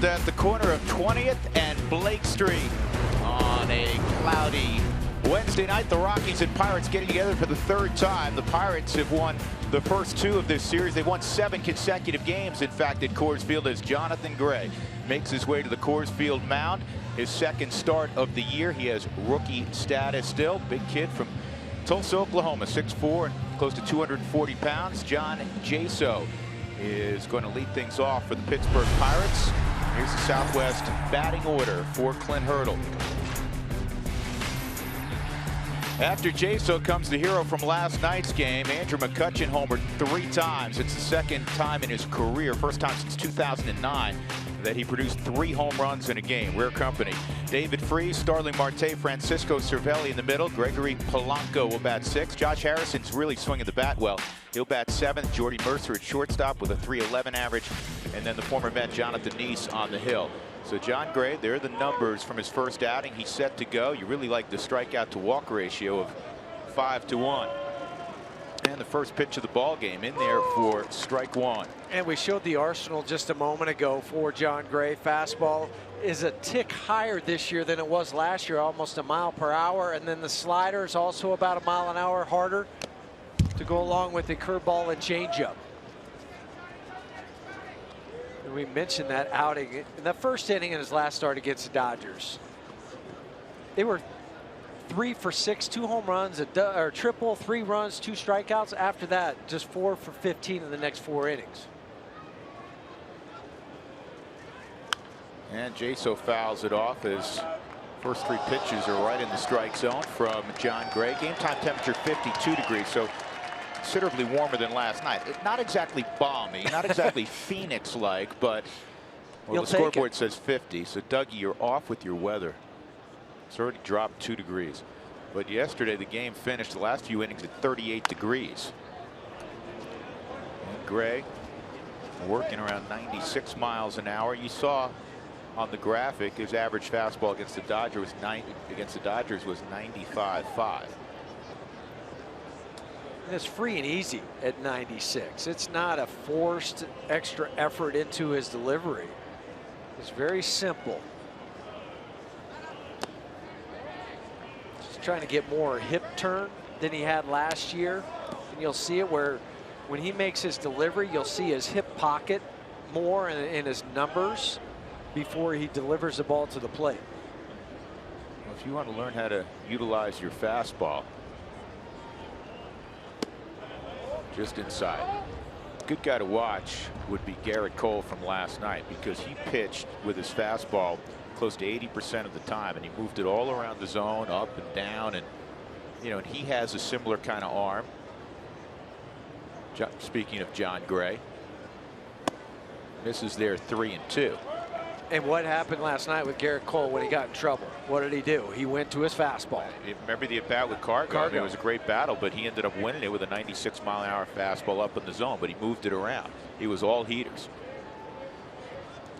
field at the corner of 20th and Blake Street on a cloudy Wednesday night. The Rockies and Pirates getting together for the third time. The Pirates have won the first two of this series. They've won 7 consecutive games, in fact, at Coors Field, as Jonathan Gray makes his way to the Coors Field mound. His second start of the year. He has rookie status still. Big kid from Tulsa, Oklahoma, 6'4" and close to 240 pounds. John Jaso is going to lead things off for the Pittsburgh Pirates. Here's the Southwest batting order for Clint Hurdle. After Jaso comes the hero from last night's game. Andrew McCutchen homered 3 times. It's the second time in his career, first time since 2009, that he produced 3 home runs in a game. Rare company. David Freese, Starling Marte, Francisco Cervelli in the middle. Gregory Polanco will bat 6th. Josh Harrison's really swinging the bat well. He'll bat 7th. Jordy Mercer at shortstop with a .311 average. And then the former Met Jonathan Neese on the hill. So John Gray, there are the numbers from his first outing. He's set to go. You really like the strikeout to walk ratio of 5-to-1. And the first pitch of the ball game in there for strike 1. And we showed the arsenal just a moment ago for John Gray. Fastball is a tick higher this year than it was last year, almost a mile per hour. And then the slider is also about a mile an hour harder to go along with the curveball and changeup. And we mentioned that outing in the first inning in his last start against the Dodgers. They were 3 for 6, 2 home runs, a triple, 3 runs, 2 strikeouts. After that, just 4 for 15 in the next 4 innings. And Jaso fouls it off. His first 3 pitches are right in the strike zone from John Gray. Game time temperature 52 degrees, so considerably warmer than last night. Not exactly balmy, not exactly Phoenix-like, but well, the scoreboard says 50. So Dougie, you're off with your weather. It's already dropped 2 degrees. But yesterday the game finished the last few innings at 38 degrees. And Gray working around 96 miles an hour. You saw on the graphic his average fastball against the Dodgers was 95.5. And it's free and easy at 96. It's not a forced extra effort into his delivery. It's very simple. Trying to get more hip turn than he had last year, and you'll see it where when he makes his delivery, you'll see his hip pocket more in his numbers before he delivers the ball to the plate. Well, if you want to learn how to utilize your fastball, just inside. Good guy to watch would be Garrett Cole from last night, because he pitched with his fastball close to 80% of the time, and he moved it all around the zone, up and down, and and he has a similar kind of arm. Speaking of John Gray, misses there 3-2. And what happened last night with Garrett Cole when he got in trouble? What did he do? He went to his fastball. Remember the at-bat with Cargo? It was a great battle, but he ended up winning it with a 96-mile-an-hour fastball up in the zone, but he moved it around. He was all heaters.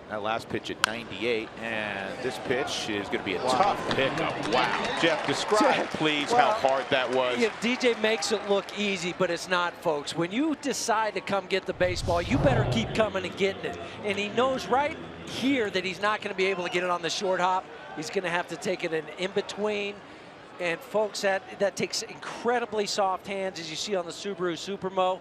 That last pitch at 98, and this pitch is going to be a tough pickup. Wow. Jeff, describe, please, how hard that was. Yeah, DJ makes it look easy, but it's not, folks. When you decide to come get the baseball, you better keep coming and getting it. And he knows right here that he's not going to be able to get it on the short hop. He's going to have to take it in between. And, folks, that takes incredibly soft hands, as you see on the Subaru Supermo.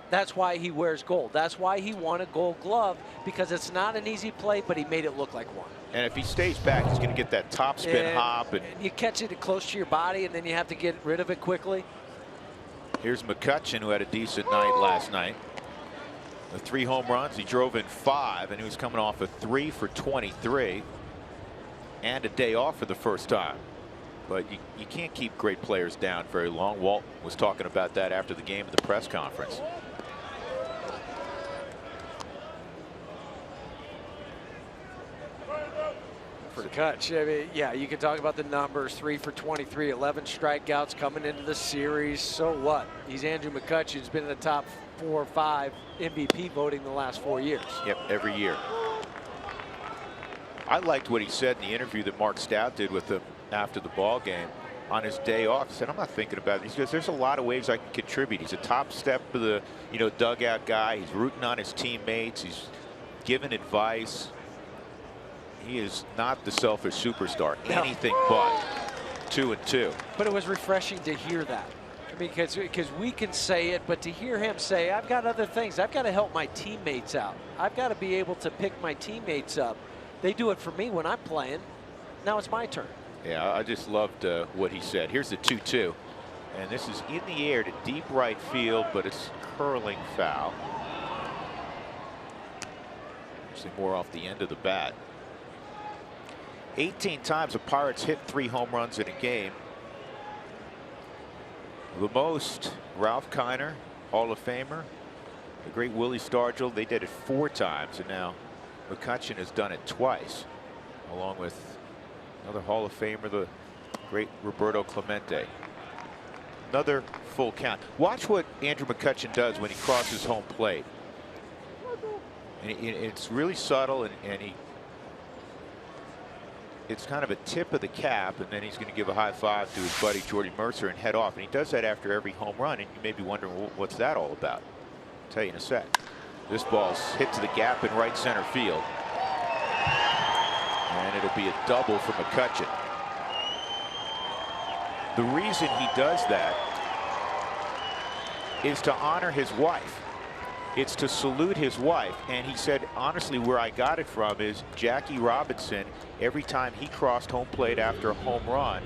That's why he wears gold. That's why he won a gold glove, because it's not an easy play, but he made it look like one. And if he stays back, he's going to get that top spin hop. And you catch it close to your body, and then you have to get rid of it quickly. Here's McCutchen, who had a decent night last night. The 3 home runs. He drove in 5, and he was coming off a 3 for 23 and a day off for the first time. But you can't keep great players down very long. Walt was talking about that after the game at the press conference. For Kutch, I mean, yeah, you can talk about the numbers. 3 for 23, 11 strikeouts coming into the series. So what? He's Andrew McCutchen, who's been in the top 4 or 5 MVP voting the last 4 years. Yep, every year. I liked what he said in the interview that Mark Stout did with him after the ball game on his day off. He said, I'm not thinking about it. He says, there's a lot of ways I can contribute. He's a top step of the dugout guy. He's rooting on his teammates. He's giving advice. He is not the selfish superstar. No. Anything but. 2-2. But it was refreshing to hear that. Because we can say it, but to hear him say, I've got other things. I've got to help my teammates out. I've got to be able to pick my teammates up. They do it for me when I'm playing. Now it's my turn. Yeah, I just loved what he said. Here's the 2-2. And this is in the air to deep right field, but it's curling foul. Actually more off the end of the bat. 18 times the Pirates hit 3 home runs in a game. The most, Ralph Kiner, Hall of Famer, the great Willie Stargell, they did it 4 times, and now McCutchen has done it twice, along with another Hall of Famer, the great Roberto Clemente. Another full count. Watch what Andrew McCutchen does when he crosses home plate. And it's really subtle, and it's kind of a tip of the cap, and then he's going to give a high five to his buddy Jordy Mercer and head off. And he does that after every home run, and you may be wondering, well, what's that all about? I'll tell you in a sec. This ball's hit to the gap in right center field, and it'll be a double for McCutchen. The reason he does that is to honor his wife. It's to salute his wife. And he said, honestly, where I got it from is Jackie Robinson, every time he crossed home plate after a home run,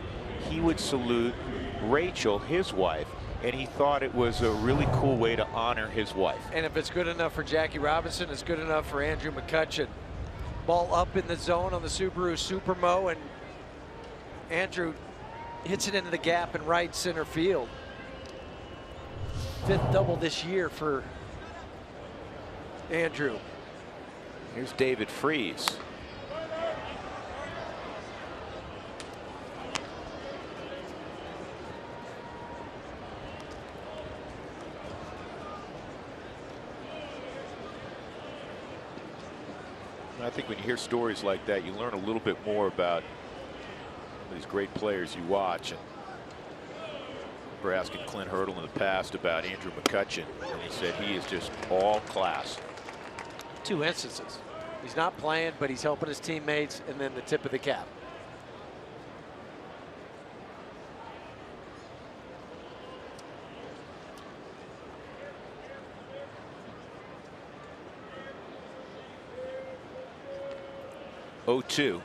he would salute Rachel, his wife. And he thought it was a really cool way to honor his wife. And if it's good enough for Jackie Robinson, it's good enough for Andrew McCutchen. Ball up in the zone on the Subaru Supermo, and Andrew hits it into the gap in right center field. 5th double this year for Andrew. Here's David Freese. I think when you hear stories like that, you learn a little bit more about these great players you watch. And we're asking Clint Hurdle in the past about Andrew McCutchen, and he said he is just all class. 2 instances. He's not playing, but he's helping his teammates, and then the tip of the cap. Oh, 2.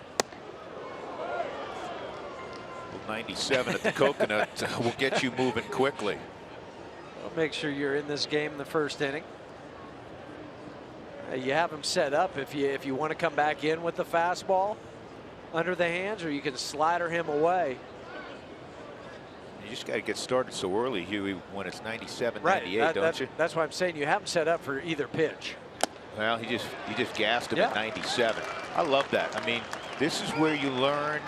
97 at the Coconut will get you moving quickly. Well, make sure you're in this game in the 1st inning. You have him set up if you want to come back in with the fastball under the hands, or you can slider him away. You just got to get started so early, Huey, when it's 97, right. 98, don't you? That's why I'm saying you have him set up for either pitch. Well, he just gassed him yeah. at 97. I love that. I mean, this is where you learn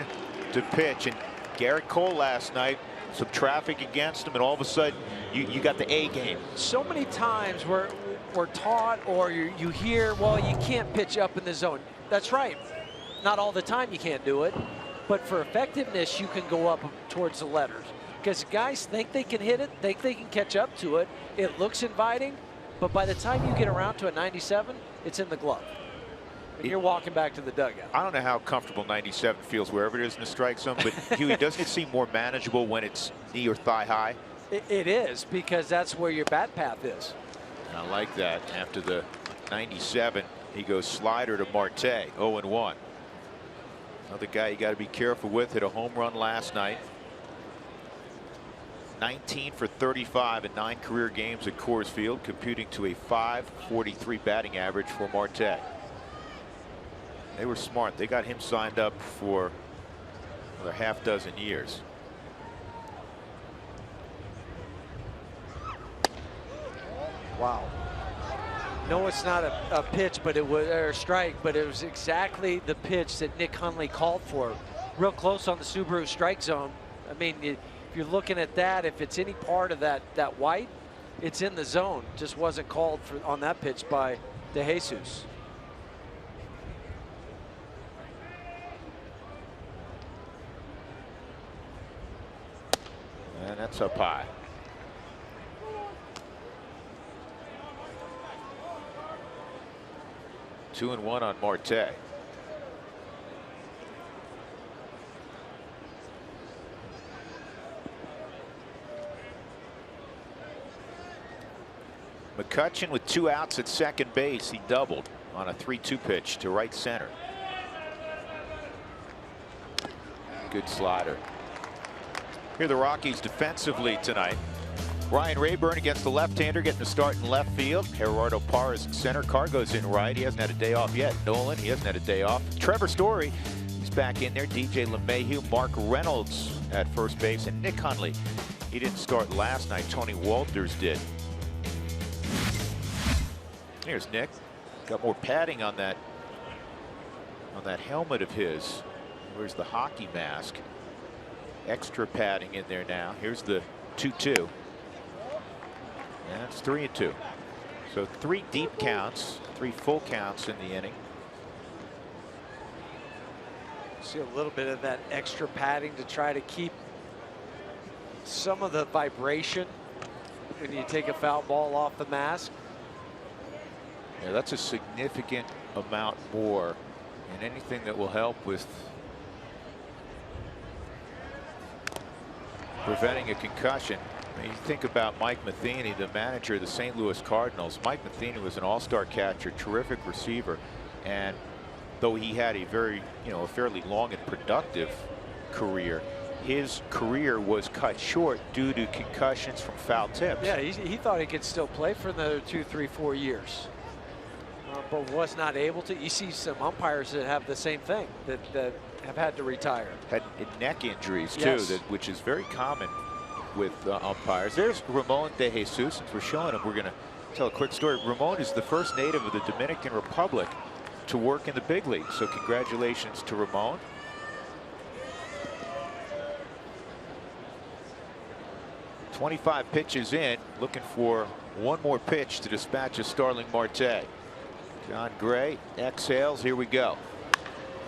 to pitch. And Garrett Cole last night, some traffic against him, and all of a sudden you got the A game. So many times we're taught, or you hear, well, you can't pitch up in the zone. That's right. Not all the time you can't do it, but for effectiveness you can go up towards the letters, because guys think they can hit it, think they can catch up to it. It looks inviting, but by the time you get around to a 97, it's in the glove. And you're walking back to the dugout. I don't know how comfortable 97 feels wherever it is in the strike zone, but Huey, doesn't it seem more manageable when it's knee or thigh high? It is, because that's where your bat path is. I like that. After the 97, he goes slider to Marte, 0-1. Another guy you got to be careful with. Hit a home run last night. 19 for 35 in 9 career games at Coors Field, computing to a .543 batting average for Marte. They were smart. They got him signed up for another half dozen years. Wow. No, it's not a pitch, but it was a strike, but it was exactly the pitch that Nick Hundley called for. Real close on the Subaru strike zone. I mean, if you're looking at that, if it's any part of that white, it's in the zone. Just wasn't called for on that pitch by De Jesus. And that's up high. Two and one on Marte. McCutchen with 2 outs at second base. He doubled on a 3-2 pitch to right center. Good slider. Here are the Rockies defensively tonight. Ryan Rayburn against the left-hander, getting a start in left field. Gerardo Parra's in center. Cargo's in right. He hasn't had a day off yet. Nolan, he hasn't had a day off. Trevor Story, he's back in there. DJ LeMahieu, Mark Reynolds at first base, and Nick Hundley. He didn't start last night. Tony Walters did. Here's Nick. Got more padding on that helmet of his. Where's the hockey mask? Extra padding in there now. Here's the 2-2. And it's 3-2. So 3 deep counts, 3 full counts in the inning. See a little bit of that extra padding to try to keep some of the vibration when you take a foul ball off the mask. Yeah, that's a significant amount more, and anything that will help with preventing a concussion. You think about Mike Matheny, the manager of the St. Louis Cardinals. Mike Matheny was an all-star catcher, terrific receiver, and though he had a very, a fairly long and productive career, his career was cut short due to concussions from foul tips. Yeah, he thought he could still play for another 2, 3, 4 years, but was not able to. You see some umpires that have the same thing, that have had to retire. Had neck injuries too, yes. Which is very common with umpires. There's Ramon De Jesus. Since we're showing him, we're going to tell a quick story. Ramon is the first native of the Dominican Republic to work in the big league. So congratulations to Ramon. .25 pitches in, looking for one more pitch to dispatch of Starling Marte. John Gray exhales. Here we go.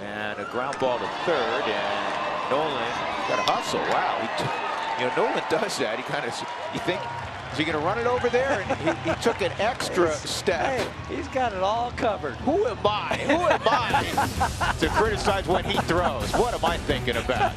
And a ground ball to third, and Nolan got a hustle. Wow. Nolan does that. He kind of, you think, is he going to run it over there? And he took an extra step. Hey, he's got it all covered. Who am I? Who am I to criticize when he throws? What am I thinking about?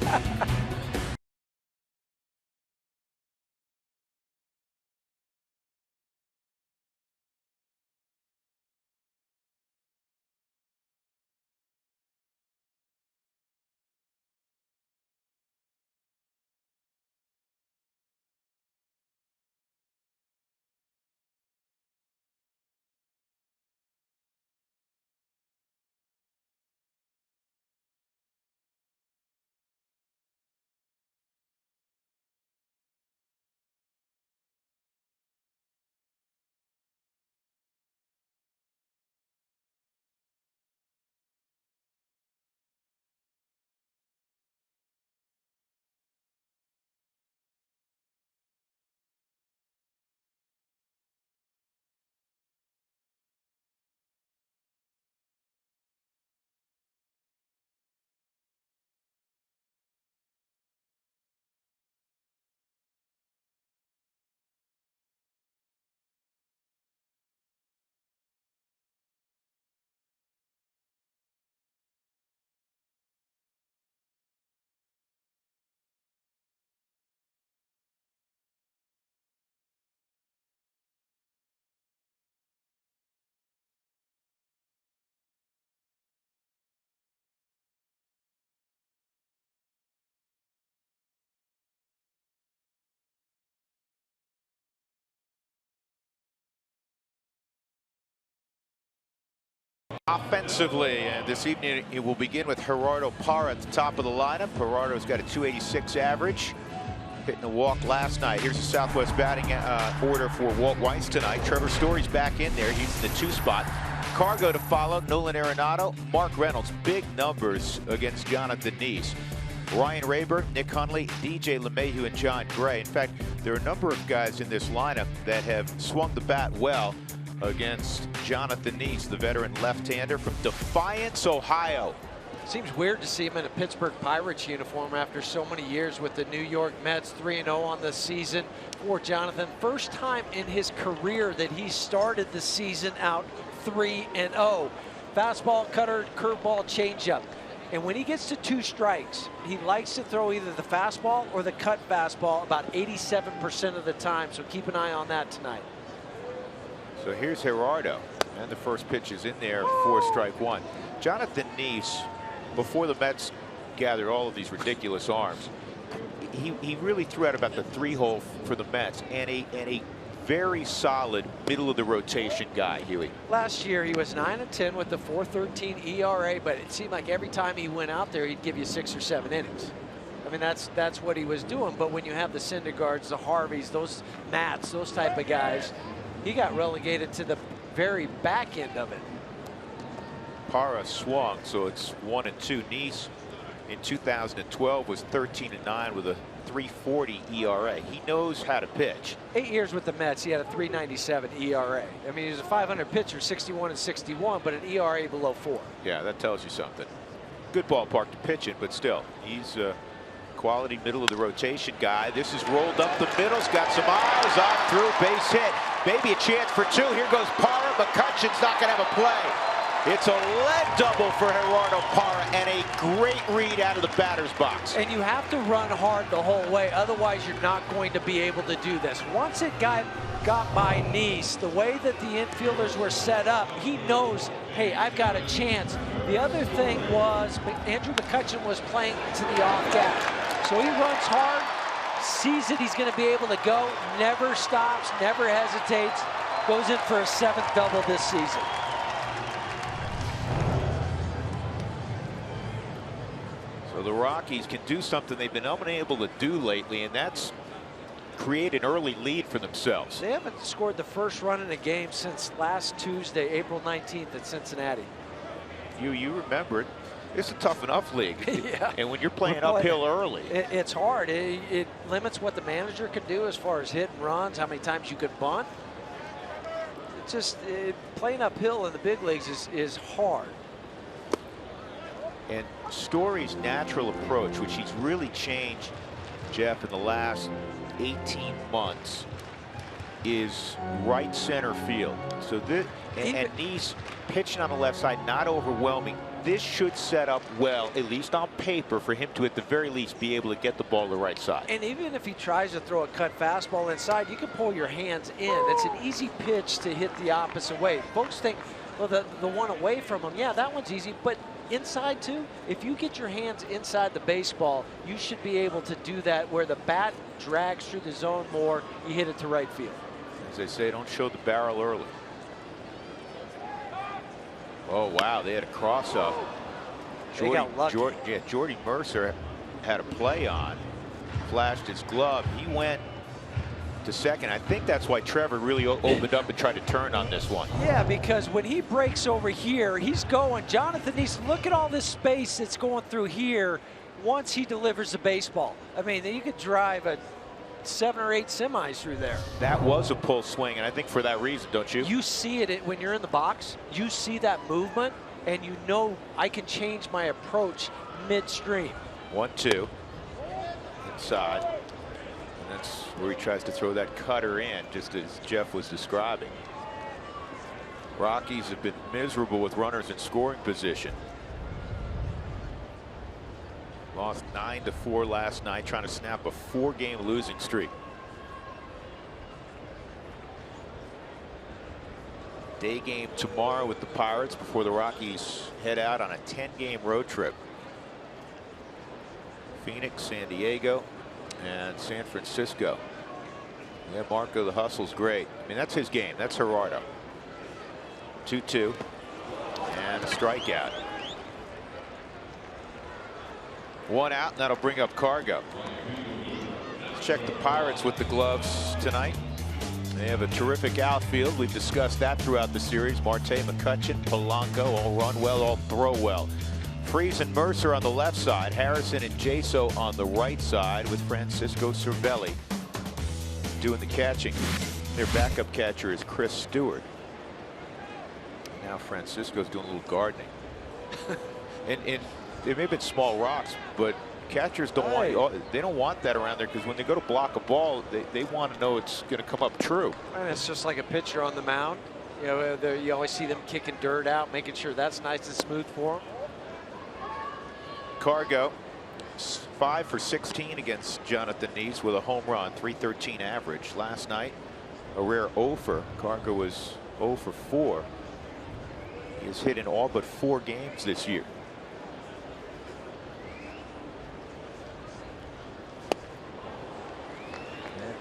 Offensively, and this evening it will begin with Gerardo Parra at the top of the lineup. Gerardo's got a .286 average, hitting a walk last night. Here's the Southwest batting order for Walt Weiss tonight. Trevor Story's back in there. He's in the 2 spot. Cargo to follow, Nolan Arenado, Mark Reynolds. Big numbers against Jonathan Neese. Ryan Rayburn, Nick Hundley, DJ LeMahieu, and John Gray. In fact, there are a number of guys in this lineup that have swung the bat well against Jonathan Neese, the veteran left-hander from Defiance, Ohio. Seems weird to see him in a Pittsburgh Pirates uniform after so many years with the New York Mets. 3-0 on the season for Jonathan. First time in his career that he started the season out 3-0. Fastball, cutter, curveball, changeup. And when he gets to 2 strikes, he likes to throw either the fastball or the cut fastball about 87% of the time. So keep an eye on that tonight. So here's Gerardo, and the first pitch is in there for strike one. Jonathan Neese, before the Mets gathered all of these ridiculous arms, he really threw out about the 3-hole for the Mets, and a very solid middle of the rotation guy, Huey. Last year he was 9-10 with the 4.13 ERA, but it seemed like every time he went out there he'd give you 6 or 7 innings. I mean, that's what he was doing. But when you have the Syndergaards, the Harveys, those Matts, those type of guys, he got relegated to the very back end of it. Parra swung, so it's 1-2. Neese in 2012 was 13-9 with a 3.40 ERA. He knows how to pitch. 8 years with the Mets, he had a 3.97 ERA. I mean, he was a 500 pitcher, 61-61, but an ERA below 4. Yeah, that tells you something. Good ballpark to pitch in, but still, he's a quality middle of the rotation guy. This is rolled up the middle's got some eyes off through, base hit. Maybe a chance for 2. Here goes Parra. McCutchen's not going to have a play. It's a lead double for Gerardo Parra and a great read out of the batter's box. And you have to run hard the whole way, otherwise you're not going to be able to do this. Once it got by Neese, the way that the infielders were set up, he knows, hey, I've got a chance. The other thing was Andrew McCutchen was playing to the off gap. So he runs hard, sees that he's going to be able to go, never stops, never hesitates, goes in for a 7th double this season. So the Rockies can do something they've been unable to do lately, and that's create an early lead for themselves. They haven't scored the first run in a game since last Tuesday, April 19th at Cincinnati. You remember it. It's a tough enough league. Yeah. And when you're playing uphill early. It's hard. It limits what the manager can do as far as hit and runs, how many times you can bunt. It's just playing uphill in the big leagues is hard. And Story's natural approach, which he's really changed, Jeff, in the last 18 months, is right center field. So this, and Neese pitching on the left side, not overwhelming. This should set up well, at least on paper, for him to at the very least be able to get the ball to the right side. And even if he tries to throw a cut fastball inside, you can pull your hands in. It's an easy pitch to hit the opposite way. Folks think, well, the one away from him, yeah, that one's easy, but inside too, if you get your hands inside the baseball, you should be able to do that where the bat drags through the zone more, you hit it to right field. As they say, don't show the barrel early. Oh, wow, they had a cross-up. Jordy Mercer had a play on, flashed his glove. He went to second. I think that's why Trevor really opened up and tried to turn on this one. Yeah, because when he breaks over here, he's going. Jonathan Neese, look at all this space that's going through here once he delivers the baseball. I mean, you could drive a 7 or 8 semis through there. That was a pull swing, and I think for that reason, don't you? You see it when you're in the box. You see that movement, and you know I can change my approach midstream. 1-2 inside. And that's where he tries to throw that cutter in, just as Jeff was describing. Rockies have been miserable with runners in scoring position. Lost 9-4 last night, trying to snap a 4-game losing streak. Day game tomorrow with the Pirates before the Rockies head out on a 10-game road trip. Phoenix, San Diego, and San Francisco. Yeah, Marco, the hustle's great. I mean, that's his game. That's Gerardo. 2-2 and a strikeout. 1 out, and that'll bring up Cargo. Let's check the Pirates with the gloves tonight. They have a terrific outfield. We've discussed that throughout the series. Marte, McCutchen, Polanco all run well, all throw well. Freese and Mercer on the left side. Harrison and Jaso on the right side with Francisco Cervelli doing the catching. Their backup catcher is Chris Stewart. Now Francisco's doing a little gardening. and they may have been small rocks, but catchers don't want that around there, because when they go to block a ball, they want to know it's going to come up true. And it's just like a pitcher on the mound. You know, you always see them kicking dirt out, making sure that's nice and smooth for them. Cargo 5 for 16 against Jonathan Neese with a home run, .313 average. Last night a rare 0 for. Cargo was 0 for 4. He has hit in all but 4 games this year.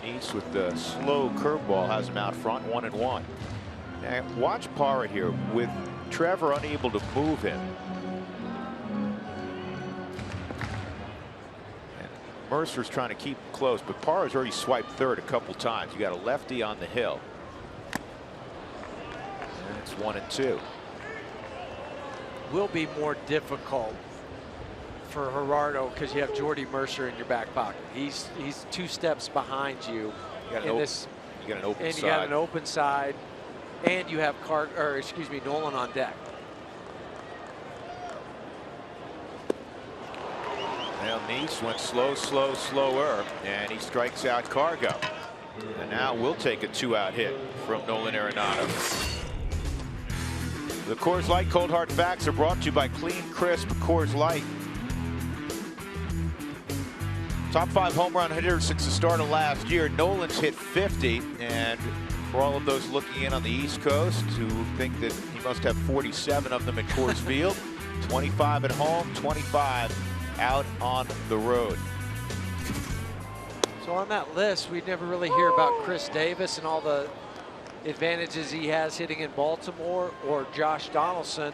And East with the slow curveball has him out front, 1-1. Now watch Parra here with Trevor unable to move him. And Mercer's trying to keep him close, but Parra's already swiped third a couple times. You got a lefty on the hill. And it's 1-2. Will be more difficult for Gerardo because you have Jordy Mercer in your back pocket. He's 2 steps behind you. You got an open and side. you got an open side, and you have Nolan on deck. Well, Neese went slower, and he strikes out Cargo. And now we'll take a 2-out hit from Nolan Arenado. The Coors Light Cold Hard Facts are brought to you by Clean Crisp Coors Light. Top 5 home run hitters since the start of last year. Nolan's hit 50, and for all of those looking in on the East Coast who think that he must have 47 of them at Coors Field, 25 at home, 25 out on the road. So on that list, we never really hear about Chris Davis and all the advantages he has hitting in Baltimore, or Josh Donaldson,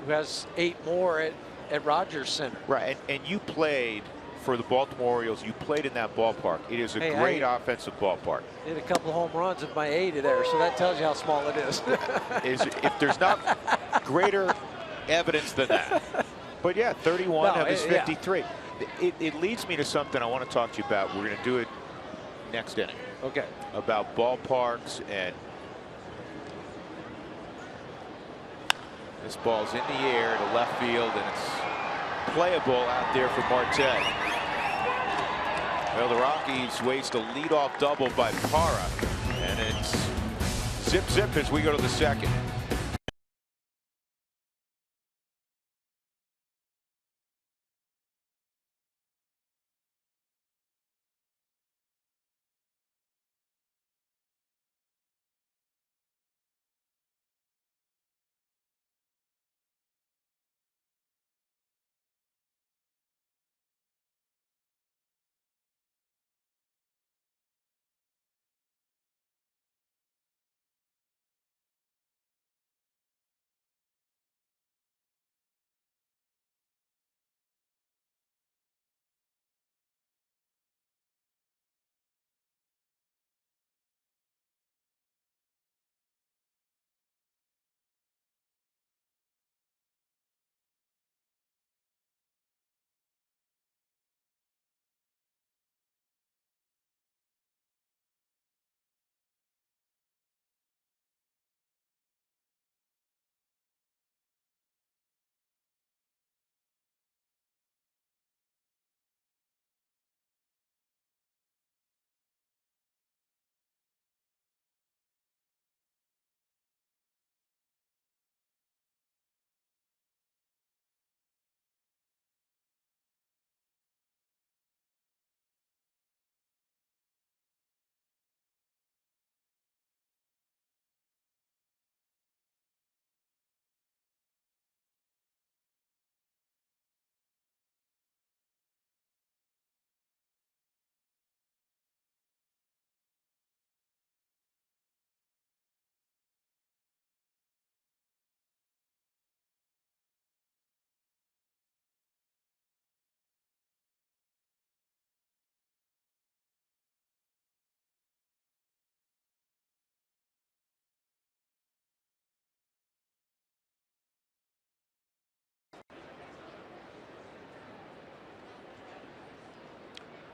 who has 8 more at Rogers Center. Right, and you played for the Baltimore Orioles. You played in that ballpark. It is a great offensive ballpark. Did a couple home runs of my 80 there, so that tells you how small it is. If there's not greater evidence than that. But yeah, 31 of his 53. Yeah. It leads me to something I want to talk to you about. We're going to do it next inning. Okay. About ballparks, and this ball's in the air to left field, and it's playable out there for Marte. Well, the Rockies waste a leadoff double by Parra, and it's zip as we go to the second.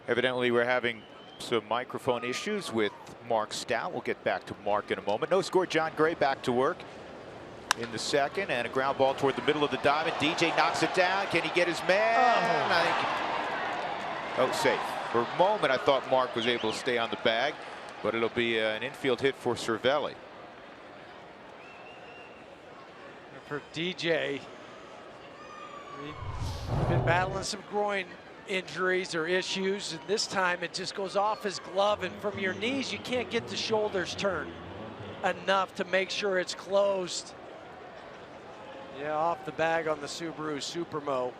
Evidently, we're having some microphone issues with Mark Stout. We'll get back to Mark in a moment. No score. John Gray back to work in the second, and a ground ball toward the middle of the diamond. DJ knocks it down. Can he get his man? Oh, safe. For a moment, I thought Mark was able to stay on the bag, but it'll be an infield hit for Cervelli. For DJ, he's been battling some groin injuries or issues, and this time it just goes off his glove, and from your knees you can't get the shoulders turned. enough to make sure it's closed. Yeah, off the bag on the Subaru Supermo.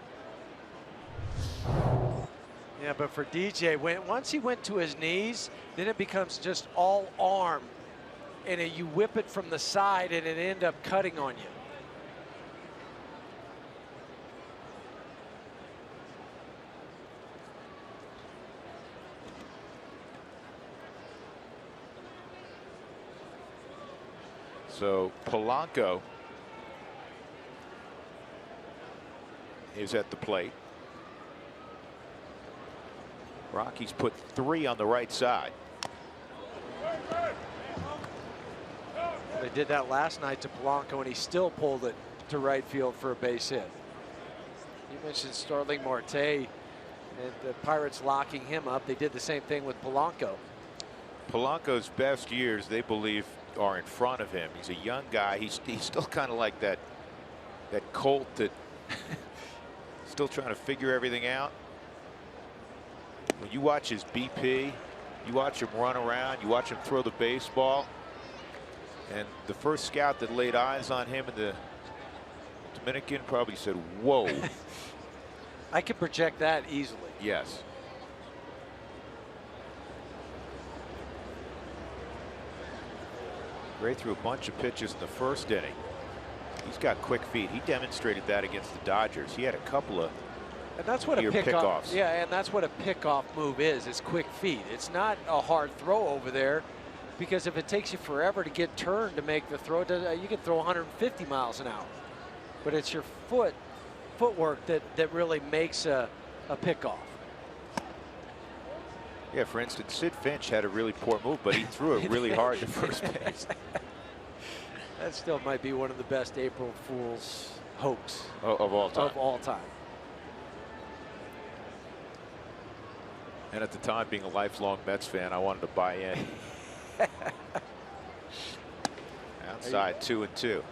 Yeah, but for DJ, once he went to his knees, then it becomes just all arm. And you whip it from the side and it end up cutting on you. So Polanco is at the plate. Rockies put 3 on the right side. They did that last night to Polanco, and he still pulled it to right field for a base hit. You mentioned Starling Marte and the Pirates locking him up. They did the same thing with Polanco. Polanco's best years, they believe, are in front of him. He's a young guy. He's still kind of like that colt that still trying to figure everything out. When you watch his BP, you watch him run around, you watch him throw the baseball. And the first scout that laid eyes on him in the Dominican probably said, whoa. I could project that easily. Yes. Gray threw a bunch of pitches in the first inning. He's got quick feet. He demonstrated that against the Dodgers. He had a couple of and that's what pickoffs. Yeah, and that's what a pickoff move is. It's quick feet. It's not a hard throw over there, because if it takes you forever to get turned to make the throw, you can throw 150 miles an hour. But it's your footwork that really makes a pickoff. Yeah, for instance, Sid Finch had a really poor move, but he threw it really hard to first base. That still might be one of the best April Fool's hoax of all time. Of all time. And at the time, being a lifelong Mets fan, I wanted to buy in. Outside 2-2.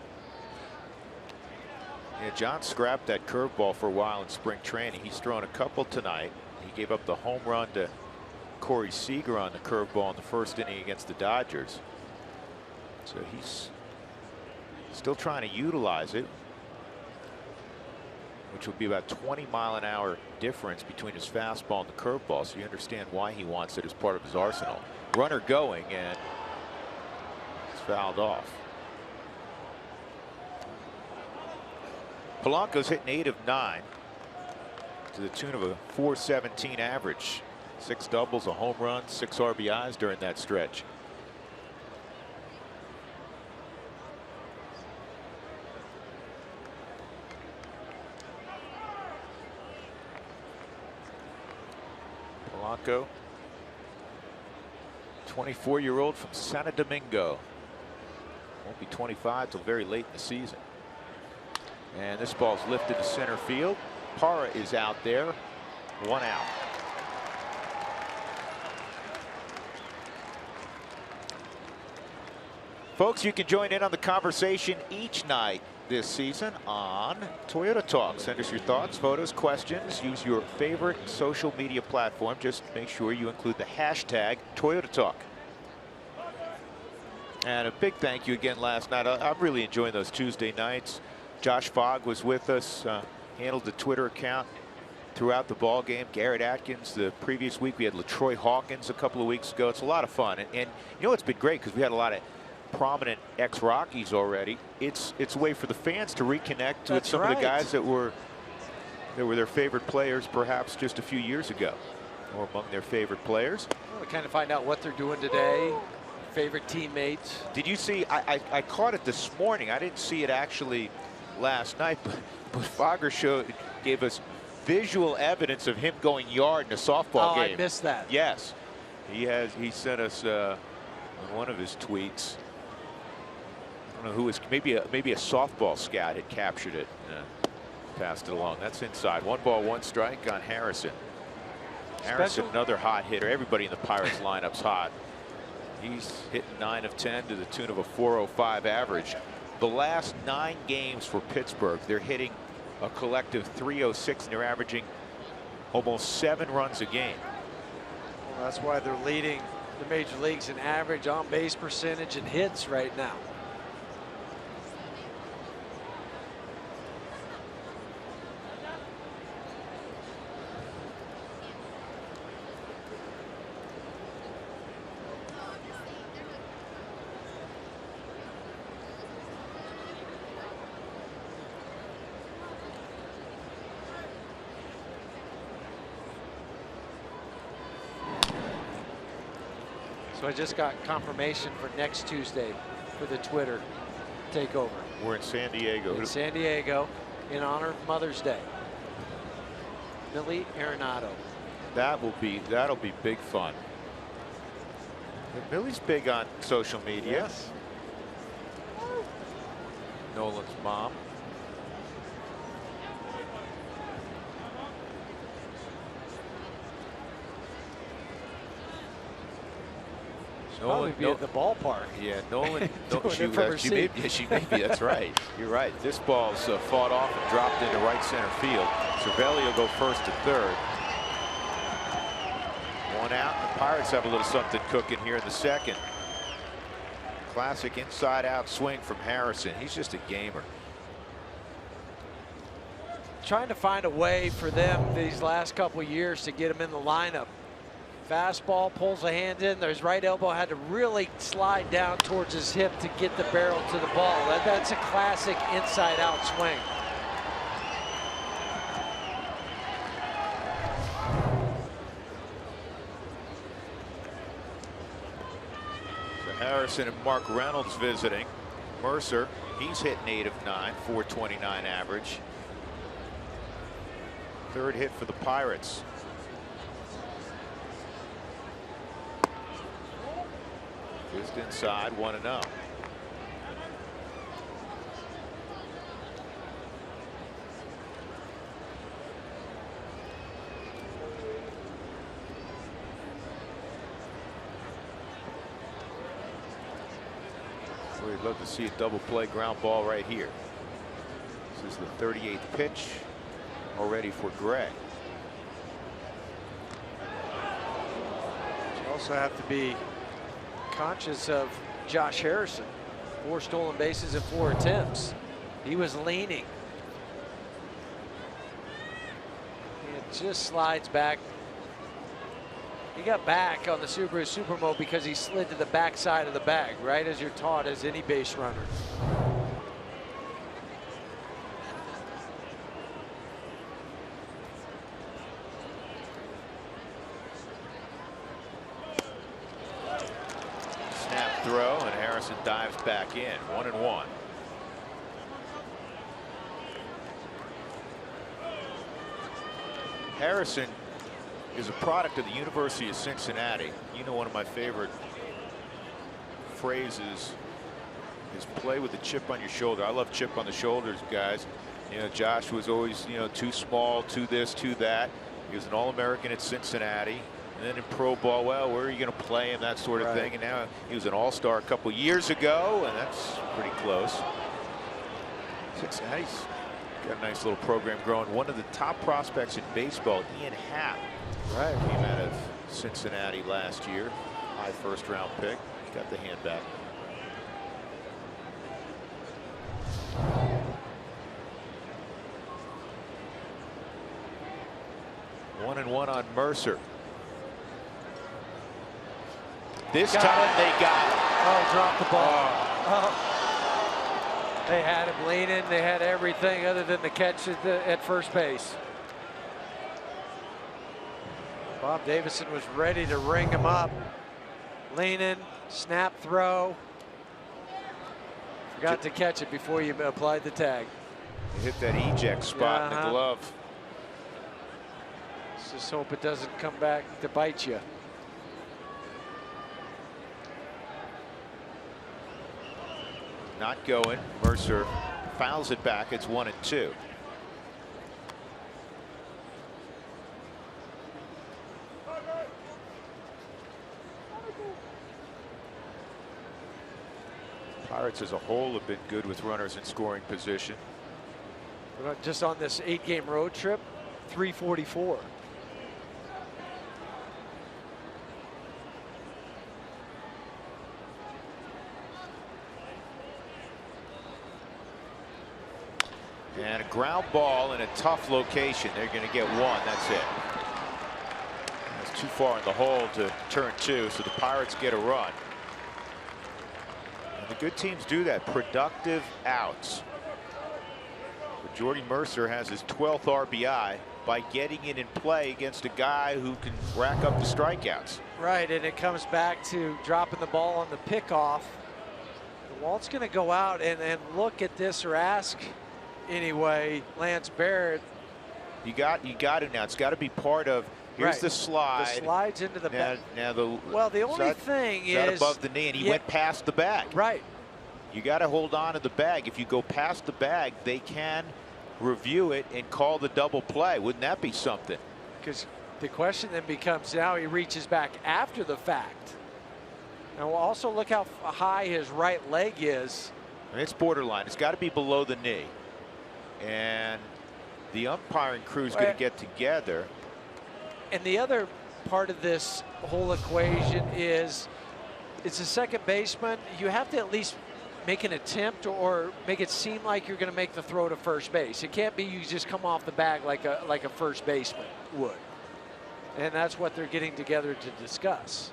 Yeah, John scrapped that curveball for a while in spring training. He's thrown a couple tonight. He gave up the home run to Corey Seager on the curveball in the first inning against the Dodgers. So he's still trying to utilize it, which would be about 20-mile-an-hour difference between his fastball and the curveball. So you understand why he wants it as part of his arsenal. Runner going, and it's fouled off. Polanco's hitting 8 of 9 to the tune of a .417 average. 6 doubles, a home run, 6 RBIs during that stretch. Polanco, 24-year-old from Santo Domingo. Won't be 25 till very late in the season. And this ball's lifted to center field. Parra is out there. 1 out. Folks, you can join in on the conversation each night this season on Toyota Talk. Send us your thoughts, photos, questions. Use your favorite social media platform. Just make sure you include the hashtag Toyota Talk. And a big thank you again last night. I'm really enjoying those Tuesday nights. Josh Fogg was with us, handled the Twitter account throughout the ball game. Garrett Atkins the previous week. We had LaTroy Hawkins a couple of weeks ago. It's a lot of fun. And you know, it's been great because we had a lot of prominent ex-Rockies already. It's a way for the fans to reconnect with some of the guys that were their favorite players perhaps just a few years ago, or among their favorite players. Well, to kind of find out what they're doing today, favorite teammates. Did you see, I caught it this morning. I didn't see it actually last night, but Fogger gave us visual evidence of him going yard in a softball game. I missed that. Yes, he sent us on one of his tweets. I don't know who was, maybe a softball scout had captured it, passed it along. That's inside. 1 ball, 1 strike on Harrison. Harrison, another hot hitter. Everybody in the Pirates lineup's hot. He's hitting 9 of 10 to the tune of a .405 average. The last 9 games for Pittsburgh, they're hitting a collective .306, and they're averaging almost 7 runs a game. Well, that's why they're leading the major leagues in average on base percentage and hits right now. So I just got confirmation for next Tuesday for the Twitter takeover. We're in San Diego. In San Diego, in honor of Mother's Day. Millie Arenado. That'll be big fun. Millie's big on social media. Yes. Nolan's mom. Probably be at the ballpark. Yeah, Nolan. She may be. That's right. You're right. This ball's fought off and dropped into right center field. Cervelli will go first to third. One out. The Pirates have a little something cooking here in the second. Classic inside-out swing from Harrison. He's just a gamer. Trying to find a way for them these last couple of years to get him in the lineup. Fastball, pulls a hand in. His right elbow had to really slide down towards his hip to get the barrel to the ball. That's a classic inside-out swing. So Harrison and Mark Reynolds visiting. Mercer, he's hitting 8 of 9, 429 average. Third hit for the Pirates. Just inside, 1-0. We'd love to see a double play ground ball right here. This is the 38th pitch already for Gray. You also have to be conscious of Josh Harrison. 4 stolen bases and 4 attempts. He was leaning. It just slides back. He got back on the Subaru Supermo because he slid to the back side of the bag, right as you're taught as any base runner. Throw, and Harrison dives back in. 1-1. Harrison is a product of the University of Cincinnati. You know, one of my favorite phrases is play with the chip on your shoulder. I love chip on the shoulders, guys. You know, Josh was always, you know, too small, too this, too that. He was an All-American at Cincinnati. And then in pro ball, well, where are you going to play him, that sort of thing. And now he was an all-star a couple years ago, and that's pretty close. Cincinnati's got a nice little program growing. One of the top prospects in baseball, Ian Happ, came out of Cincinnati last year. High first-round pick. Got the hand back. One and one on Mercer. This time they got it. Oh, dropped the ball. Oh. They had him leaning. They had everything other than the catch at first base. Bob Davison was ready to ring him up. Leaning, snap throw. Forgot to catch it before you applied the tag. You hit that eject spot in the glove. Let's just hope it doesn't come back to bite you. Not going. Mercer fouls it back. It's 1-2. Pirates as a whole have been good with runners in scoring position. Just on this 8-game road trip, 344. And a ground ball in a tough location. They're going to get one. That's it. That's too far in the hole to turn two, so the Pirates get a run. And the good teams do that. Productive outs. But Jordy Mercer has his 12th RBI by getting it in play against a guy who can rack up the strikeouts. Right, and it comes back to dropping the ball on the pickoff. Walt's going to go out and look at this, or ask anyway, Lance Barrett. You got it now. It's got to be part of. Here's right. The slide. The slide's into the bag. Now the only thing is above the knee, and he went past the bag. Right. You got to hold on to the bag. If you go past the bag, they can review it and call the double play. Wouldn't that be something? Because the question then becomes, now he reaches back after the fact. And we'll also look how high his right leg is. It's borderline. It's got to be below the knee. And the umpiring crew is going to get together. And the other part of this whole equation is, it's a second baseman. You have to at least make an attempt or make it seem like you're going to make the throw to first base. It can't be you just come off the bag like a first baseman would. And that's what they're getting together to discuss.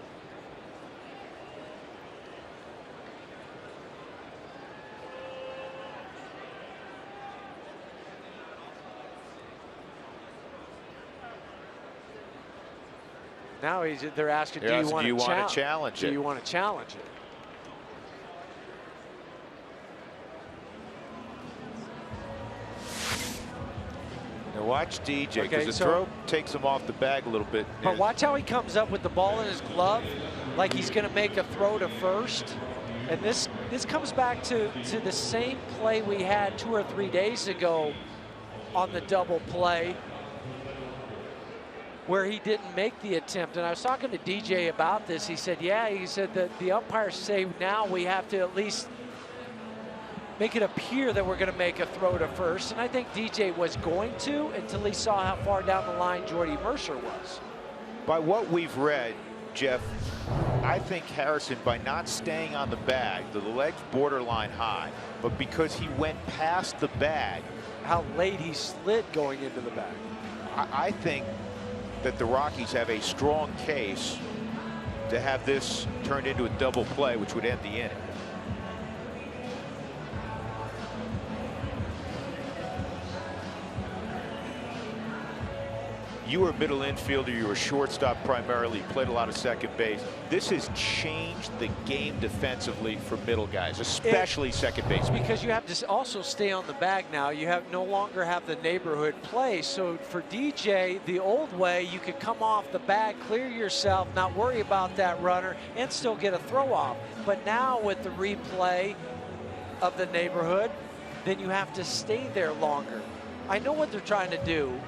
Now they're asking, do you want to challenge it? Do you want to challenge it? Now watch DJ, because the throw takes him off the bag a little bit. But watch how he comes up with the ball in his glove, like he's going to make a throw to first. And this comes back to the same play we had 2 or 3 days ago on the double play, where he didn't make the attempt. And I was talking to DJ about this. He said, yeah, he said that the umpires say now we have to at least make it appear that we're going to make a throw to first. And I think DJ was going to, until he saw how far down the line Jordy Mercer was. By what we've read, Jeff, I think Harrison, by not staying on the bag, the leg's borderline high, but because he went past the bag. How late he slid going into the bag. I think that the Rockies have a strong case to have this turned into a double play, which would end the inning. You were a middle infielder, you were a shortstop primarily, played a lot of second base. This has changed the game defensively for middle guys, especially second base. Because you have to also stay on the bag now. You no longer have the neighborhood play. So for DJ, the old way, you could come off the bag, clear yourself, not worry about that runner, and still get a throw off. But now with the replay of the neighborhood, then you have to stay there longer. I know what they're trying to do.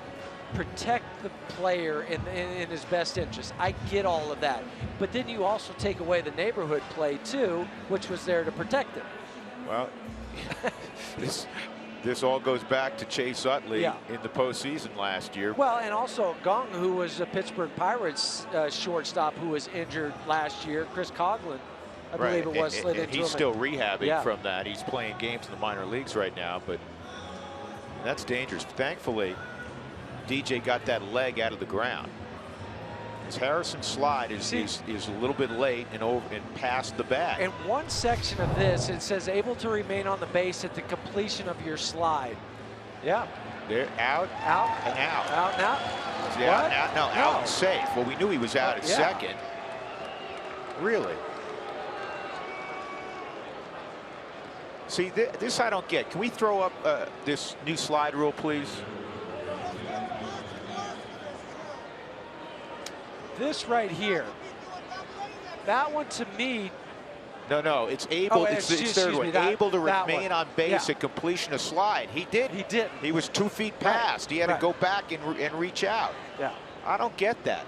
Protect the player in his best interest. I get all of that. But then you also take away the neighborhood play too, which was there to protect him. Well, this all goes back to Chase Utley in the postseason last year. Well, and also Gong, who was a Pittsburgh Pirates shortstop who was injured last year. Chris Coughlin, I believe it was, slid into him. He's still rehabbing from that. He's playing games in the minor leagues right now, but that's dangerous. Thankfully, DJ got that leg out of the ground. His Harrison slide is a little bit late and past the bag. And one section of this, it says able to remain on the base at the completion of your slide. Yeah. They're out and out. Out and out. Yeah, out and safe. Well, we knew he was out at second. Really? See, this I don't get. Can we throw up this new slide rule, please? This right here, that one to me. No, it's able. It's the third one. Able to remain on base at completion of slide. He did. He did. He was 2 feet past. He had to go back and reach out. Yeah. I don't get that.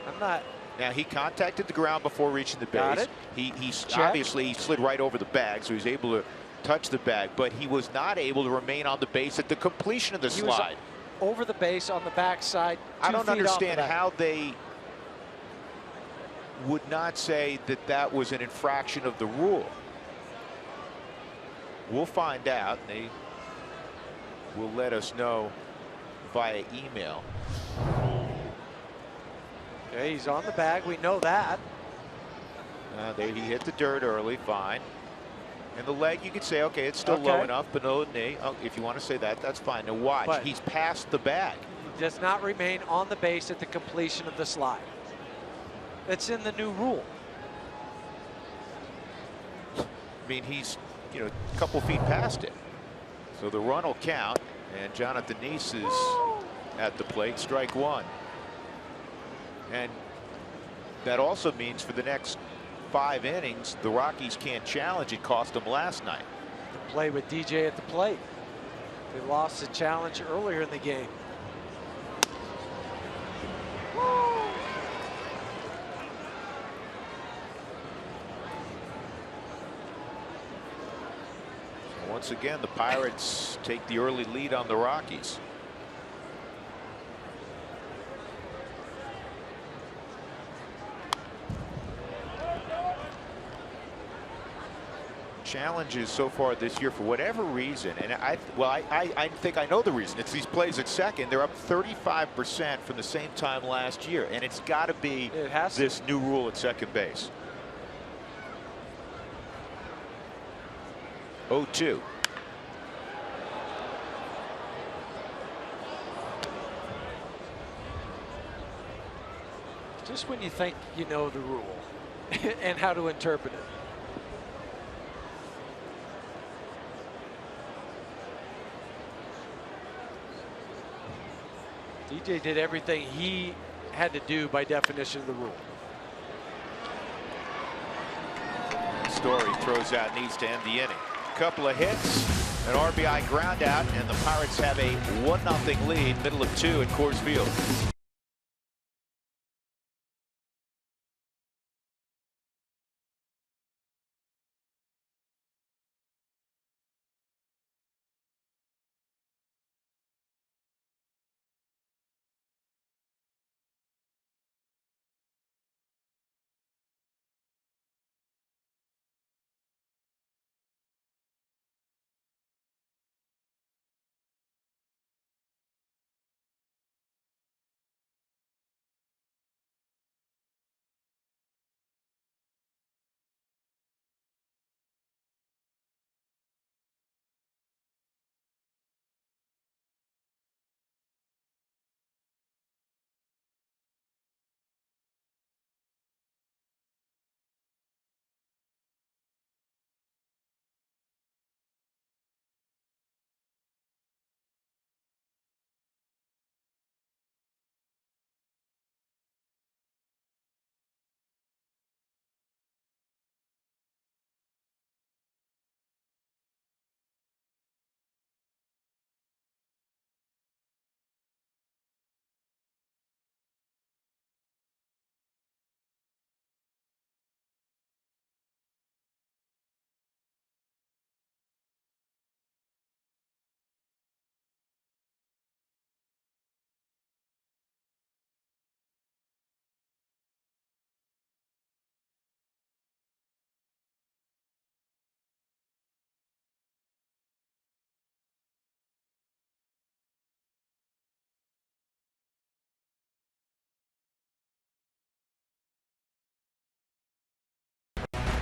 I'm not. Now he contacted the ground before reaching the base. He obviously slid right over the bag, so he's able to touch the bag, but he was not able to remain on the base at the completion of the slide. Was over the base on the backside. I don't understand how they would not say that that was an infraction of the rule. We'll find out. They will let us know via email. Okay, he's on the bag. We know that. He hit the dirt early, fine. And the leg, you could say, okay, it's still low enough, below the knee. Oh, if you want to say that, that's fine. Now watch, But he's past the bag. He does not remain on the base at the completion of the slide. It's in the new rule. I mean, he's, you know, a couple feet past it. So the run will count, and Jonathan Neese is at the plate, strike one. And that also means for the next 5 innings, the Rockies can't challenge. It cost them last night. The play with DJ at the plate. They lost the challenge earlier in the game. Once again, the Pirates take the early lead on the Rockies. Challenges so far this year, for whatever reason, and I think I know the reason. It's these plays at second. They're up 35% from the same time last year, and it's got to be this new rule at second base. 0-2. Just when you think you know the rule and how to interpret it. DJ did everything he had to do by definition of the rule. Story throws out, needs to end the inning. Couple of hits, an RBI ground out, and the Pirates have a 1-0 lead, middle of 2 at Coors Field.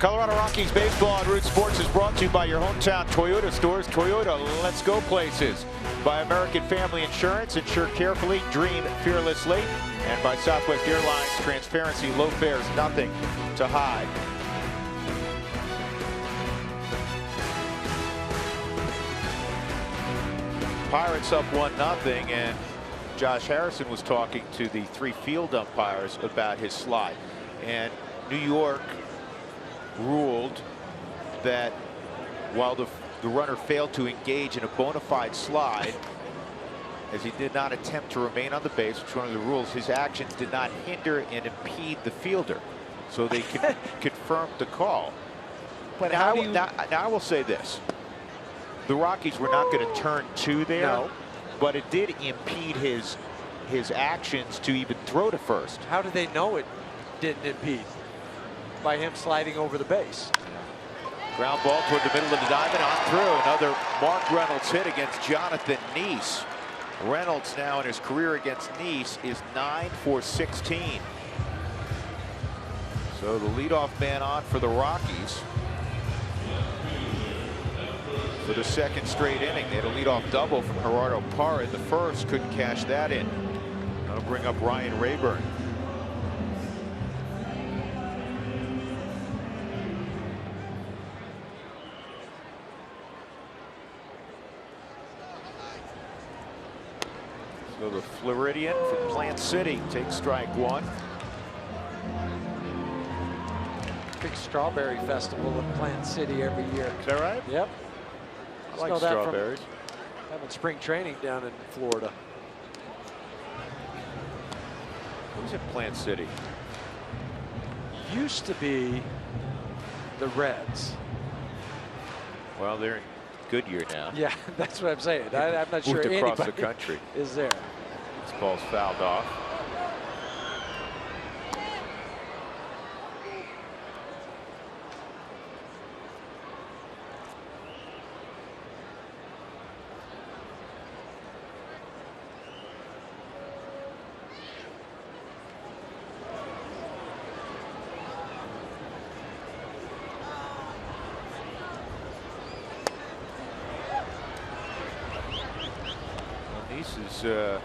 Colorado Rockies baseball on Root Sports is brought to you by your hometown Toyota stores. Toyota, let's go places. By American Family Insurance, insure carefully, dream fearlessly. And by Southwest Airlines, transparency, low fares, nothing to hide. Pirates up 1-0, and Josh Harrison was talking to the 3 field umpires about his slide. And New York ruled that while the runner failed to engage in a bona fide slide, as he did not attempt to remain on the base, which is one of the rules, his actions did not hinder and impede the fielder. So they confirmed the call. But now I will say this. The Rockies were not going to turn 2 there, but it did impede his actions to even throw to first. How do they know it didn't impede? by him sliding over the base. Ground ball toward the middle of the diamond, on through. Another Mark Reynolds hit against Jonathan Neese. Reynolds now in his career against Neese is 9 for 16. So the leadoff man on for the Rockies for the second straight inning. They had a leadoff double from Gerardo Parra in the first, couldn't cash that in. That'll bring up Ryan Rayburn. So the Floridian from Plant City takes strike one. Big strawberry festival in Plant City every year. Is that right? Yep. I like strawberries. Having spring training down in Florida. Who's in Plant City? Used to be the Reds. Well, they're in Goodyear now. Yeah, that's what I'm saying. I'm not sure Moved across anybody the country. is there. This ball's fouled off. Neese is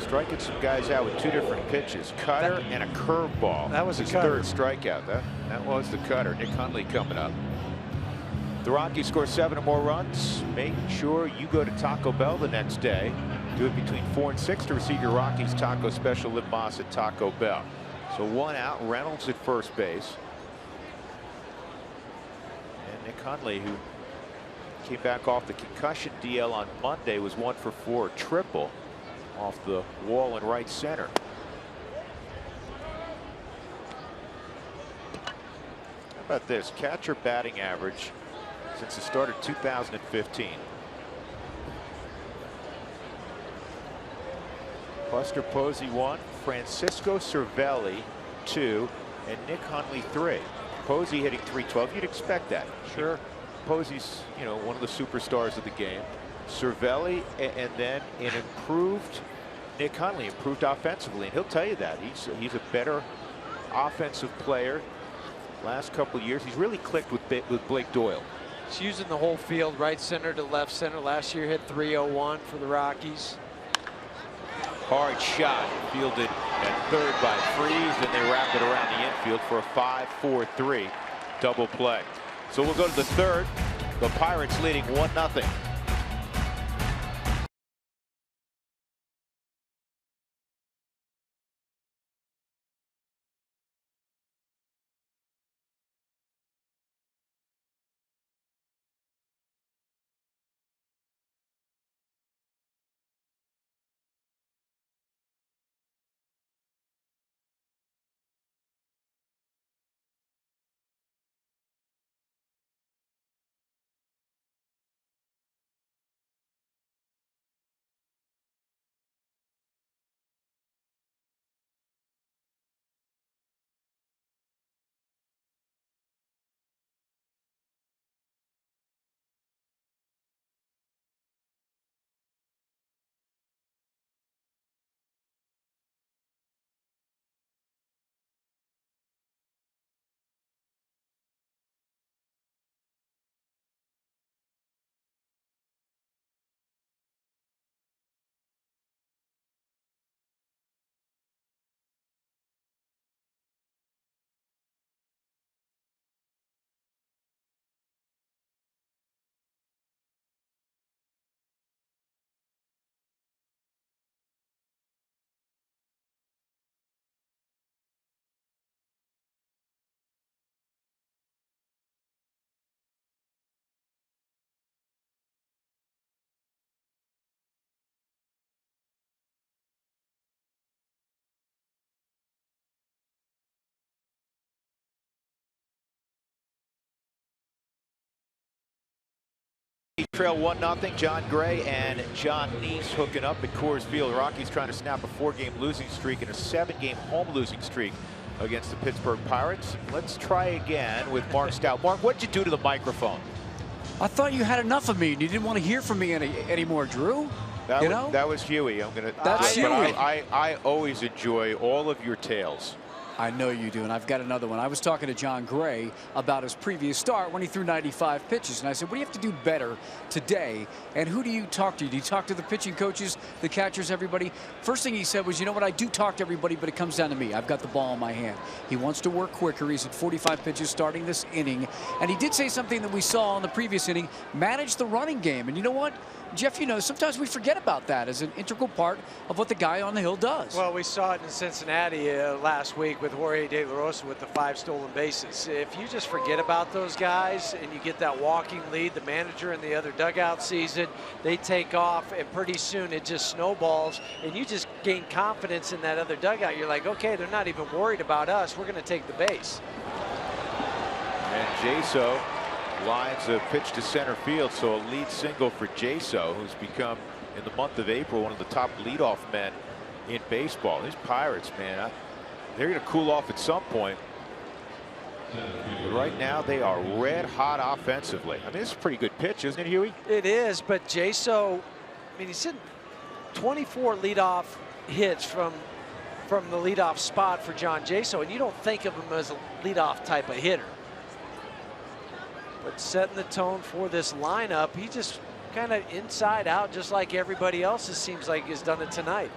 striking some guys out with two different pitches, cutter and a curveball. That was his cutter. third strikeout. That was the cutter. Nick Hundley coming up. The Rockies score 7 or more runs. Make sure you go to Taco Bell the next day. Do it between 4 and 6 to receive your Rockies taco special lip moss at Taco Bell. So one out, Reynolds at first base. And Nick Hundley, who came back off the concussion DL on Monday, was 1 for 4, triple off the wall in right center. How about this? Catcher batting average since the start of 2015. Buster Posey 1, Francisco Cervelli 2, and Nick Hundley 3. Posey hitting .312. You'd expect that. Sure. Posey's, you know, one of the superstars of the game. Cervelli, and then an improved Nick Hundley, improved offensively, and he'll tell you that he's a better offensive player. Last couple of years, he's really clicked with Blake Doyle. He's using the whole field, right center to left center. Last year hit .301 for the Rockies. Hard shot, fielded at third by Freese, and they wrap it around the infield for a 5-4-3 double play. So we'll go to the third. The Pirates leading 1-0. Trail 1-0. John Gray and John Neese hooking up at Coors Field. Rockies trying to snap a 4-game losing streak and a 7-game home losing streak against the Pittsburgh Pirates. Let's try again with Mark Stout. Mark, what'd you do to the microphone? I thought you had enough of me and you didn't want to hear from me anymore, Drew. That was Huey. That's Huey. I always enjoy all of your tales. I know you do, and I've got another one. I was talking to John Gray about his previous start when he threw 95 pitches, and I said, what do you have to do better today? And who do you talk to? Do you talk to the pitching coaches, the catchers, everybody? First thing he said was, you know what, I do talk to everybody, but it comes down to me. I've got the ball in my hand. He wants to work quicker. He's at 45 pitches starting this inning, and he did say something that we saw in the previous inning, manage the running game. And you know what, Jeff, you know, sometimes we forget about that as an integral part of what the guy on the hill does. Well, we saw it in Cincinnati last week with Jorge De La Rosa with the 5 stolen bases. If you just forget about those guys and you get that walking lead, the manager and the other dugout sees it, they take off, and pretty soon it just snowballs, and you just gain confidence in that other dugout. You're like, okay, they're not even worried about us. We're going to take the base. And Jaso lines a pitch to center field, so a lead single for Jaso, who's become, in the month of April, one of the top leadoff men in baseball. These Pirates, man, they're going to cool off at some point. But right now, they are red hot offensively. I mean, this is a pretty good pitch, isn't it, Huey? It is, but Jaso, I mean, he's in 24 leadoff hits from the leadoff spot for John Jaso, and you don't think of him as a leadoff type of hitter. But setting the tone for this lineup, he just kind of inside out, just like everybody else, it seems like has done it tonight.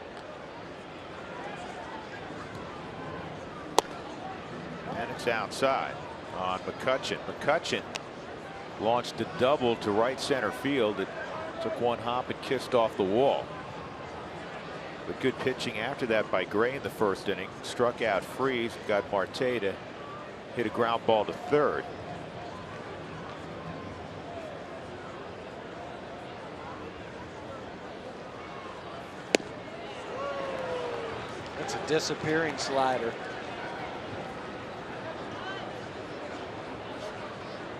And it's outside on McCutchen. McCutchen launched a double to right center field. It took one hop and kissed off the wall. But good pitching after that by Gray in the first inning. Struck out Freeze, got Marte to hit a ground ball to third. That's a disappearing slider.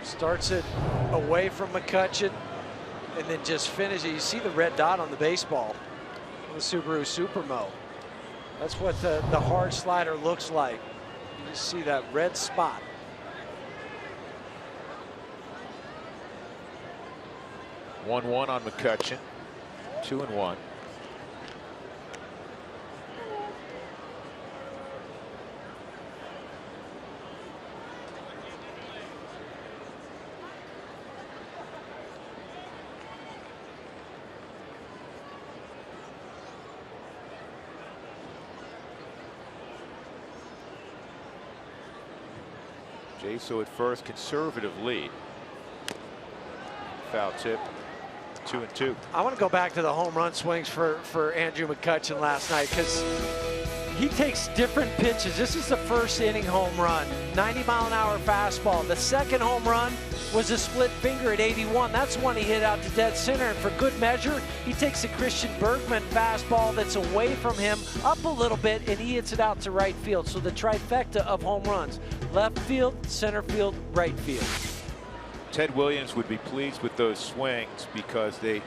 Starts it away from McCutchen and then just finishes. You see the red dot on the baseball, the Subaru Supermo. That's what the hard slider looks like. You just see that red spot. One on McCutchen. 2-1. Jaso at first, conservative lead. Foul tip, 2-2. I want to go back to the home run swings for Andrew McCutchen last night, because he takes different pitches. This is the first inning home run, 90-mile-an-hour fastball. The second home run was a split finger at 81. That's one he hit out to dead center, and for good measure, he takes a Christian Bergman fastball that's away from him up a little bit, and he hits it out to right field. So the trifecta of home runs: left field, center field, right field. Ted Williams would be pleased with those swings because they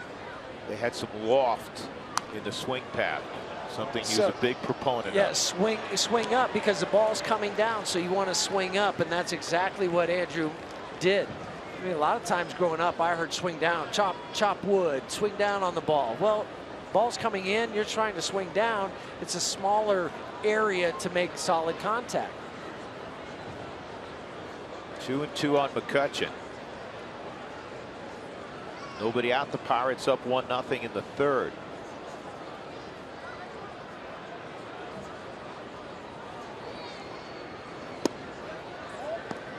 had some loft in the swing path. Something he's a big proponent of. Yeah, swing up, because the ball's coming down, so you want to swing up, and that's exactly what Andrew did. I mean, a lot of times growing up, I heard swing down, chop wood, swing down on the ball. Well, ball's coming in, you're trying to swing down. It's a smaller area to make solid contact. 2-2 on McCutchen. Nobody out. The Pirates up 1-0 in the third.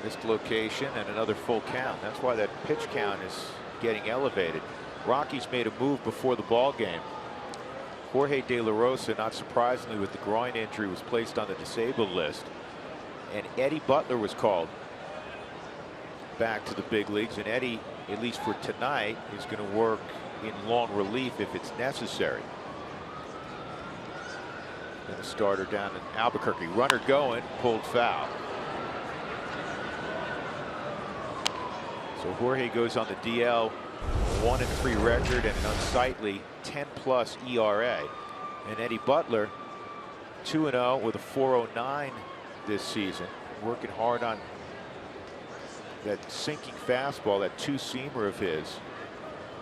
Missed location and another full count. That's why that pitch count is getting elevated. Rockies made a move before the ball game. Jorge De La Rosa, not surprisingly with the groin injury, was placed on the disabled list, and Eddie Butler was called back to the big leagues. And Eddie, at least for tonight, is going to work in long relief if it's necessary. And the starter down in Albuquerque. Runner going, pulled foul. So Jorge goes on the DL, 1-3 record and an unsightly 10+ ERA. And Eddie Butler, 2-0 with a 4.09 this season, working hard on that sinking fastball, that two-seamer of his.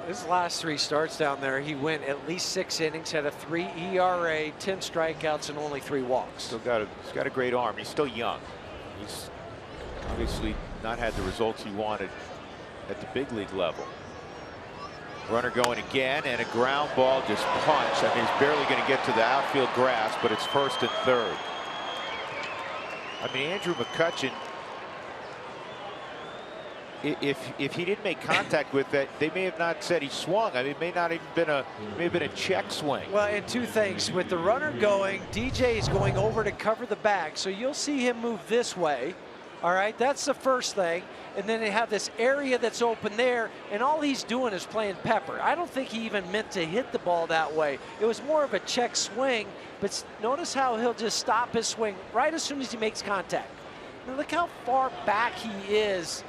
His last 3 starts down there, he went at least 6 innings, had a 3 ERA, 10 strikeouts, and only 3 walks. He's got a great arm. He's still young. He's obviously not had the results he wanted at the big league level. Runner going again, and a ground ball just punched. I mean, he's barely going to get to the outfield grass, but it's first and third. I mean, Andrew McCutchen, if he didn't make contact with that, they may have not said he swung. I mean, it may not even been a check swing. Well, and 2 things. With the runner going, DJ is going over to cover the bag, so you'll see him move this way. All right, that's the first thing. And then they have this area that's open there, and all he's doing is playing pepper. I don't think he even meant to hit the ball that way. It was more of a check swing, but notice how he'll just stop his swing right as soon as he makes contact. Now look how far back he is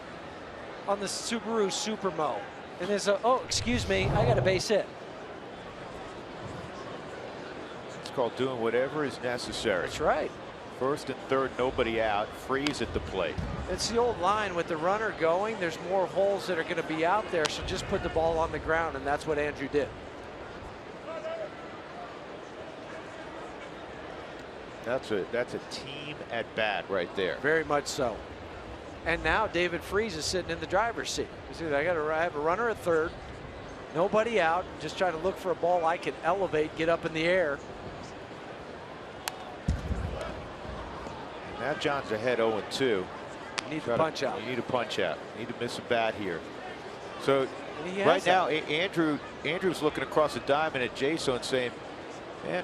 on the Subaru Supermo. And there's a, oh, excuse me, I got a base hit. It's called doing whatever is necessary. That's right. First and third, nobody out. Freeze at the plate. It's the old line, with the runner going, there's more holes that are going to be out there, so just put the ball on the ground, and that's what Andrew did. That's a team at bat right there. Very much so. And now David Freese is sitting in the driver's seat. You see, I have a runner at third, nobody out, just trying to look for a ball I can elevate, get up in the air. Matt John's ahead 0-2. You need to punch out. You need a punch out. You need to miss a bat here. So right now, Andrew's looking across the diamond at Jason and saying, man,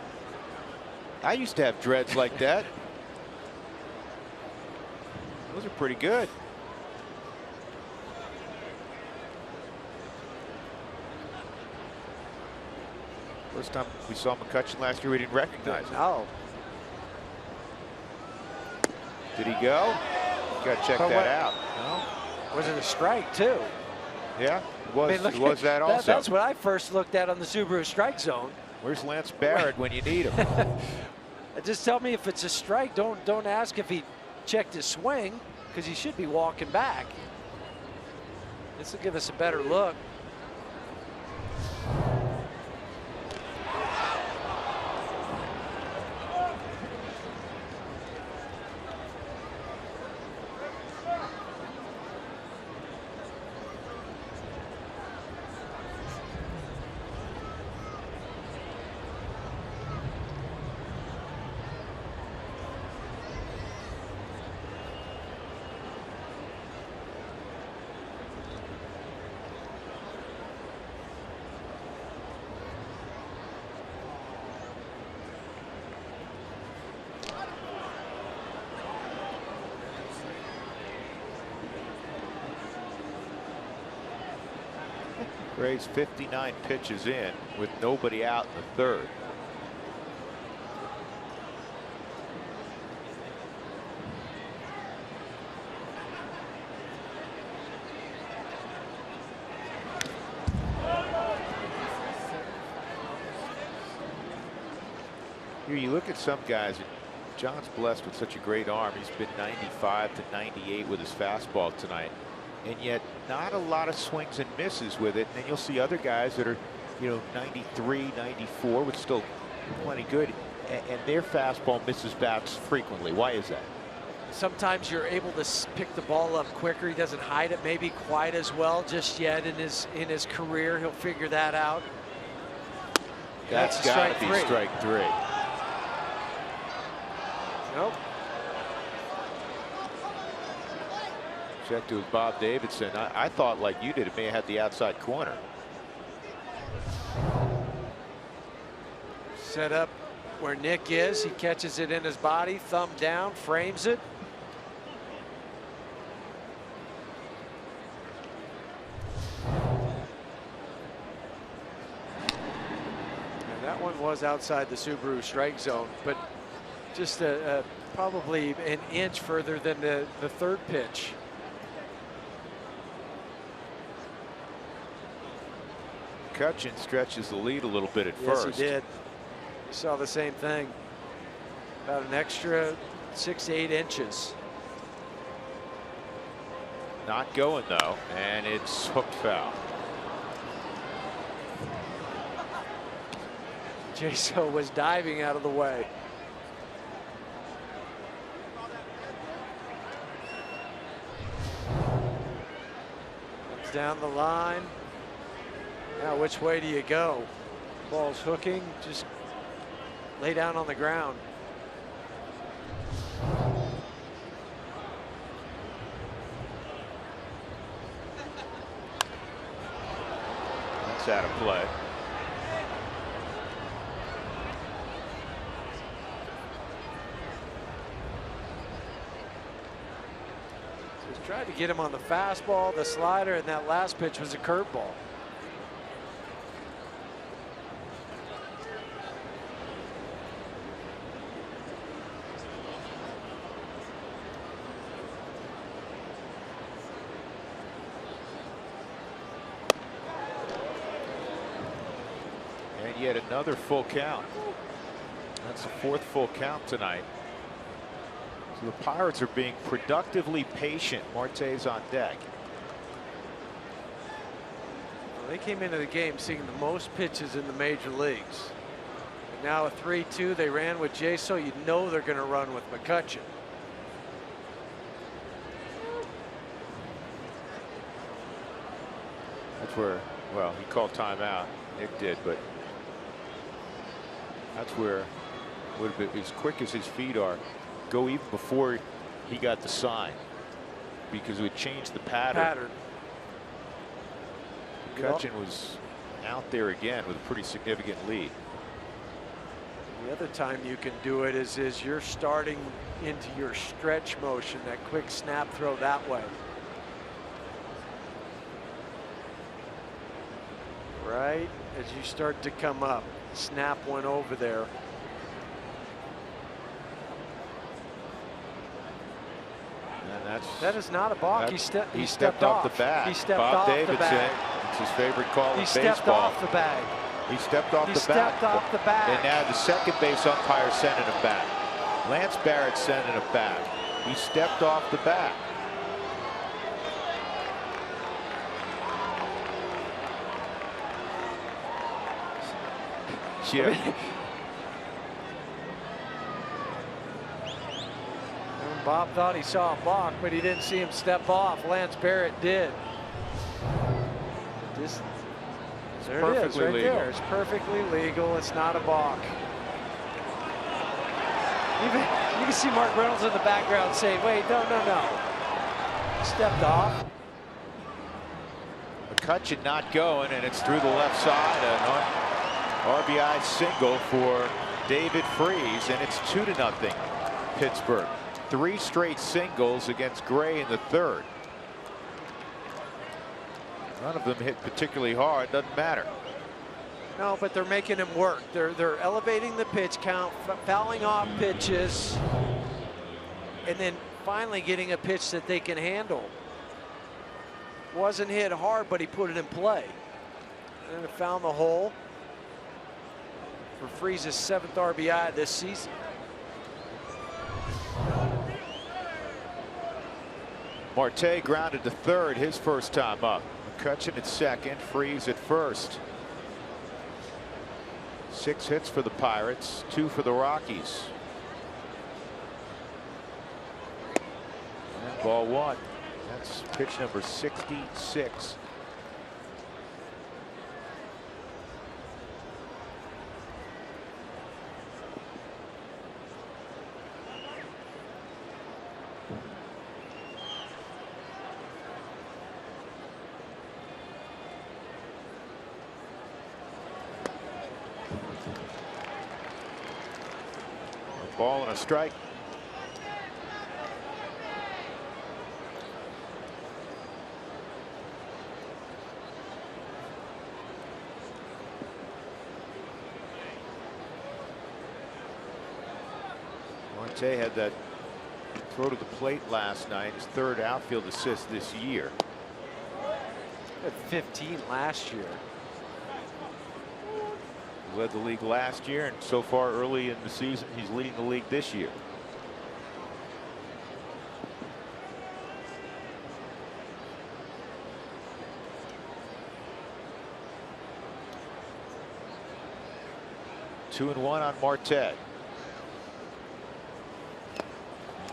I used to have dreads like that. Those are pretty good. First time we saw McCutchen last year, we didn't recognize him. No. Did he go? Got to check that out. No. Was it a strike too? Yeah, it was. I mean, it was that also. That's what I first looked at on the Subaru strike zone. Where's Lance Barrett when you need him? Just tell me if it's a strike. Don't ask if he checked his swing, because he should be walking back. This will give us a better look. Gray's 59 pitches in with nobody out in the third. Here you look at some guys, and John's blessed with such a great arm. He's been 95 to 98 with his fastball tonight. And yet not a lot of swings and misses with it. And then you'll see other guys that are, 93, 94, but still plenty good. And their fastball misses bats frequently. Why is that? Sometimes you're able to pick the ball up quicker. He doesn't hide it maybe quite as well just yet in his career. He'll figure that out. That's got to be strike 3. Nope. Checked it with Bob Davidson. I thought, like you did, it may have had the outside corner. Set up where Nick is. He catches it in his body, thumb down, frames it. And that one was outside the Subaru strike zone, but just probably an inch further than the third pitch. McCutchen stretches the lead a little bit at first. Yes, he did. You saw the same thing. About an extra 6 to 8 inches. Not going though, and it's hooked foul. Jaso was diving out of the way. Comes down the line. Now which way do you go? Ball's hooking, just lay down on the ground. That's out of play. So he's tried to get him on the fastball, the slider, and that last pitch was a curveball. And yet another full count. That's the 4th full count tonight. So the Pirates are being productively patient. Marte's on deck. Well, they came into the game seeing the most pitches in the major leagues. And now a 3-2, they ran with Jaso. You know they're going to run with McCutchen. That's where, well, he called timeout. Nick did, but that's where would have been, as quick as his feet are, go even before he got the sign, because it would change the pattern. McCutchen was out there again with a pretty significant lead. The other time you can do it is you're starting into your stretch motion, that quick snap throw that way. Right as you start to come up, snap one over there. And that is not a balk. He stepped off the bag. He stepped Bob off Davidson, the bag. it's his favorite call in baseball. He stepped off the bag. He stepped off He the stepped bag. off the bag. And now the second base umpire sending it back. Lance Barrett sending it back. He stepped off the bag. Yeah. Bob thought he saw a balk, but he didn't see him step off. Lance Barrett did. There it is, right there. It's perfectly legal. It's not a balk. Even you can see Mark Reynolds in the background saying, "Wait, no, no, no." Stepped off. McCutchen not going, and it's through the left side. An RBI single for David Freese, and it's 2-0 Pittsburgh. 3 straight singles against Gray in the 3rd. None of them hit particularly hard. Doesn't matter. No, but they're making him work. They're elevating the pitch count, fouling off pitches, and then finally getting a pitch that they can handle. Wasn't hit hard, but he put it in play. And found the hole for Freese's 7th RBI this season. Marte grounded to 3rd his first time up. McCutchen at 2nd, Freese at 1st. 6 hits for the Pirates, 2 for the Rockies. And ball 1. That's pitch number 66. Ball and a strike. Marte had that throw to the plate last night, his 3rd outfield assist this year. At 15 last year. Led the league last year, and so far early in the season, he's leading the league this year. 2-1 on Marte.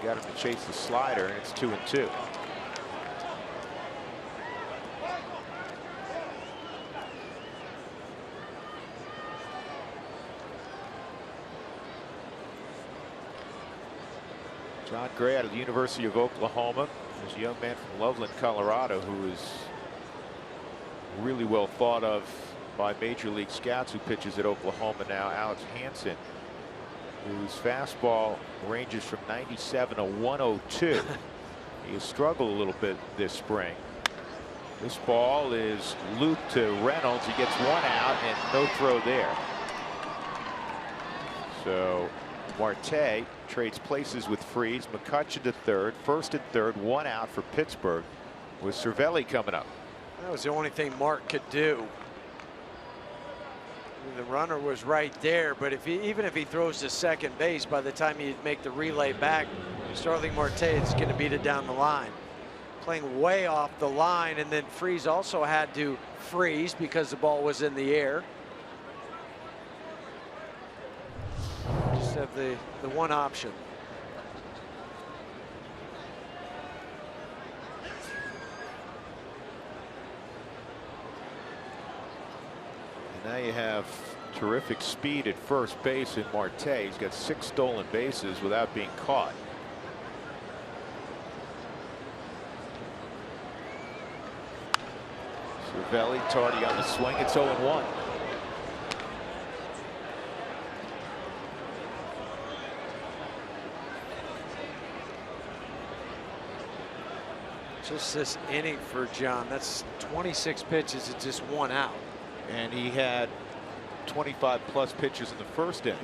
Got him to chase the slider, and it's 2-2. John Gray out of the University of Oklahoma. There's a young man from Loveland, Colorado, who is really well thought of by major league scouts, who pitches at Oklahoma now. Alex Hansen, whose fastball ranges from 97 to 102. He has struggled a little bit this spring. This ball is looped to Reynolds. He gets one out and no throw there. So Marte trades places with Freese. McCutchen to third. First and third. One out for Pittsburgh with Cervelli coming up. That was the only thing Mark could do. The runner was right there, but even if he throws to second base, by the time you make the relay back, Starling Marte is going to beat it down the line. Playing way off the line, and then Freese also had to freeze because the ball was in the air. Just have the one option. Now you have terrific speed at first base in Marte. He's got 6 stolen bases without being caught. Cervelli, tardy on the swing. It's 0-1. Just this inning for John. That's 26 pitches and just 1 out. And he had 25 plus pitches in the first inning.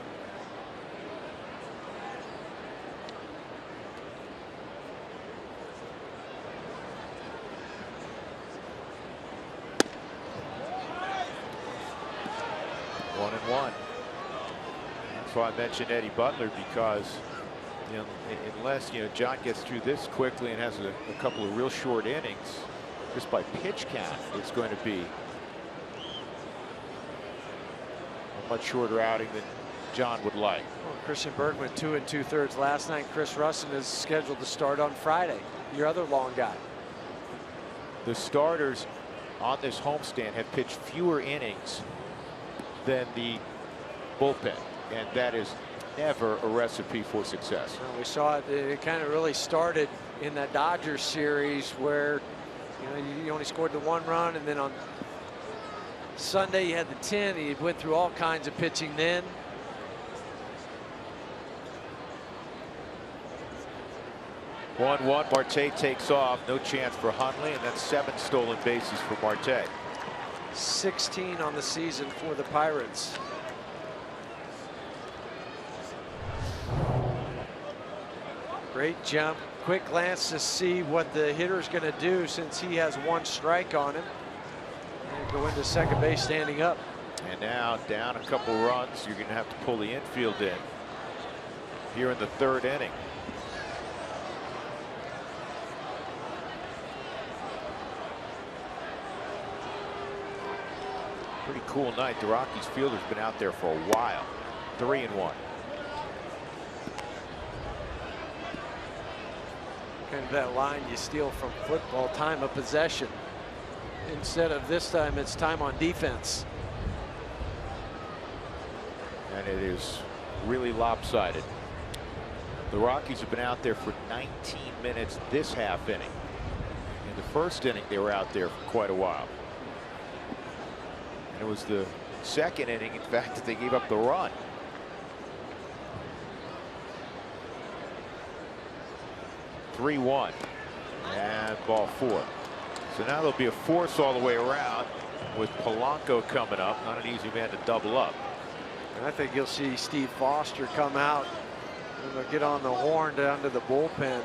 One and one. That's why I mentioned Eddie Butler, because unless John gets through this quickly and has a couple of real short innings, just by pitch count, it's going to be much shorter outing than John would like. Well, Christian Bergman 2 2/3 last night. Chris Russin is scheduled to start on Friday. Your other long guy. The starters on this homestand have pitched fewer innings than the bullpen, and that is never a recipe for success. Well, we saw it. It kind of really started in that Dodgers series where you only scored the 1 run, and then on Sunday he had the 10. He went through all kinds of pitching then. One. Marte takes off. No chance for Hundley, and that's 7 stolen bases for Marte. 16 on the season for the Pirates. Great jump. Quick glance to see what the hitter's going to do, since he has 1 strike on him. Go into second base standing up. And now down a couple runs. You're going to have to pull the infield in here in the 3rd inning. Pretty cool night. The Rockies fielder's been out there for a while. 3-1. Kind of that line you steal from football, time of possession. Instead of this time, it's time on defense. And it is really lopsided. The Rockies have been out there for 19 minutes this half inning. In the first inning, they were out there for quite a while. And it was the second inning, in fact, that they gave up the run. (3-1) and ball 4. So now there'll be a force all the way around with Polanco coming up. Not an easy man to double up. And I think you'll see Steve Foster come out and they'll get on the horn down to the bullpen.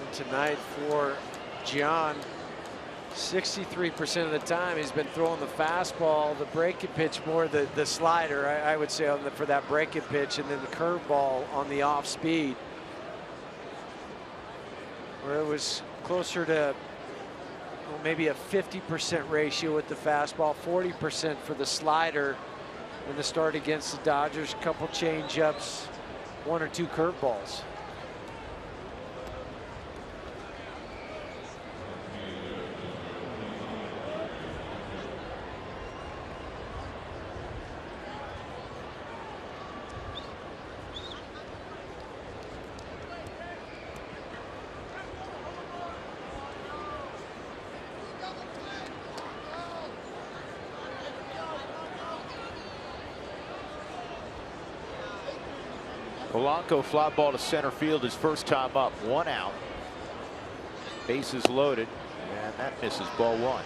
And tonight for John, 63% of the time he's been throwing the fastball, the breaking pitch more, the slider, I would say, for that breaking pitch, and then the curveball on the off speed, where it was closer to maybe a 50% ratio with the fastball, 40% for the slider in the start against the Dodgers. A couple change-ups, 1 or 2 curveballs. Polanco fly ball to center field his first time up. 1 out. Bases loaded, and that misses, ball 1.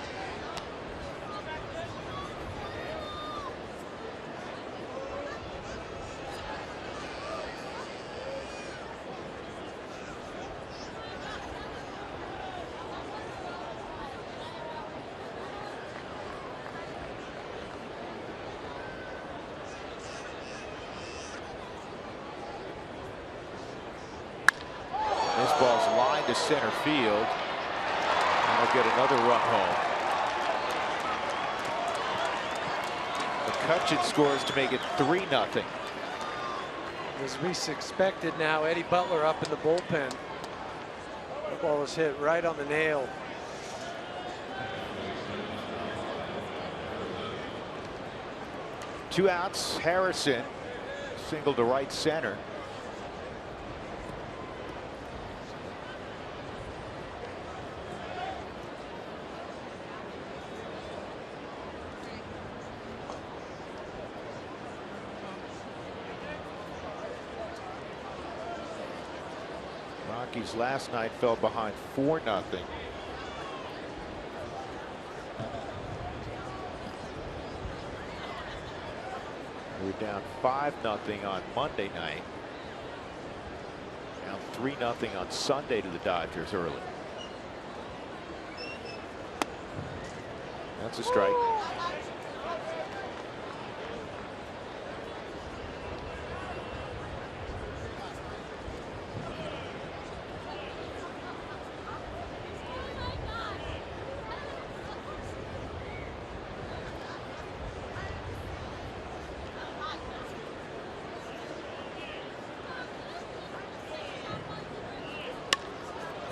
This ball's lined to center field. And we'll get another run home. McCutchen scores to make it 3-0. As we expected now, Eddie Butler up in the bullpen. The ball was hit right on the nail. Two outs. Harrison single to right center. Rockies last night fell behind 4-0. We were down 5-0 on Monday night. Down 3-0 on Sunday to the Dodgers early. That's a strike.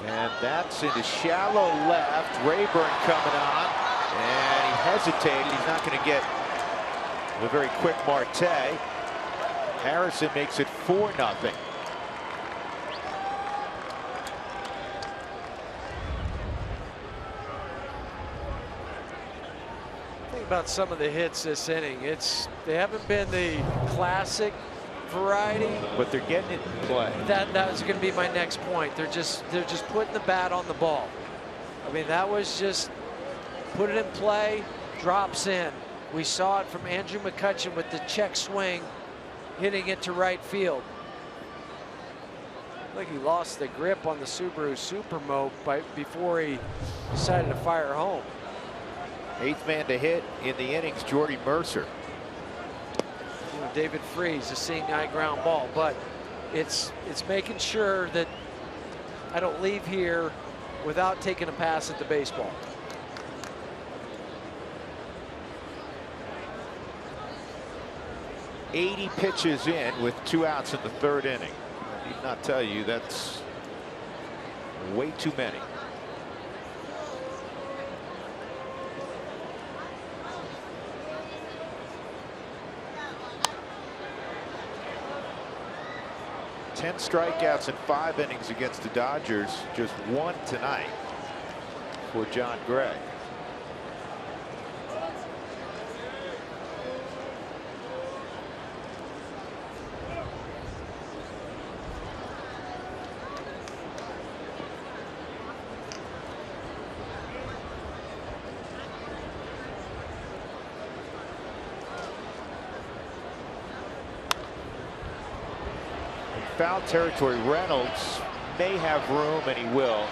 And that's into shallow left. Rayburn coming on, and he hesitated. He's not going to get the very quick Marte. Harrison makes it 4-0. Think about some of the hits this inning. They haven't been the classic variety, but they're getting it in play. That was going to be my next point. They're just putting the bat on the ball. I mean, that was just put it in play, drops in. We saw it from Andrew McCutchen with the check swing, hitting it to right field. Like he lost the grip on the Subaru Supermo before he decided to fire home. 8th man to hit in the innings, Jordy Mercer. You know, David Freese, a seeing eye ground ball, but it's making sure that I don't leave here without taking a pass at the baseball. "80 pitches in with 2 outs in the 3rd inning. I need not tell you that's way too many. Ten strikeouts in 5 innings against the Dodgers, just 1 tonight for John Gray. Foul territory, Reynolds may have room, and he will,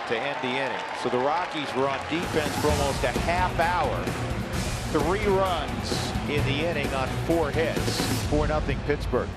to end the inning. So the Rockies were on defense for almost a half hour. 3 runs in the inning on 4 hits. 4-0 Pittsburgh.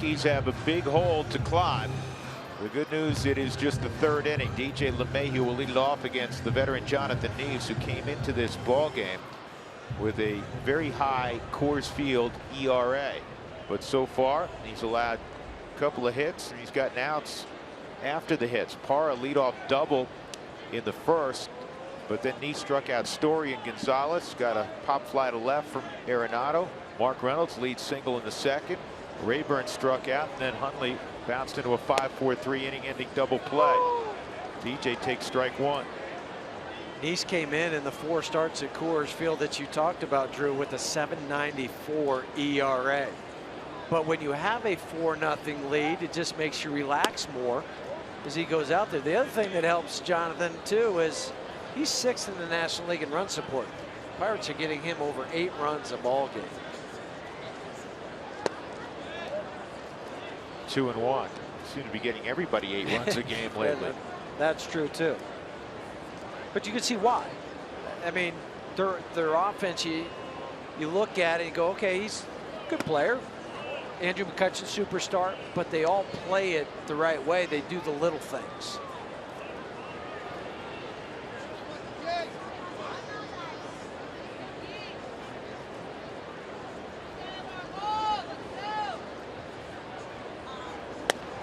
Rockies have a big hole to climb. The good news, it is just the third inning. DJ LeMahieu will lead it off against the veteran Jonathan Neves, who came into this ball game with a very high Coors Field ERA. But so far, he's allowed a couple of hits, and he's gotten outs after the hits. Parra leadoff double in the first, but then Neves struck out Story and Gonzalez. Got a pop fly to left from Arenado. Mark Reynolds leads single in the second. Rayburn struck out, and then Hundley bounced into a 5-4-3 inning-ending double play. DJ takes strike one. Neves came in the 4 starts at Coors Field that you talked about, Drew, with a 7.94 ERA. But when you have a 4-0 lead, it just makes you relax more as he goes out there. The other thing that helps Jonathan, too, is he's 6th in the National League in run support. Pirates are getting him over 8 runs a ball game. 2-1. Seem to be getting everybody 8 runs a game lately. That's true too. But you can see why. I mean, their offense, you look at it and go, okay, he's a good player. Andrew McCutchen, superstar, but they all play it the right way. They do the little things.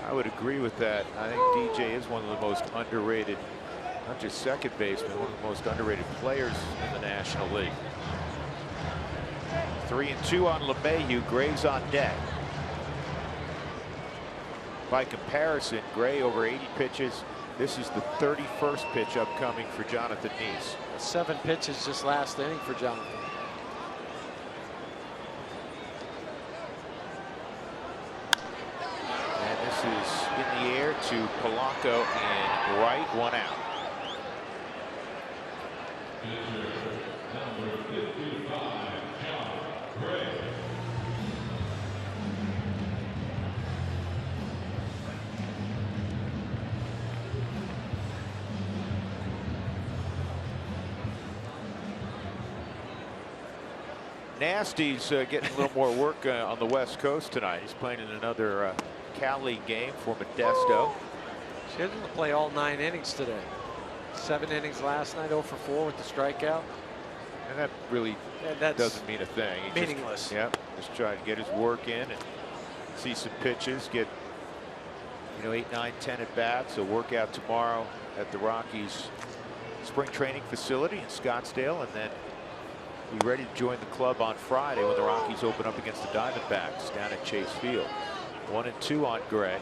I would agree with that. I think DJ is one of the most underrated, not just second baseman, one of the most underrated players in the National League. 3-2 on LeMahieu. Gray's on deck. By comparison, Gray over 80 pitches. This is the 31st pitch upcoming for Jonathan Neves. 7 pitches just last inning for Jonathan. Is in the air to Polanco and right, 1 out. Nasty's getting a little more work on the West Coast tonight. He's playing in another Cal League game for Modesto. She didn't play all 9 innings today. 7 innings last night, 0 for 4 with the strikeout. And that really doesn't mean a thing. He meaningless. Just trying to get his work in and see some pitches, get 8, 9, 10 at bats. So work out tomorrow at the Rockies spring training facility in Scottsdale, and then be ready to join the club on Friday when the Rockies open up against the Diamondbacks down at Chase Field. 1-2 on Gray.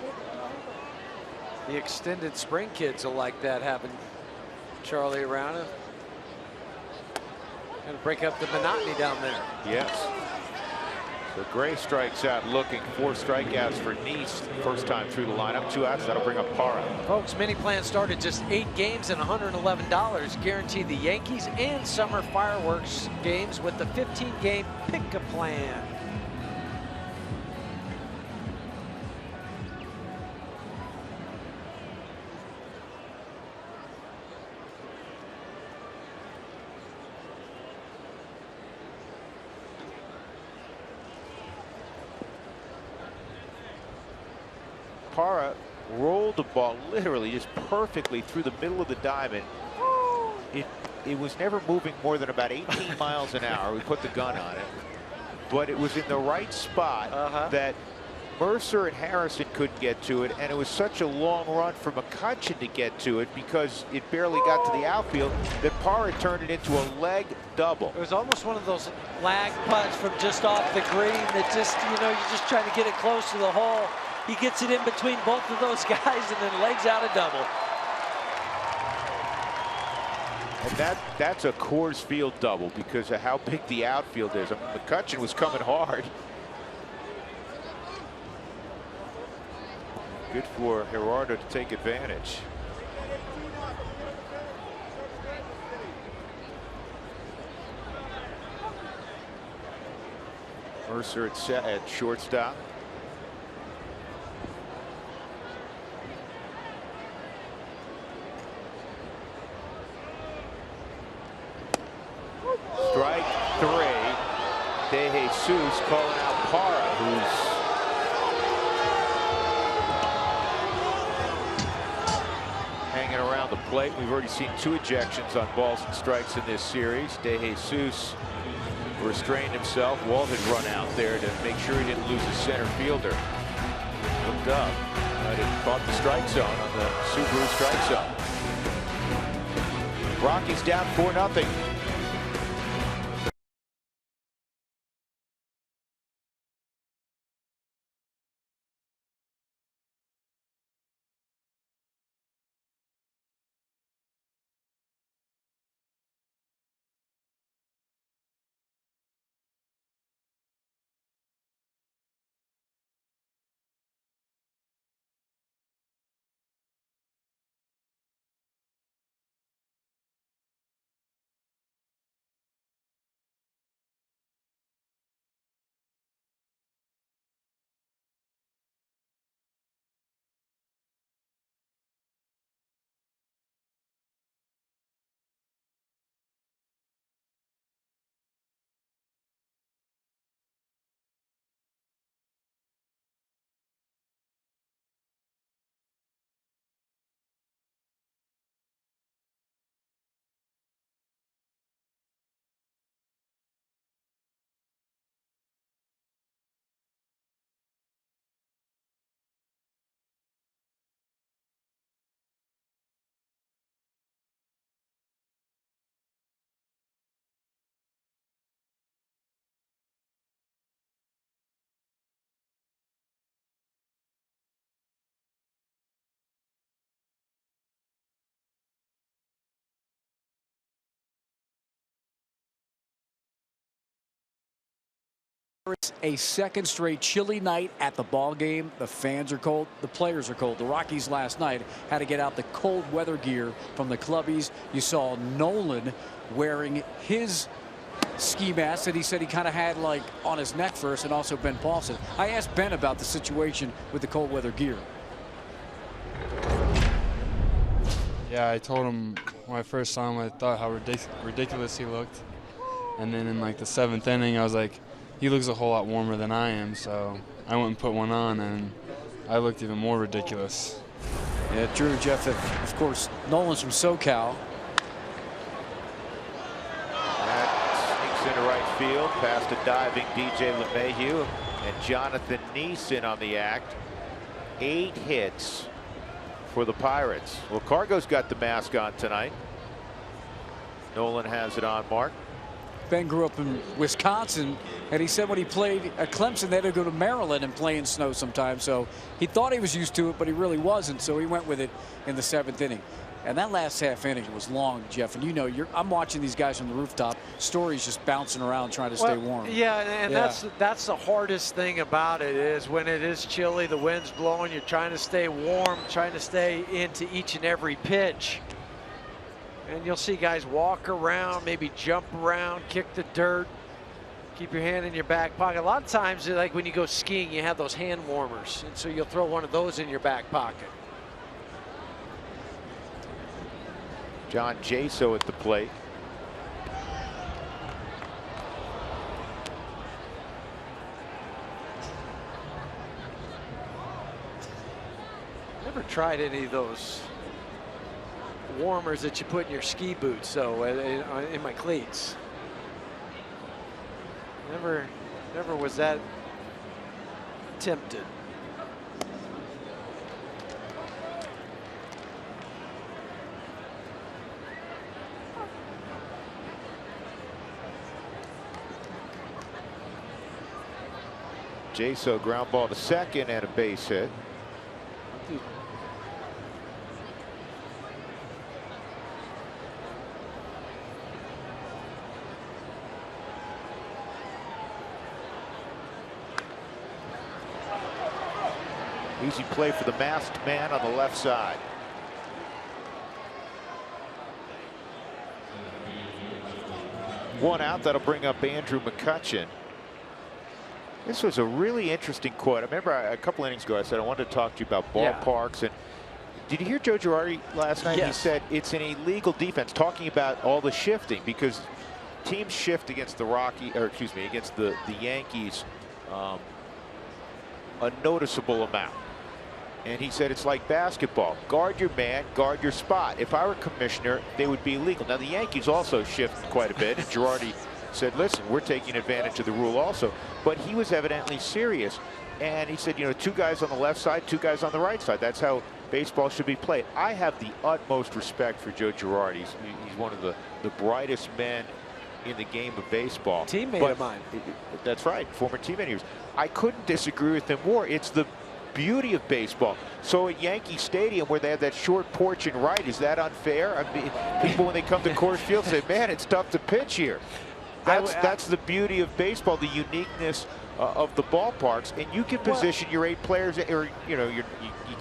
The extended spring kids will like that, having Charlie around him. Gonna break up the monotony down there. Yes. So Gray strikes out looking. 4 strikeouts for Neves. First time through the lineup. 2 outs. That'll bring up Parra. Folks, mini plan started just 8 games and $111. Guarantee the Yankees and summer fireworks games with the 15-game pick-a-plan. Parra rolled the ball literally just perfectly through the middle of the diamond. It was never moving more than about 18 miles an hour. We put the gun on it, but it was in the right spot that Mercer and Harrison couldn't get to it, and it was such a long run for McCutchen to get to it because it barely got to the outfield that Parra turned it into a leg double. It was almost one of those lag putts from just off the green that just, you're just trying to get it close to the hole. He gets it in between both of those guys and then legs out a double. And that's a Coors Field double because of how big the outfield is. I mean, McCutchen was coming hard. Good for Gerardo to take advantage. Mercer at shortstop. Strike 3. De Jesus calling out Parra, who's plate. We've already seen 2 ejections on balls and strikes in this series. De Jesus restrained himself. Walt had run out there to make sure he didn't lose his center fielder. Looked up, but it caught the strike zone on the Subaru strike zone. Rockies down 4-0. It's a second straight chilly night at the ball game. The fans are cold. The players are cold. The Rockies last night had to get out the cold weather gear from the clubbies. You saw Nolan wearing his ski mask that he said he kind of had like on his neck first, and also Ben Paulson. I asked Ben about the situation with the cold weather gear. Yeah, I told him when I first saw him, I thought how ridiculous he looked. And then in like the 7th inning, I was like, he looks a whole lot warmer than I am, so I went and put one on, and I looked even more ridiculous. Yeah, Drew, Jeff, of course, Nolan's from SoCal. That sneaks into right field, past a diving DJ LeMahieu, and Jonathan Neeson on the act. 8 hits for the Pirates. Well, Cargo's got the mask on tonight. Nolan has it on, Mark. Ben grew up in Wisconsin, and he said when he played at Clemson, they had to go to Maryland and play in snow sometimes. So he thought he was used to it, but he really wasn't. So he went with it in the 7th inning. And that last half inning was long, Jeff. And you know, I'm watching these guys from the rooftop. Story's just bouncing around trying to stay warm. Yeah, and that's the hardest thing about it is when it is chilly, the wind's blowing, you're trying to stay warm, trying to stay into each and every pitch. And you'll see guys walk around, maybe jump around, kick the dirt, keep your hand in your back pocket. A lot of times, like when you go skiing, you have those hand warmers, and so you'll throw one of those in your back pocket. John Jaso at the plate. Never tried any of those warmers that you put in your ski boots, so in my cleats. Never was that tempted. Jaso ground ball to second and a base hit. Easy play for the masked man on the left side. One out. That'll bring up Andrew McCutchen. This was a really interesting quote. I remember a couple innings ago I said I wanted to talk to you about ballparks. And did you hear Joe Girardi last night? Yes. He said it's an illegal defense, talking about all the shifting, because teams shift against the against the Yankees a noticeable amount. And he said it's like basketball. Guard your man, guard your spot. If I were commissioner, they would be illegal. Now, the Yankees also shift quite a bit, and Girardi said, listen, we're taking advantage of the rule also. But he was evidently serious. And he said, you know, 2 guys on the left side, 2 guys on the right side. That's how baseball should be played. I have the utmost respect for Joe Girardi. He's one of the brightest men in the game of baseball. Teammate of mine. That's right, former teammate of yours. I couldn't disagree with him more. It's the beauty of baseball. So at Yankee Stadium, where they have that short porch and right, is that unfair? I mean, people when they come to Coors Field say, man, it's tough to pitch here. That's the beauty of baseball, the uniqueness of the ballparks, and you can position your 8 players, or you know, you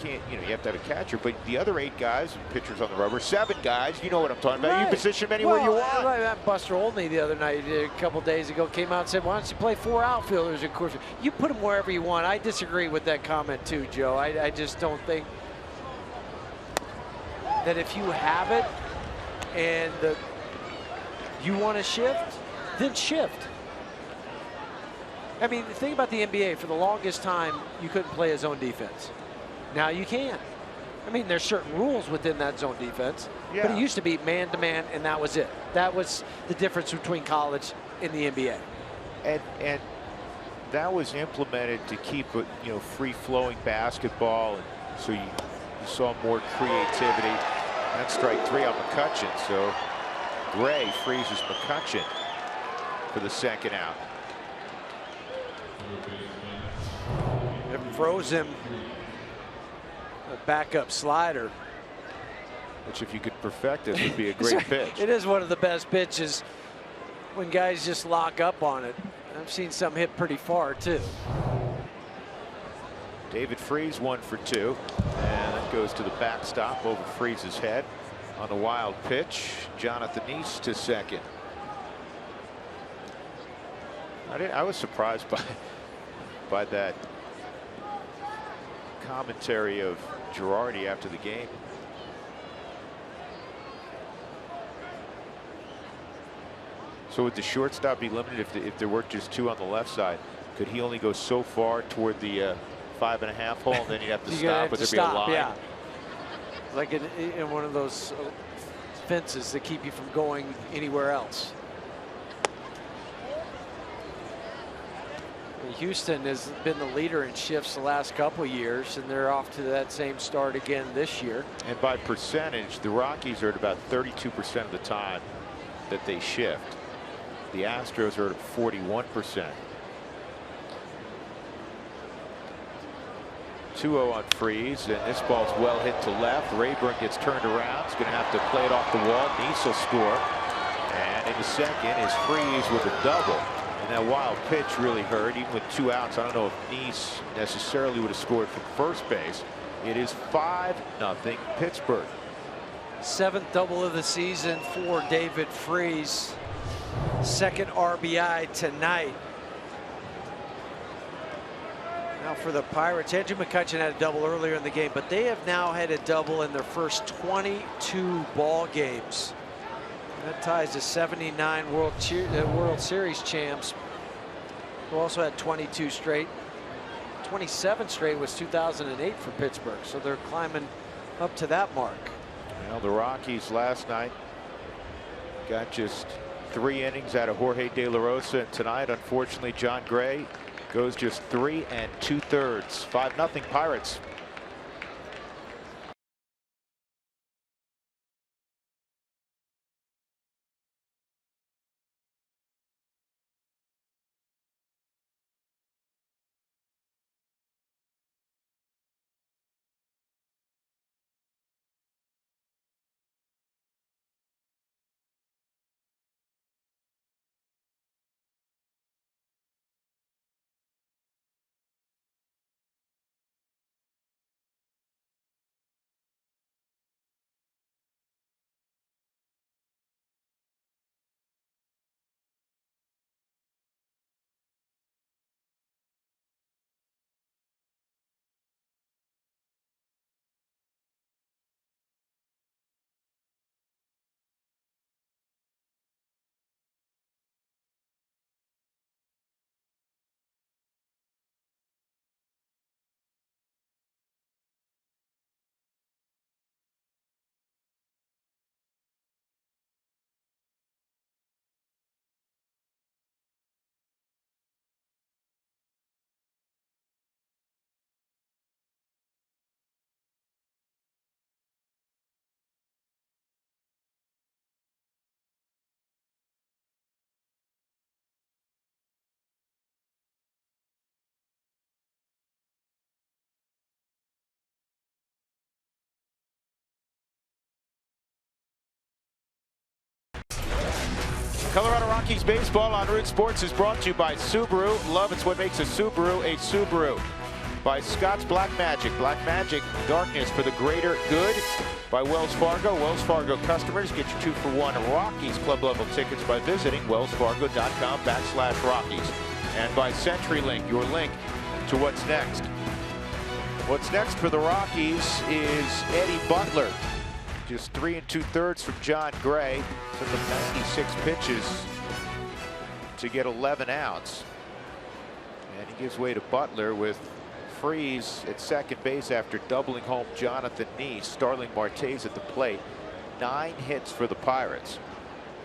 can't, you know, you have to have a catcher, but the other 8 guys, pitchers on the rubber, 7 guys, you know what I'm talking about. You position them anywhere you want. Buster Olney the other night, a couple days ago, came out and said, why don't you play 4 outfielders in Coors Field? You put them wherever you want. I disagree with that comment too, Joe. I just don't think that if you have it and you want to shift, then shift. I mean, the thing about the NBA, for the longest time, you couldn't play a zone defense. Now you can. I mean, there's certain rules within that zone defense, but it used to be man-to-man, and that was it. That was the difference between college and the NBA. And that was implemented to keep it, you know, free-flowing basketball, and so you saw more creativity. That's strike 3 on McCutchen. So Gray freezes McCutchen for the 2nd out. It froze him. A backup slider, which, if you could perfect it, would be a great pitch. It is one of the best pitches when guys just lock up on it. I've seen some hit pretty far too. David Freese 1 for 2, and that goes to the backstop over Freese's head on the wild pitch. Jonathan East to second. I was surprised by that commentary of Girardi after the game. So would the shortstop be limited if there were just 2 on the left side? Could he only go so far toward the 5.5 hole, and then he'd have to stop? Would there be a line? Yeah. Like in one of those fences that keep you from going anywhere else. Houston has been the leader in shifts the last couple of years, and they're off to that same start again this year. And by percentage, the Rockies are at about 32% of the time that they shift. The Astros are at 41%. 2-0 on Freese, and this ball's well hit to left. Rayburn gets turned around. He's going to have to play it off the wall. Neese will score. And in the second is Freese with a double. And that wild pitch really hurt, even with 2 outs. I don't know if Neese necessarily would have scored from first base. It is 5-0 Pittsburgh. 7th double of the season for David Freese. 2nd RBI tonight. Now for the Pirates, Andrew McCutchen had a double earlier in the game, but they have now had a double in their first 22 ball games. That ties to 79 World Series champs, who also had 22 straight. 27 straight was 2008 for Pittsburgh, so they're climbing up to that mark. Well, the Rockies last night got just 3 innings out of Jorge De La Rosa, and tonight, unfortunately, John Gray goes just 3 2/3. 5-0 Pirates. Colorado Rockies baseball on Root Sports is brought to you by Subaru. Love, it's what makes a Subaru. By Scott's Black Magic. Black Magic, darkness for the greater good. By Wells Fargo. Wells Fargo customers get your 2-for-1 Rockies club level tickets by visiting wellsfargo.com/Rockies. And by CenturyLink, your link to what's next. What's next for the Rockies is Eddie Butler. Just 3 2/3 from John Gray. Took him 96 pitches to get 11 outs. And he gives way to Butler with Freeze at second base after doubling home Jonathan Neese. Starling Marte's at the plate. 9 hits for the Pirates.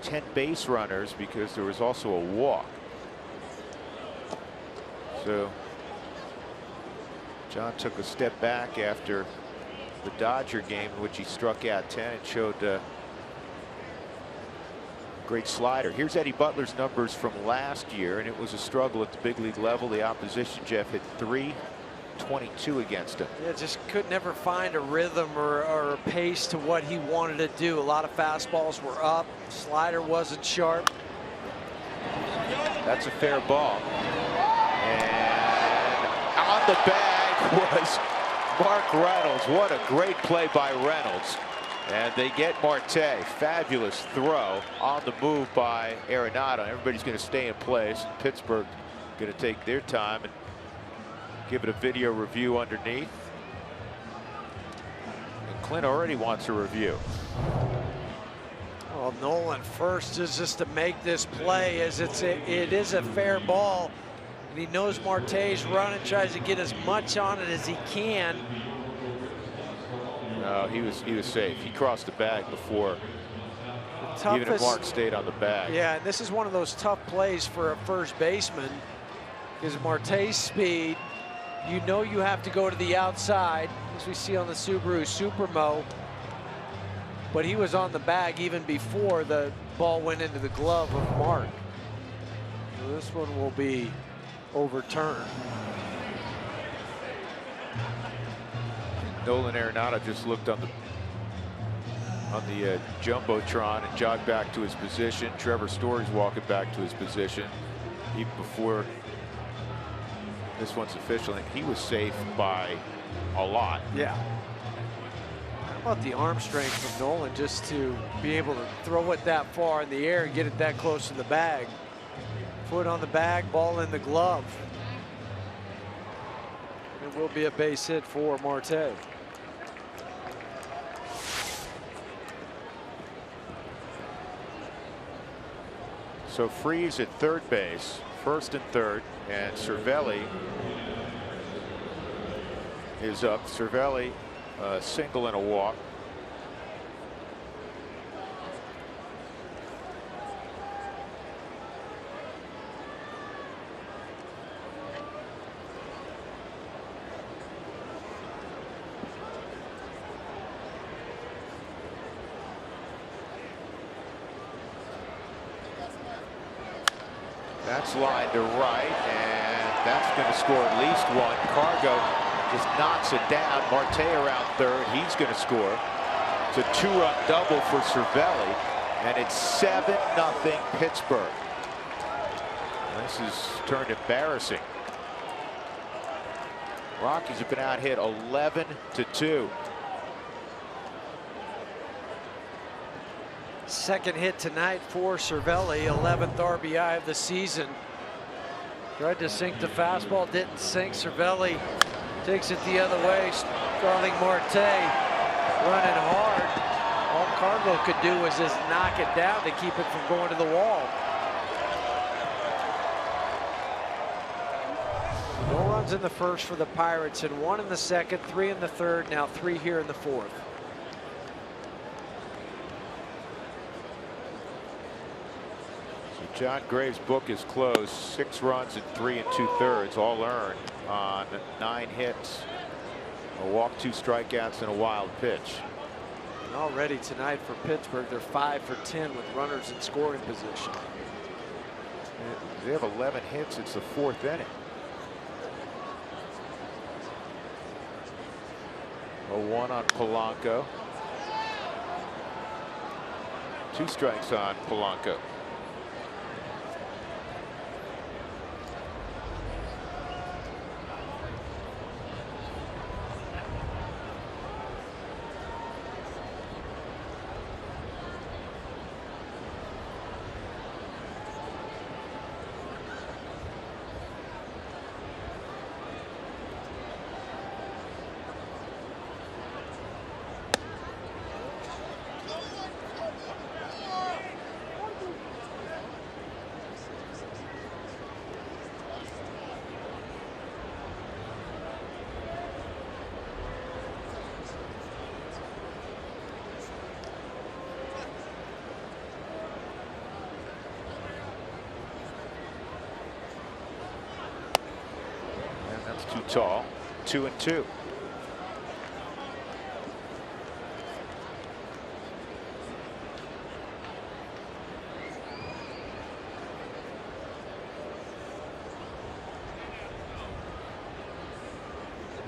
10 base runners because there was also a walk. So John took a step back after the Dodger game in which he struck out 10 and showed a great slider. Here's Eddie Butler's numbers from last year, and it was a struggle at the big league level. The opposition, Jeff, hit .322 against him. Yeah, just could never find a rhythm or a pace to what he wanted to do. A lot of fastballs were up. Slider wasn't sharp. That's a fair ball. And on the bag was Mark Reynolds. What a great play by Reynolds. And they get Marte. Fabulous throw on the move by Arenado. Everybody's going to stay in place. Pittsburgh going to take their time and give it a video review underneath. And Clint already wants a review. Well, Nolan first is just to make this play, as it is a fair ball. And he knows Marte's running, tries to get as much on it as he can. No, he was safe. He crossed the bag before even if Mark stayed on the bag. Yeah, and this is one of those tough plays for a first baseman, because Marte's speed, you know you have to go to the outside, as we see on the Subaru Supermo. But he was on the bag even before the ball went into the glove of Mark. So this one will be overturned. Nolan Arenado just looked on the jumbotron and jogged back to his position. Trevor Story's walking back to his position even before this one's official. And he was safe by a lot. Yeah. How about the arm strength from Nolan just to be able to throw it that far in the air and get it that close to the bag? Foot on the bag, ball in the glove. It will be a base hit for Marte. So Freeze at third base, first and third, and Cervelli is up. Cervelli, single and a walk. That's lined to right, and that's going to score at least one. Cargo just knocks it down. Marte around third. He's going to score. It's a 2-run double for Cervelli, and it's 7-0 Pittsburgh. This has turned embarrassing. Rockies have been out hit 11-2. Second hit tonight for Cervelli, 11th RBI of the season. Tried to sink the fastball, didn't sink. Cervelli takes it the other way. Starling Marte running hard. All Cargo could do was just knock it down to keep it from going to the wall. No runs in the first for the Pirates, and 1 in the second, 3 in the third, now 3 here in the fourth. John Gray's book is closed. 6 runs in 3 2/3, all earned on 9 hits, a walk, 2 strikeouts, and a wild pitch. And already tonight for Pittsburgh, they're 5 for 10 with runners in scoring position. They have 11 hits. It's the 4th inning. A 1 on Polanco. 2 strikes on Polanco. Too tall. 2-2.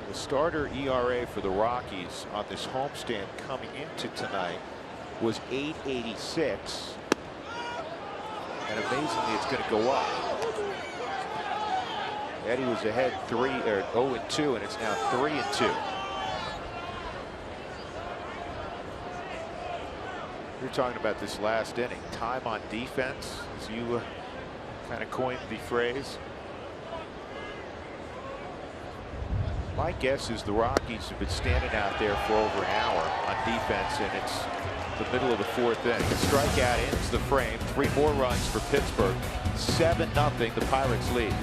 The starter ERA for the Rockies on this homestand coming into tonight was 8.86, and amazingly it's going to go up. Eddie was ahead 0-2, and it's now 3-2. You're talking about this last inning, time on defense, as you kind of coined the phrase. My guess is the Rockies have been standing out there for over an hour on defense, and it's the middle of the fourth inning. The strikeout ends the frame. 3 more runs for Pittsburgh. 7-0. The Pirates lead.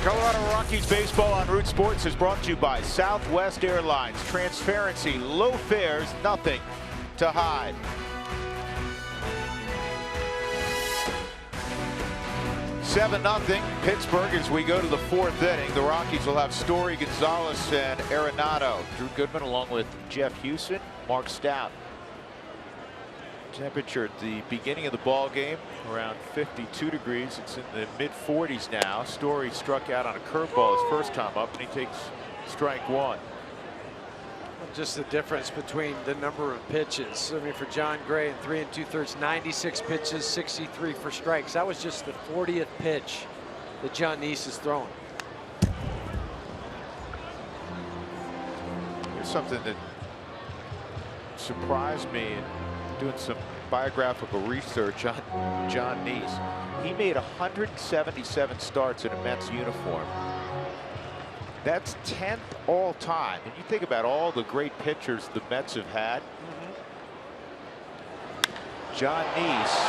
Colorado Rockies baseball on Root Sports is brought to you by Southwest Airlines. Transparency, low fares, nothing to hide. (7-0) Pittsburgh as we go to the fourth inning. The Rockies will have Story, Gonzalez, and Arenado. Drew Goodman along with Jeff Houston, Mark Stout. Temperature at the beginning of the ball game around 52 degrees. It's in the mid-40s now. Story struck out on a curveball his first time up, and he takes strike 1. Just the difference between the number of pitches. I mean, for John Gray in 3 2/3, 96 pitches, 63 for strikes. That was just the 40th pitch that John Neese is throwing. Here's something that surprised me in doing some biographical research on John Neese. He made 177 starts in a Mets uniform. That's 10th all time. And you think about all the great pitchers the Mets have had. John Neese,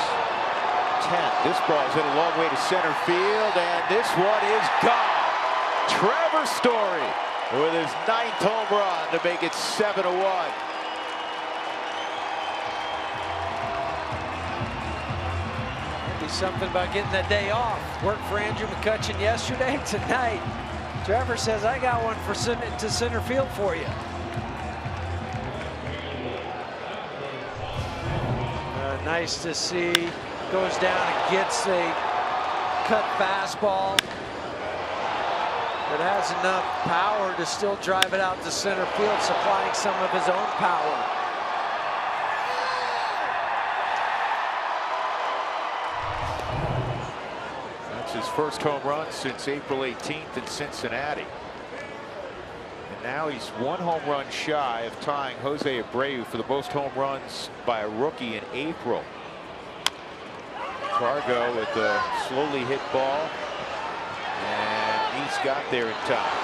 10th. This ball is hit a long way to center field, and this one is gone. Trevor Story with his 9th home run to make it 7-1. Something about getting that day off. Worked for Andrew McCutchen yesterday. Tonight, Trevor says, I got one for to center field for you. Nice to see. Goes down and gets a cut fastball that has enough power to still drive it out to center field, supplying some of his own power. His first home run since April 18th in Cincinnati. And now he's 1 home run shy of tying Jose Abreu for the most home runs by a rookie in April. Cargo with a slowly hit ball, and he's got there in time.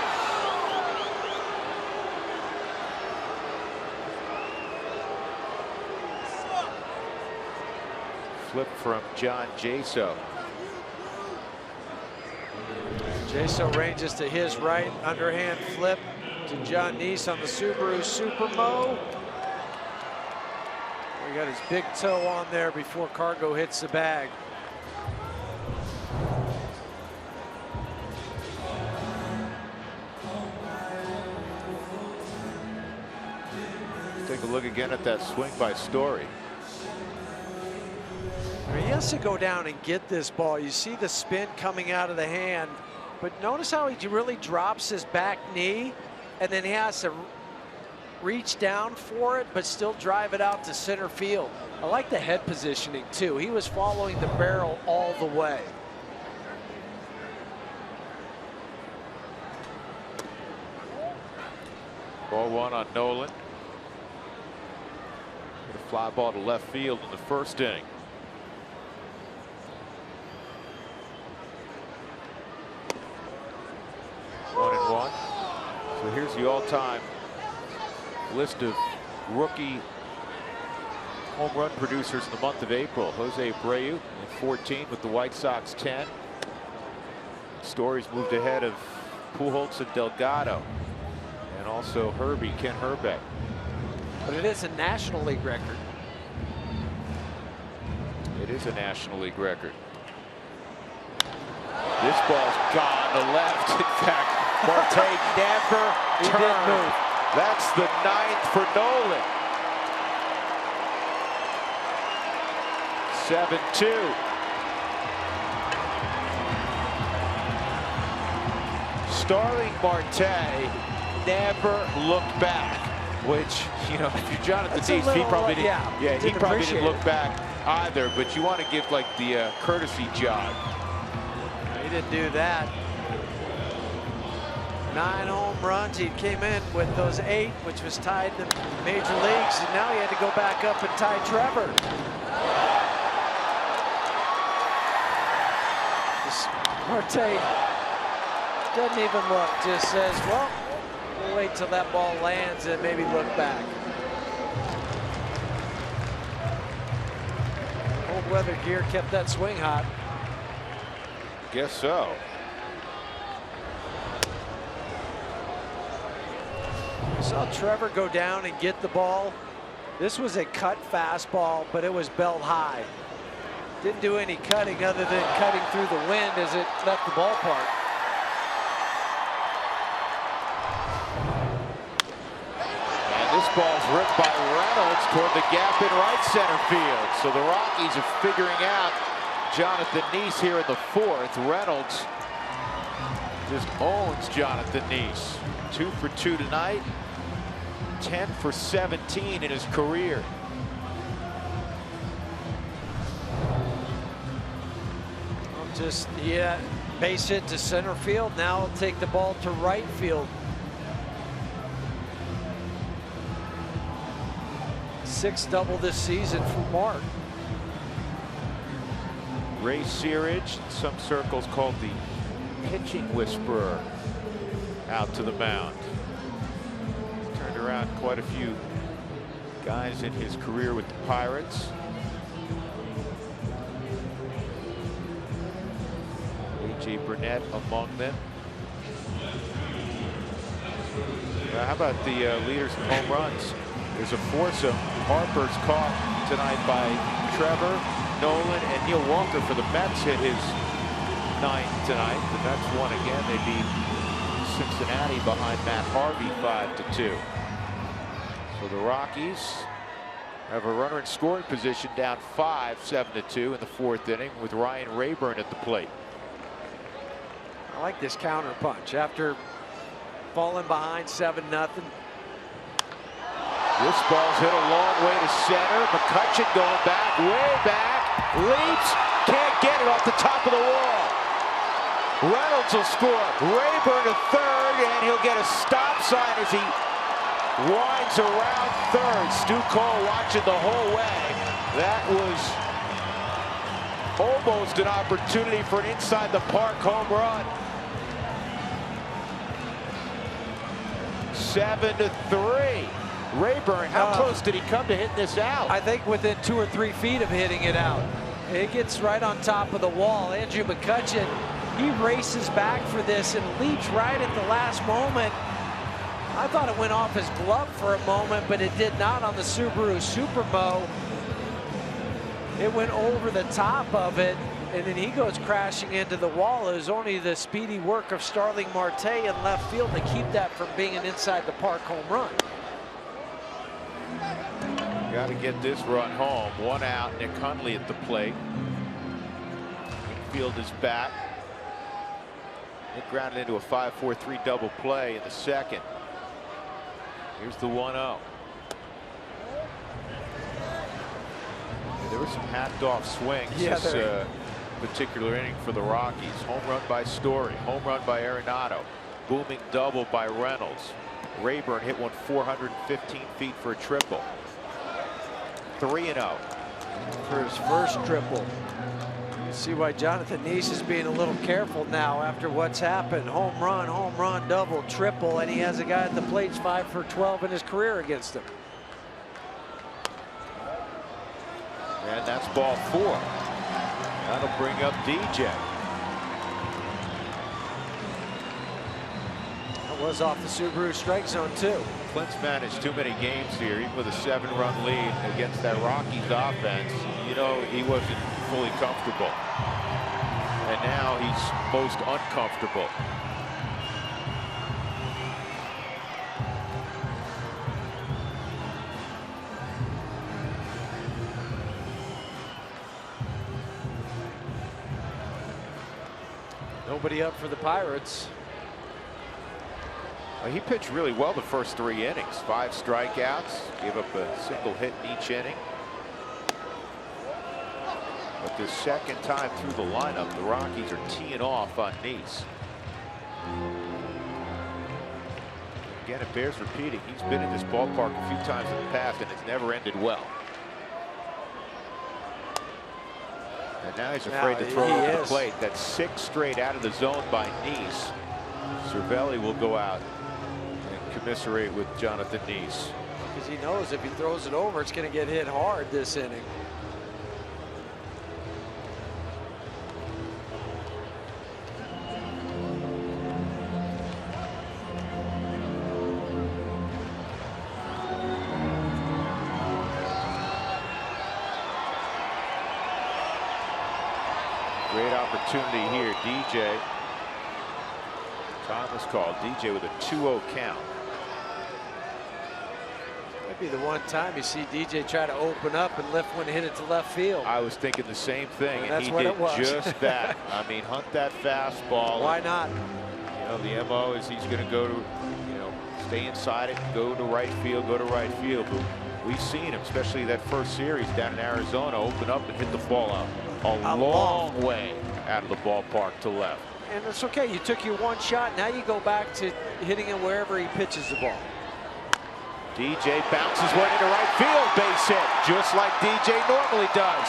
Flip from John Jaso. Jaso ranges to his right, underhand flip to John Neese on the Subaru Supermo. He got his big toe on there before Cargo hits the bag. Take a look again at that swing by Story. He has to go down and get this ball. You see the spin coming out of the hand, but notice how he really drops his back knee, and then he has to reach down for it, but still drive it out to center field. I like the head positioning too. He was following the barrel all the way. Ball one on Nolan. Hit a fly ball to left field in the first inning. One and one. So here's the all-time list of rookie home run producers in the month of April. Jose Abreu at 14 with the White Sox 10. Story's moved ahead of Pujols and Delgado, and also Herbie, Ken Herbeck. But it is a National League record. It is a National League record. This ball's gone to left. In fact, Marte never turned. That's the 9th for Nolan. 7-2. Starling Marte never looked back, which, you know, if you're Jonathan Neese, he probably didn't. Yeah, he probably didn't look back either. But you want to give like the courtesy jog. He didn't do that. 9 home runs. He came in with those 8, which was tied in the major leagues, and now he had to go back up and tie Trevor. Marte doesn't even look, just says, well, we'll wait till that ball lands and maybe look back. Cold weather gear kept that swing hot. Guess so. I saw Trevor go down and get the ball. This was a cut fastball, but it was belt high. Didn't do any cutting other than cutting through the wind as it left the ballpark. And this ball's ripped by Reynolds toward the gap in right center field. So the Rockies are figuring out Jonathan Neese here in the 4th. Reynolds just owns Jonathan Neese. 2 for 2 tonight. 10 for 17 in his career. Just, yeah, base hit to center field. Now he'll take the ball to right field. 6th double this season for Mark. Ray Searage, in some circles called the pitching whisperer, out to the mound. He's turned around quite a few guys in his career with the Pirates. A.J. Burnett among them. Now, how about the leaders in home runs? There's a foursome. Harper's caught tonight by Trevor, Nolan, and Neil Walker for the Mets. Hit his 9th tonight. The Mets won again. They beat Cincinnati behind Matt Harvey 5-2. So the Rockies have a runner in scoring position, down 5, 7-2 in the 4th inning, with Ryan Rayburn at the plate. I like this counter punch after falling behind 7-0. This ball's hit a long way to center. McCutchen going back, way back, leaps, can't get it off the top of the wall. Reynolds will score. Rayburn to 3rd, and he'll get a stop sign as he winds around 3rd. Stu Cole watching the whole way. That was Almost an opportunity for an inside the park home run. 7-3. Rayburn, how close did he come to hitting this out? I think within 2 or 3 feet of hitting it out. It gets right on top of the wall. Andrew McCutchen, he races back for this and leaps right at the last moment. I thought it went off his glove for a moment, but it did not on the Subaru Supermo. It went over the top of it, and then he goes crashing into the wall. It was only the speedy work of Starling Marte in left field to keep that from being an inside the park home run. Got to get this run home. 1 out. Nick Hundley at the plate. Infield is back. It grounded into a 5-4-3 double play in the second. Here's the 1-0. There were some hacked-off swings this particular inning for the Rockies. Home run by Story. Home run by Arenado. Booming double by Reynolds. Rayburn hit one 415 feet for a triple. 3-0 for his first triple. You see why Jonathan Neese is being a little careful now after what's happened. Home run, double, triple, and he has a guy at the plate's 5 for 12 in his career against him. And that's ball 4. That'll bring up DJ. That was off the Subaru strike zone too. Clint's managed too many games here, even with a 7-run lead against that Rockies offense. You know, he wasn't fully comfortable. And now he's most uncomfortable. Nobody up for the Pirates. He pitched really well the first 3 innings. 5 strikeouts, gave up a single hit in each inning. But the second time through the lineup, the Rockies are teeing off on Neese. Again, it bears repeating. He's been in this ballpark a few times in the past, and it's never ended well. And now he's afraid to throw over the plate. That's 6 straight out of the zone by Neese. Cervelli will go out and commiserate with Jonathan Neese. Because he knows if he throws it over, it's going to get hit hard this inning. Great opportunity here. DJ. Time was called. DJ with a 2-0 count. Might be the one time you see DJ try to open up and lift one, hit it to left field. I was thinking the same thing, and he did just that. I mean, hunt that fastball. Why not? You know, the MO is he's going to go to, you know, stay inside it, go to right field, go to right field. But we've seen him, especially that first series down in Arizona, open up and hit the ball out a long way out of the ballpark to left. And it's okay. You took your one shot. Now you go back to hitting it wherever he pitches the ball. DJ bounces one into right field, base hit, just like DJ normally does.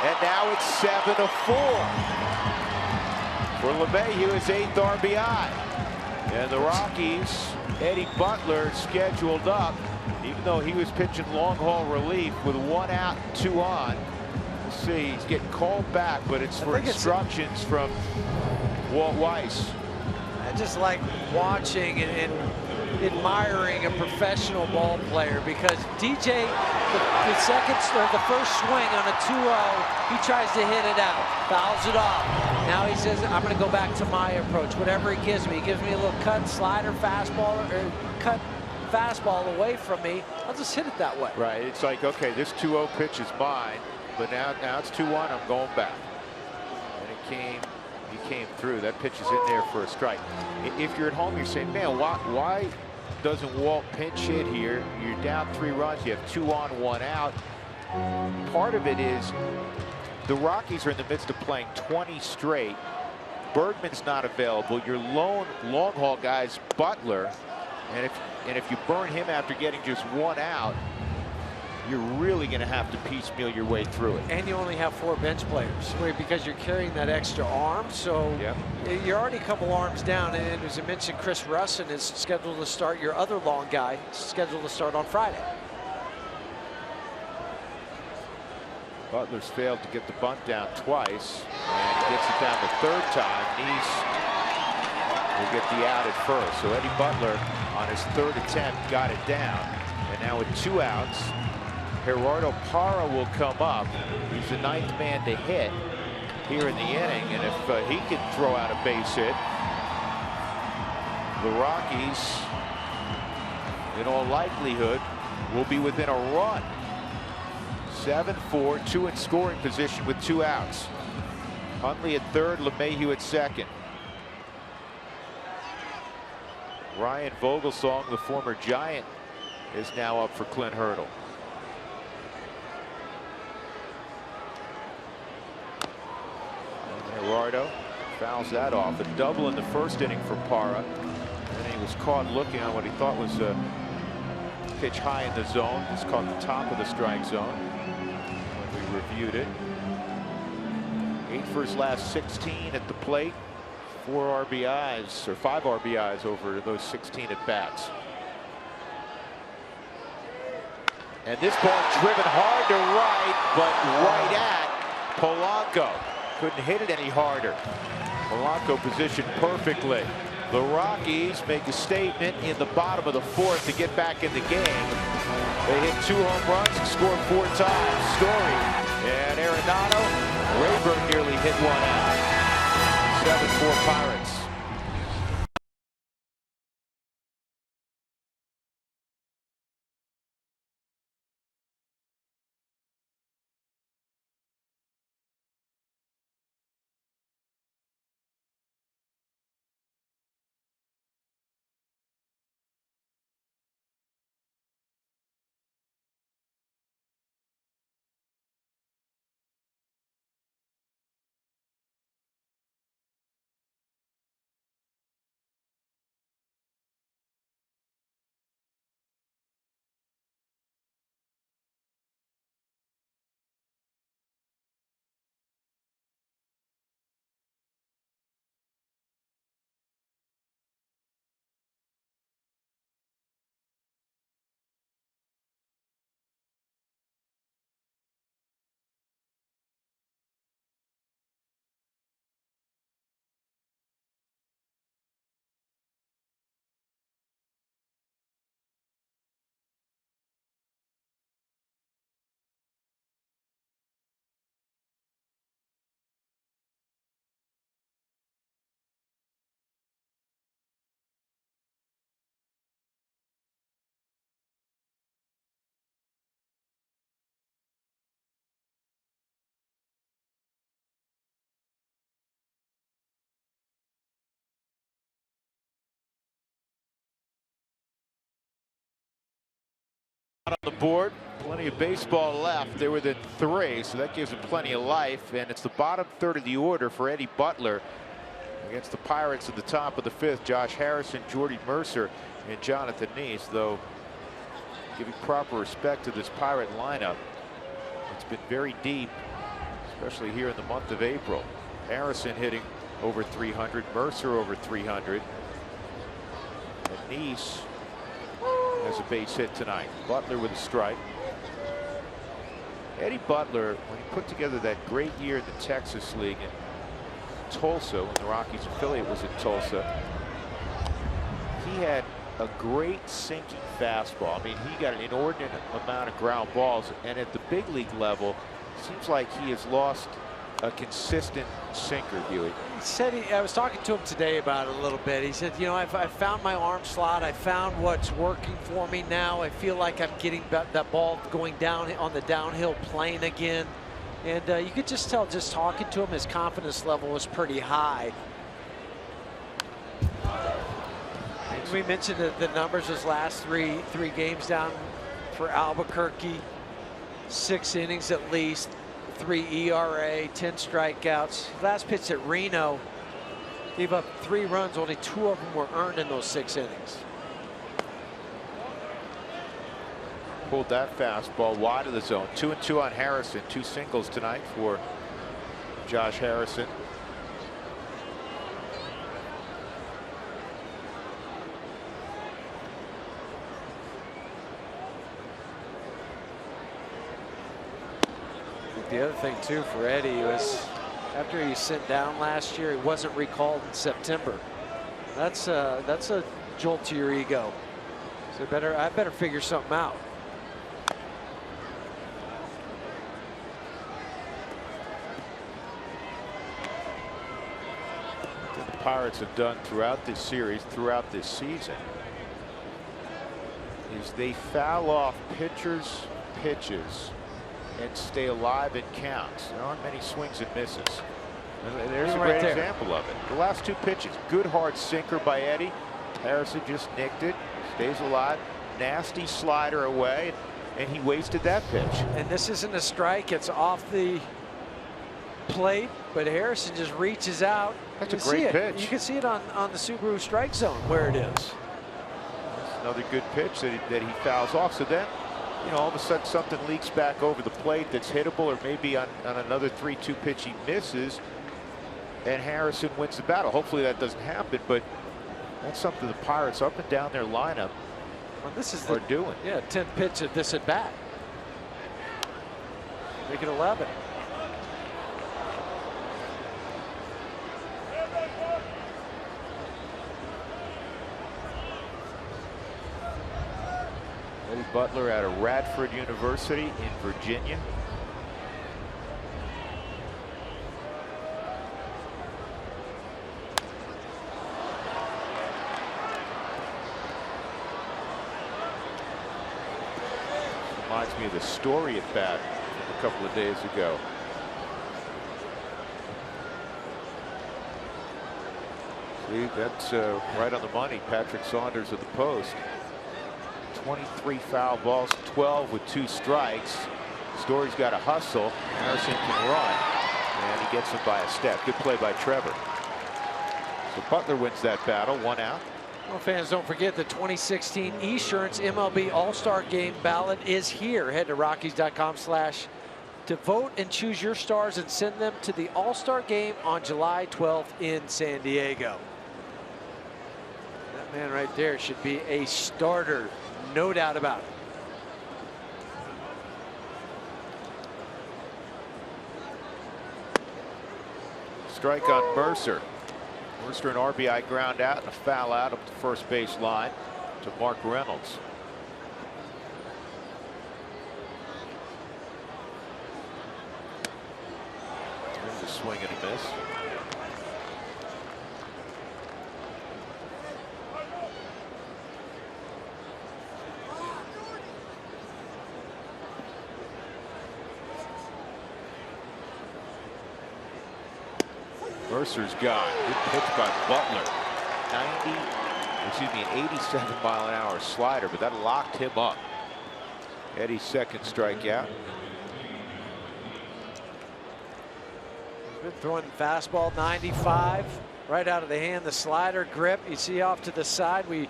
And now it's 7-4 for LeMahieu, his 8th RBI. And the Rockies, Eddie Butler scheduled up, even though he was pitching long haul relief with 1 out, 2 on. We'll see, he's getting called back, but it's for instructions from Walt Weiss. I just like watching and admiring a professional ball player, because DJ, the first swing on a 2-0, he tries to hit it out, fouls it off. Now he says, I'm going to go back to my approach. Whatever he gives me a little cut slider, fastball, or cut fastball away from me, I'll just hit it that way. Right, it's like, okay, this 2-0 pitch is mine, but now it's 2-1, I'm going back. And he came through. That pitch is in there for a strike. If you're at home, you're saying, man, why doesn't Walt pinch hit here? You're down 3 runs. You have 2 on, 1 out. Part of it is the Rockies are in the midst of playing 20 straight. Bergman's not available. Your lone long haul guy's Butler, and if you burn him after getting just 1 out, you're really going to have to piecemeal your way through it. And you only have 4 bench players because you're carrying that extra arm. So yep. You're already a couple arms down. And as I mentioned, Chris Russin is scheduled to start. Your other long guy scheduled to start on Friday. Butler's failed to get the bunt down twice, and he gets it down the 3rd time. Neese will get the out at first. So Eddie Butler on his 3rd attempt got it down. And now with 2 outs, Gerardo Parra will come up. He's the 9th man to hit here in the inning. And if he can throw out a base hit, the Rockies, in all likelihood, will be within a run. 7-4, 2 in scoring position with 2 outs. Huntley at 3rd, LeMahieu at 2nd. Ryan Vogelsong, the former Giant, is now up for Clint Hurdle. And Gerardo fouls that off. A double in the 1st inning for Parra. And he was caught looking on what he thought was a pitch high in the zone. It's caught the top of the strike zone when we reviewed it. 8 for his last 16 at the plate. 4 RBIs, or 5 RBIs over those 16 at bats. And this ball driven hard to right, but right at Polanco. Couldn't hit it any harder. Polanco positioned perfectly. The Rockies make a statement in the bottom of the 4th to get back in the game. They hit 2 home runs and scored 4 times. Story and Arenado. Rayburn nearly hit 1 out. 7-4 Pirates. On the board, plenty of baseball left. They're within 3, so that gives them plenty of life. And it's the bottom 3rd of the order for Eddie Butler against the Pirates at the top of the 5th. Josh Harrison, Jordy Mercer, and Jonathan Neese. Though giving proper respect to this Pirate lineup, it's been very deep, especially here in the month of April. Harrison hitting over 300, Mercer over 300, and Neese has a base hit tonight. Butler with a strike. Eddie Butler, when he put together that great year in the Texas League in Tulsa, when the Rockies affiliate was in Tulsa, he had a great sinking fastball. I mean, he got an inordinate amount of ground balls, and at the big league level, it seems like he has lost a consistent sinker, Huey. He said, I was talking to him today about it a little bit. He said, you know, I found my arm slot. I found what's working for me now. I feel like I'm getting that ball going down on the downhill plane again. And you could just tell, just talking to him, his confidence level was pretty high. We mentioned the numbers his last three games down for Albuquerque. 6 innings at least, 3 ERA, 10 strikeouts. Last pitch at Reno, gave up 3 runs. Only 2 of them were earned in those 6 innings. pulled that fastball wide of the zone. 2-2 on Harrison. 2 singles tonight for Josh Harrison. The other thing too for Eddie was after he sent down last year, he wasn't recalled in September. That's a jolt to your ego. So I better figure something out. What the Pirates have done throughout this series, throughout this season, is they foul off pitchers' pitches and stay alive in counts. There aren't many swings and misses. And there's a great example of it. The last 2 pitches, good hard sinker by Eddie. Harrison just nicked it, stays alive. Nasty slider away, and he wasted that pitch. And this isn't a strike, it's off the plate, but Harrison just reaches out. That's a great pitch. You can see it on the Subaru strike zone where it is. That's another good pitch that he fouls off. So then, you know, all of a sudden something leaks back over the plate that's hittable, or maybe on another 3-2 pitch he misses, and Harrison wins the battle. Hopefully that doesn't happen, but that's something the Pirates up and down their lineup are doing. Yeah, 10th pitch of this at bat. Make it 11. Eddie Butler out of Radford University in Virginia. Reminds me of the story at bat from a couple of days ago. See, that's right on the money. Patrick Saunders of the Post. 23 foul balls, 12 with 2 strikes. Story's got to hustle. Harrison can run, and he gets him by a step. Good play by Trevor. So Butler wins that battle, 1 out. Well, fans, don't forget the 2016 Esurance MLB All-Star Game ballot is here. Head to Rockies.com/ to vote and choose your stars and send them to the All-Star Game on July 12th in San Diego. That man right there should be a starter, no doubt about it. Strike on Mercer. Mercer an RBI ground out and a foul out up the first base line to Mark Reynolds. There's a swing and a miss. Mercer's gone. Good pitch by Butler. An 87-mile-an-hour slider, but that locked him up. Eddie's second strikeout. Good throwing fastball, 95, right out of the hand. The slider grip, you see off to the side. We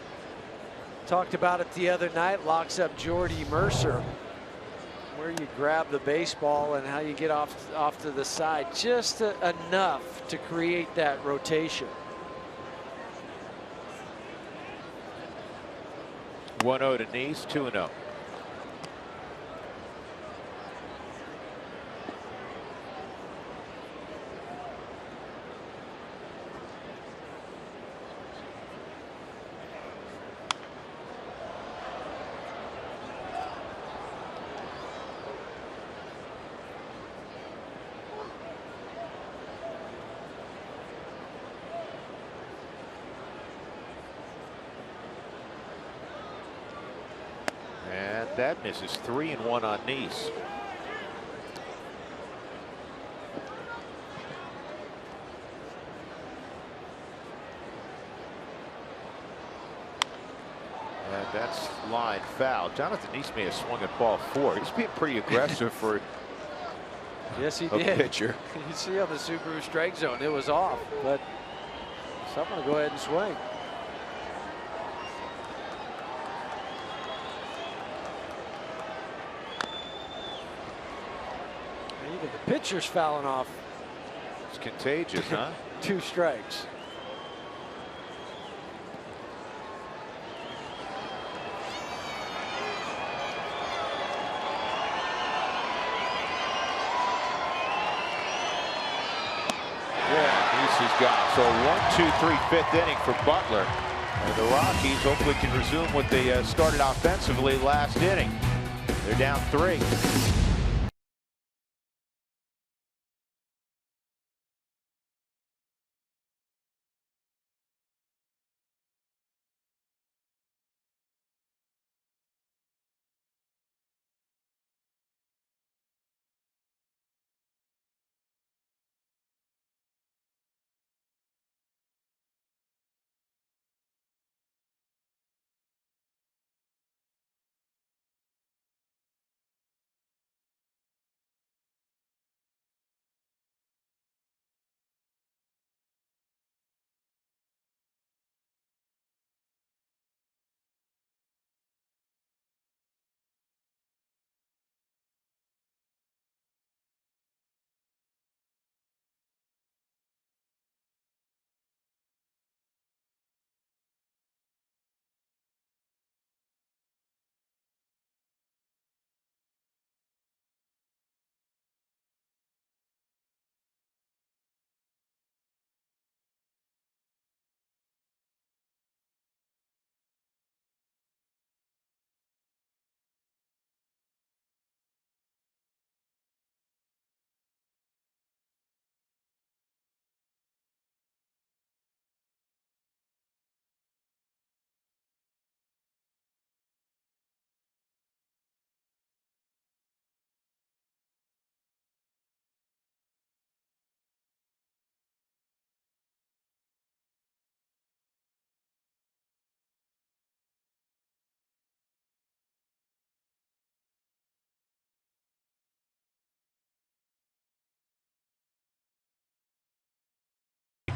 talked about it the other night. Locks up Jordy Mercer. Where you grab the baseball and how you get off to the side, just enough to create that rotation. 1-0 to Neese, 2-0. That misses. 3-1 on Neese. And that's line foul. Jonathan Neese may have swung at ball 4. He's being pretty aggressive for yes, he a did. pitcher. You see on the Subaru strike zone, it was off, but someone will go ahead and swing. Look at the pitcher's fouling off. It's contagious, huh? 2 strikes. He's gone. So 1-2-3 fifth inning for Butler. And the Rockies hopefully can resume what they started offensively last inning. They're down 3.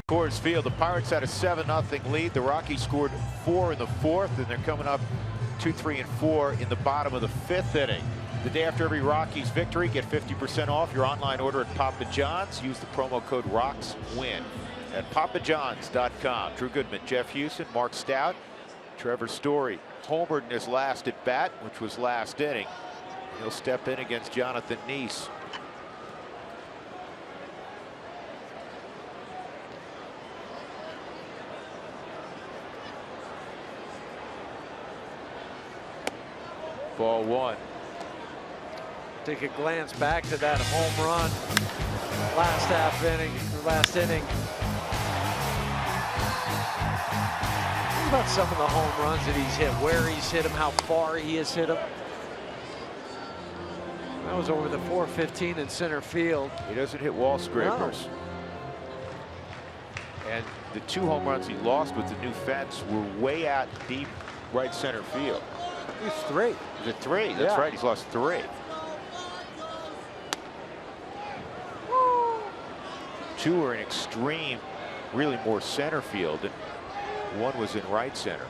Coors Field. The Pirates had a 7-0 lead. The Rockies scored 4 in the 4th, and they're coming up 2, 3, and 4 in the bottom of the 5th inning. The day after every Rockies victory, get 50% off your online order at Papa John's. Use the promo code ROXWIN at papajohns.com. Drew Goodman, Jeff Houston, Mark Stout, Trevor Story homered in his last at bat, which was last inning. He'll step in against Jonathan Neese. Ball 1. Take a glance back to that home run last inning. Think about some of the home runs that he's hit, where he's hit them, how far he has hit them. That was over the 415 in center field. He doesn't hit wall scrapers. No. And the 2 home runs he lost with the new fence were way out deep right center field. He's 3. Is it 3? That's right. He's lost 3. 2 are in extreme, really more center field, and 1 was in right center.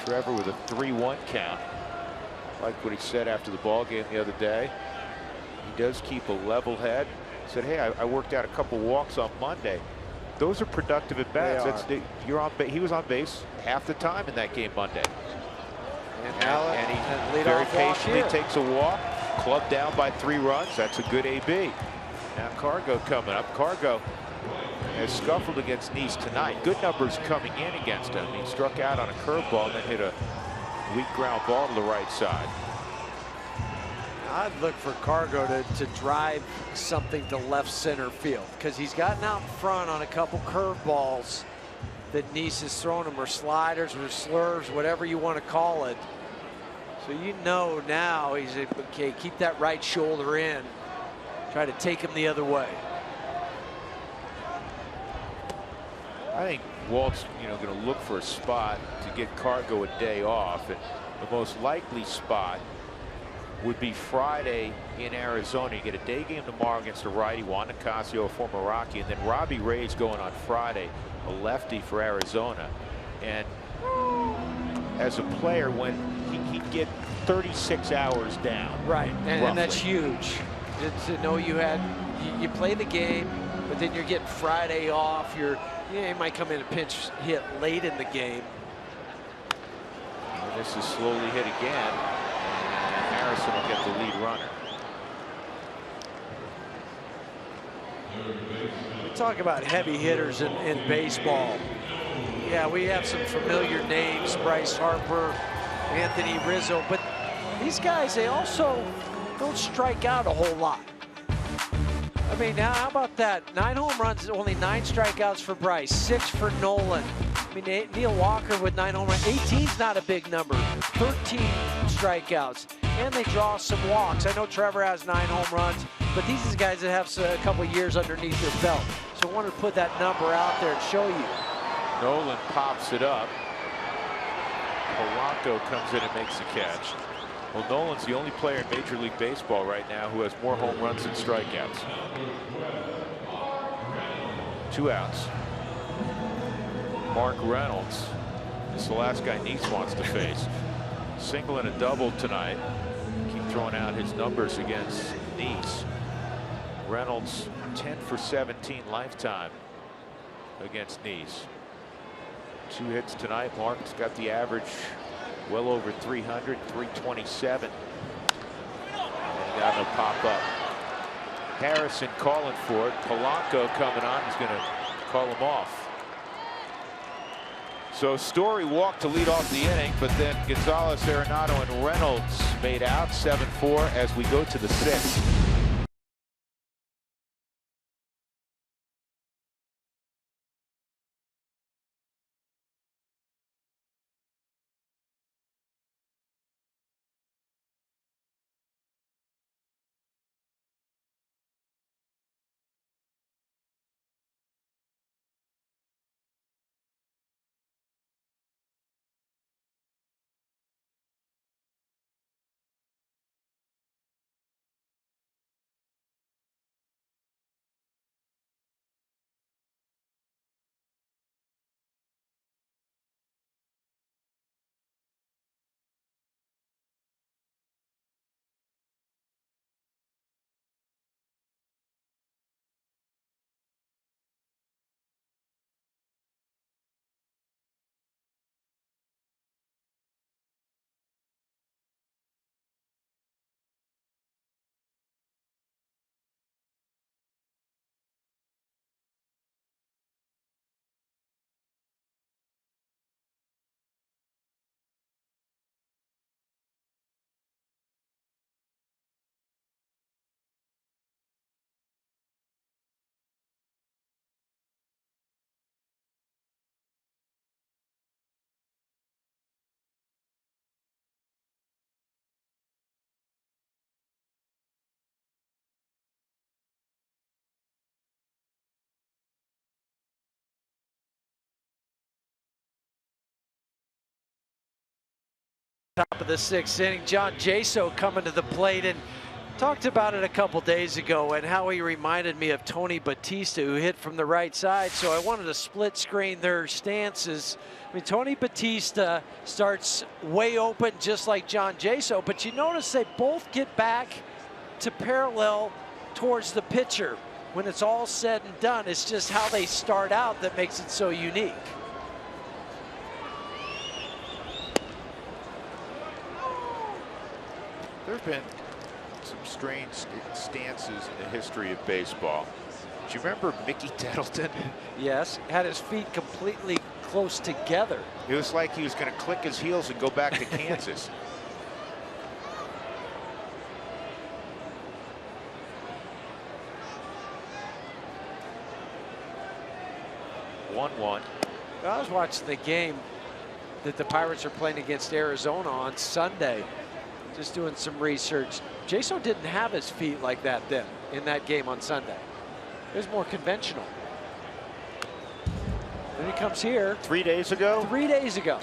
Trevor with a 3-1 count. Like what he said after the ball game the other day. He does keep a level head. Said, hey, I worked out a couple walks on Monday. Those are productive at bats. He was on base half the time in that game Monday. And he very patiently takes a walk, clubbed down by 3 runs. That's a good AB. Now Cargo coming up. Cargo has scuffled against Neese tonight. Good numbers coming in against him. He struck out on a curveball and then hit a weak ground ball to the right side. I'd look for Cargo to drive something to left center field, because he's gotten out in front on a couple curveballs that Neese has thrown him, or sliders or slurs, whatever you want to call it. So you know now he's okay. Keep that right shoulder in. Try to take him the other way. I think Walt's going to look for a spot to get Cargo a day off, and the most likely spot would be Friday in Arizona. You get a day game tomorrow against a righty, Juan Nicasio, a former Rocky, and then Robbie Ray's going on Friday, a lefty for Arizona. And as a player, when he'd get 36 hours down. Right, and that's huge. To know you play the game, but then you're getting Friday off. You might come in and pinch hit late in the game. And this is slowly hit again, and Harrison will get the lead runner. We talk about heavy hitters in baseball. Yeah, we have some familiar names, Bryce Harper, Anthony Rizzo, but these guys, they also don't strike out a whole lot. I mean, now how about that? 9 home runs, only 9 strikeouts for Bryce, 6 for Nolan. I mean, Neil Walker with 9 home runs. 18's not a big number. 13 strikeouts, and they draw some walks. I know Trevor has 9 home runs, but these are guys that have a couple years underneath their belt. So I wanted to put that number out there and show you. Nolan pops it up. Polanco comes in and makes the catch. Well, Nolan's the only player in Major League Baseball right now who has more home runs than strikeouts. 2 outs. Mark Reynolds is the last guy Neese wants to face. Single and a double tonight. Keep throwing out his numbers against Neese. Reynolds 10 for 17 lifetime against Neese. 2 hits tonight. Mark's got the average well over 300, 327. And got no pop up. Harrison calling for it. Polanco coming on. He's going to call him off. So Story walked to lead off the inning, but then Gonzalez, Arenado, and Reynolds made out 7-4 as we go to the 6th. Top of the 6th inning, John Jaso coming to the plate, and talked about it a couple days ago and how he reminded me of Tony Batista, who hit from the right side. So I wanted to split screen their stances. I mean, Tony Batista starts way open just like John Jaso, but you notice they both get back to parallel towards the pitcher. When it's all said and done, it's just how they start out that makes it so unique. There have been some strange stances in the history of baseball. Do you remember Mickey Tettleton? Yes, had his feet completely close together. It was like he was going to click his heels and go back to Kansas. I was watching the game that the Pirates are playing against Arizona on Sunday. Just doing some research. Jaso didn't have his feet like that then in that game on Sunday. It was more conventional. Then he comes here. 3 days ago? 3 days ago.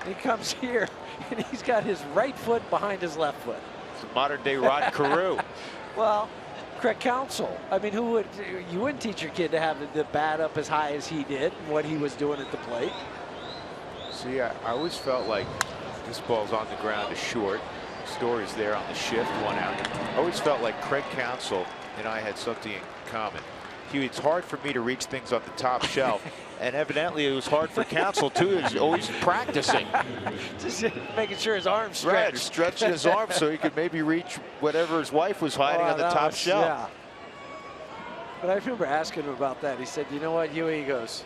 He comes here and he's got his right foot behind his left foot. It's a modern day Rod Carew. Well, Craig Counsell. I mean, you wouldn't teach your kid to have the bat up as high as he did and what he was doing at the plate. See, I always felt like this ball's on the ground is short. Story's there on the shift, 1 out. I always felt like Craig Counsell and I had something in common. Huey, it's hard for me to reach things on the top shelf, and evidently it was hard for Counsell too. He's always practicing. Just making sure his arms stretched. Right, stretching his arms so he could maybe reach whatever his wife was hiding on the top shelf. Yeah. But I remember asking him about that. He said, you know what, Huey, he goes,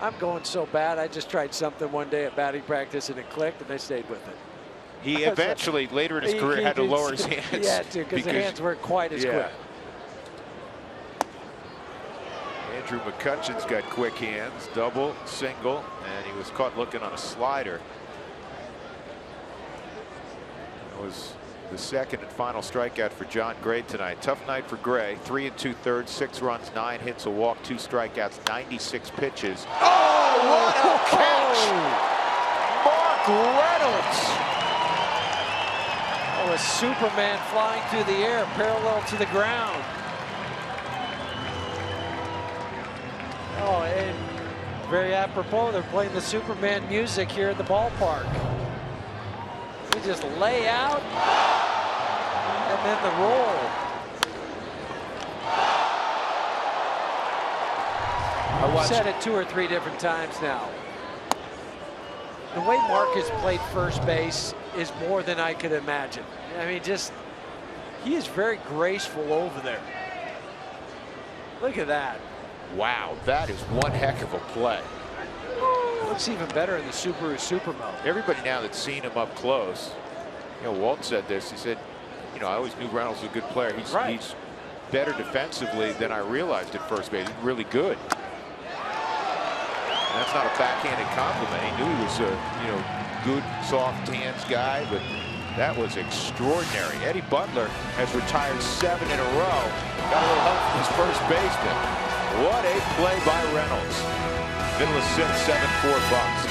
I'm going so bad, I just tried something one day at batting practice and it clicked and I stayed with it. He eventually, later in his career, had to lower his hands. Yeah, because the hands weren't quite as quick. Andrew McCutchen's got quick hands, double, single, and he was caught looking on a slider. That was the second and final strikeout for John Gray tonight. Tough night for Gray. 3 2/3, 6 runs, 9 hits, a walk, 2 strikeouts, 96 pitches. Oh, what a catch! Mark Reynolds! Oh, a Superman flying through the air, parallel to the ground. Oh, and very apropos, they're playing the Superman music here at the ballpark. We just lay out, and then the roll. I've said it 2 or 3 different times now. The way Mark has played first base is more than I could imagine. I mean, he is very graceful over there. Look at that. Wow, that is one heck of a play. Looks even better in the Subaru Super Mode. Everybody now that's seen him up close, you know, Walt said this. He said, you know, I always knew Reynolds was a good player. He's better defensively than I realized at first base. He's really good. And that's not a backhanded compliment. He knew he was a, you know, good, soft hands guy, but that was extraordinary. Eddie Butler has retired 7 in a row. Got a little help from his first baseman. What a play by Reynolds. Middle of 6th, 7-4 Bucks.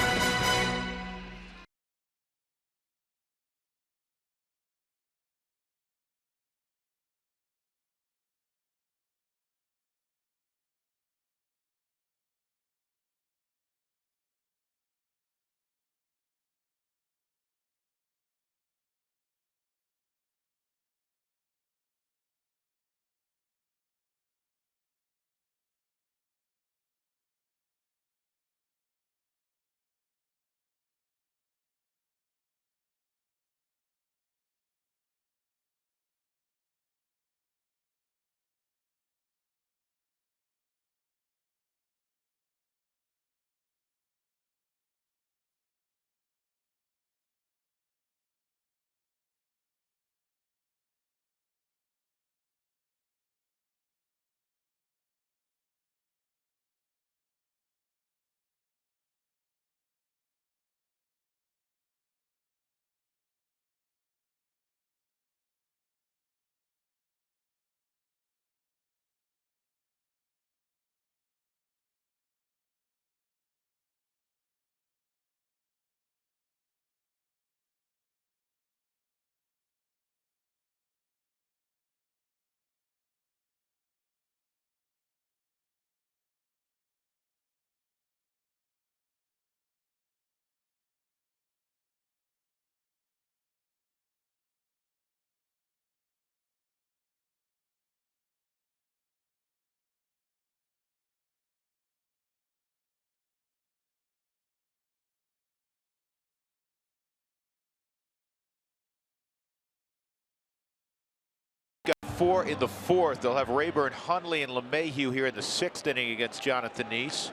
Got 4 in the 4th. They'll have Rayburn, Hundley, and LeMahieu here in the 6th inning against Jonathan Neese.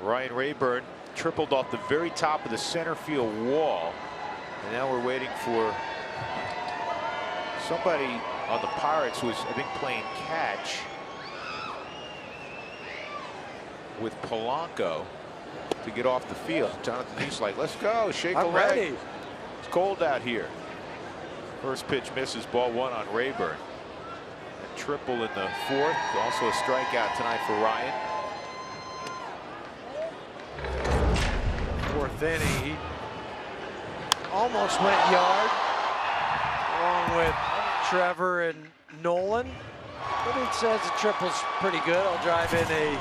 Ryan Rayburn tripled off the very top of the center field wall. And now we're waiting for somebody on the Pirates who was, I think, playing catch with Polanco to get off the field. Jonathan Neese like, let's go, shake a leg. Ready. It's cold out here. First pitch misses, ball 1 on Rayburn. A triple in the 4th. Also a strikeout tonight for Ryan. 4th inning, he almost went yard, along with Trevor and Nolan. But he says the triple's pretty good. I'll drive in a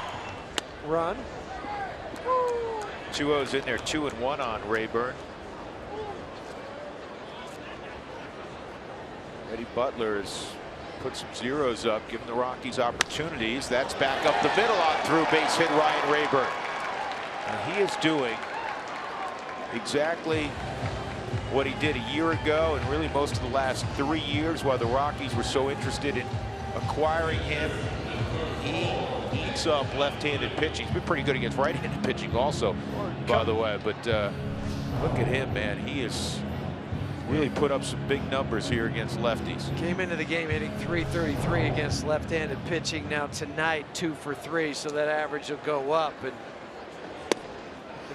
run. 2-0's in there, 2-1 on Rayburn. Eddie Butler has put some zeros up, giving the Rockies opportunities. That's back up the middle on through base hit Ryan Rayburn. And he is doing exactly what he did a year ago and really most of the last 3 years while the Rockies were so interested in acquiring him. He eats up left-handed pitching. He's been pretty good against right-handed pitching also, by the way. But look at him, man. He has really put up some big numbers here against lefties. Came into the game hitting .333 against left-handed pitching. Now tonight 2 for 3, so that average will go up. And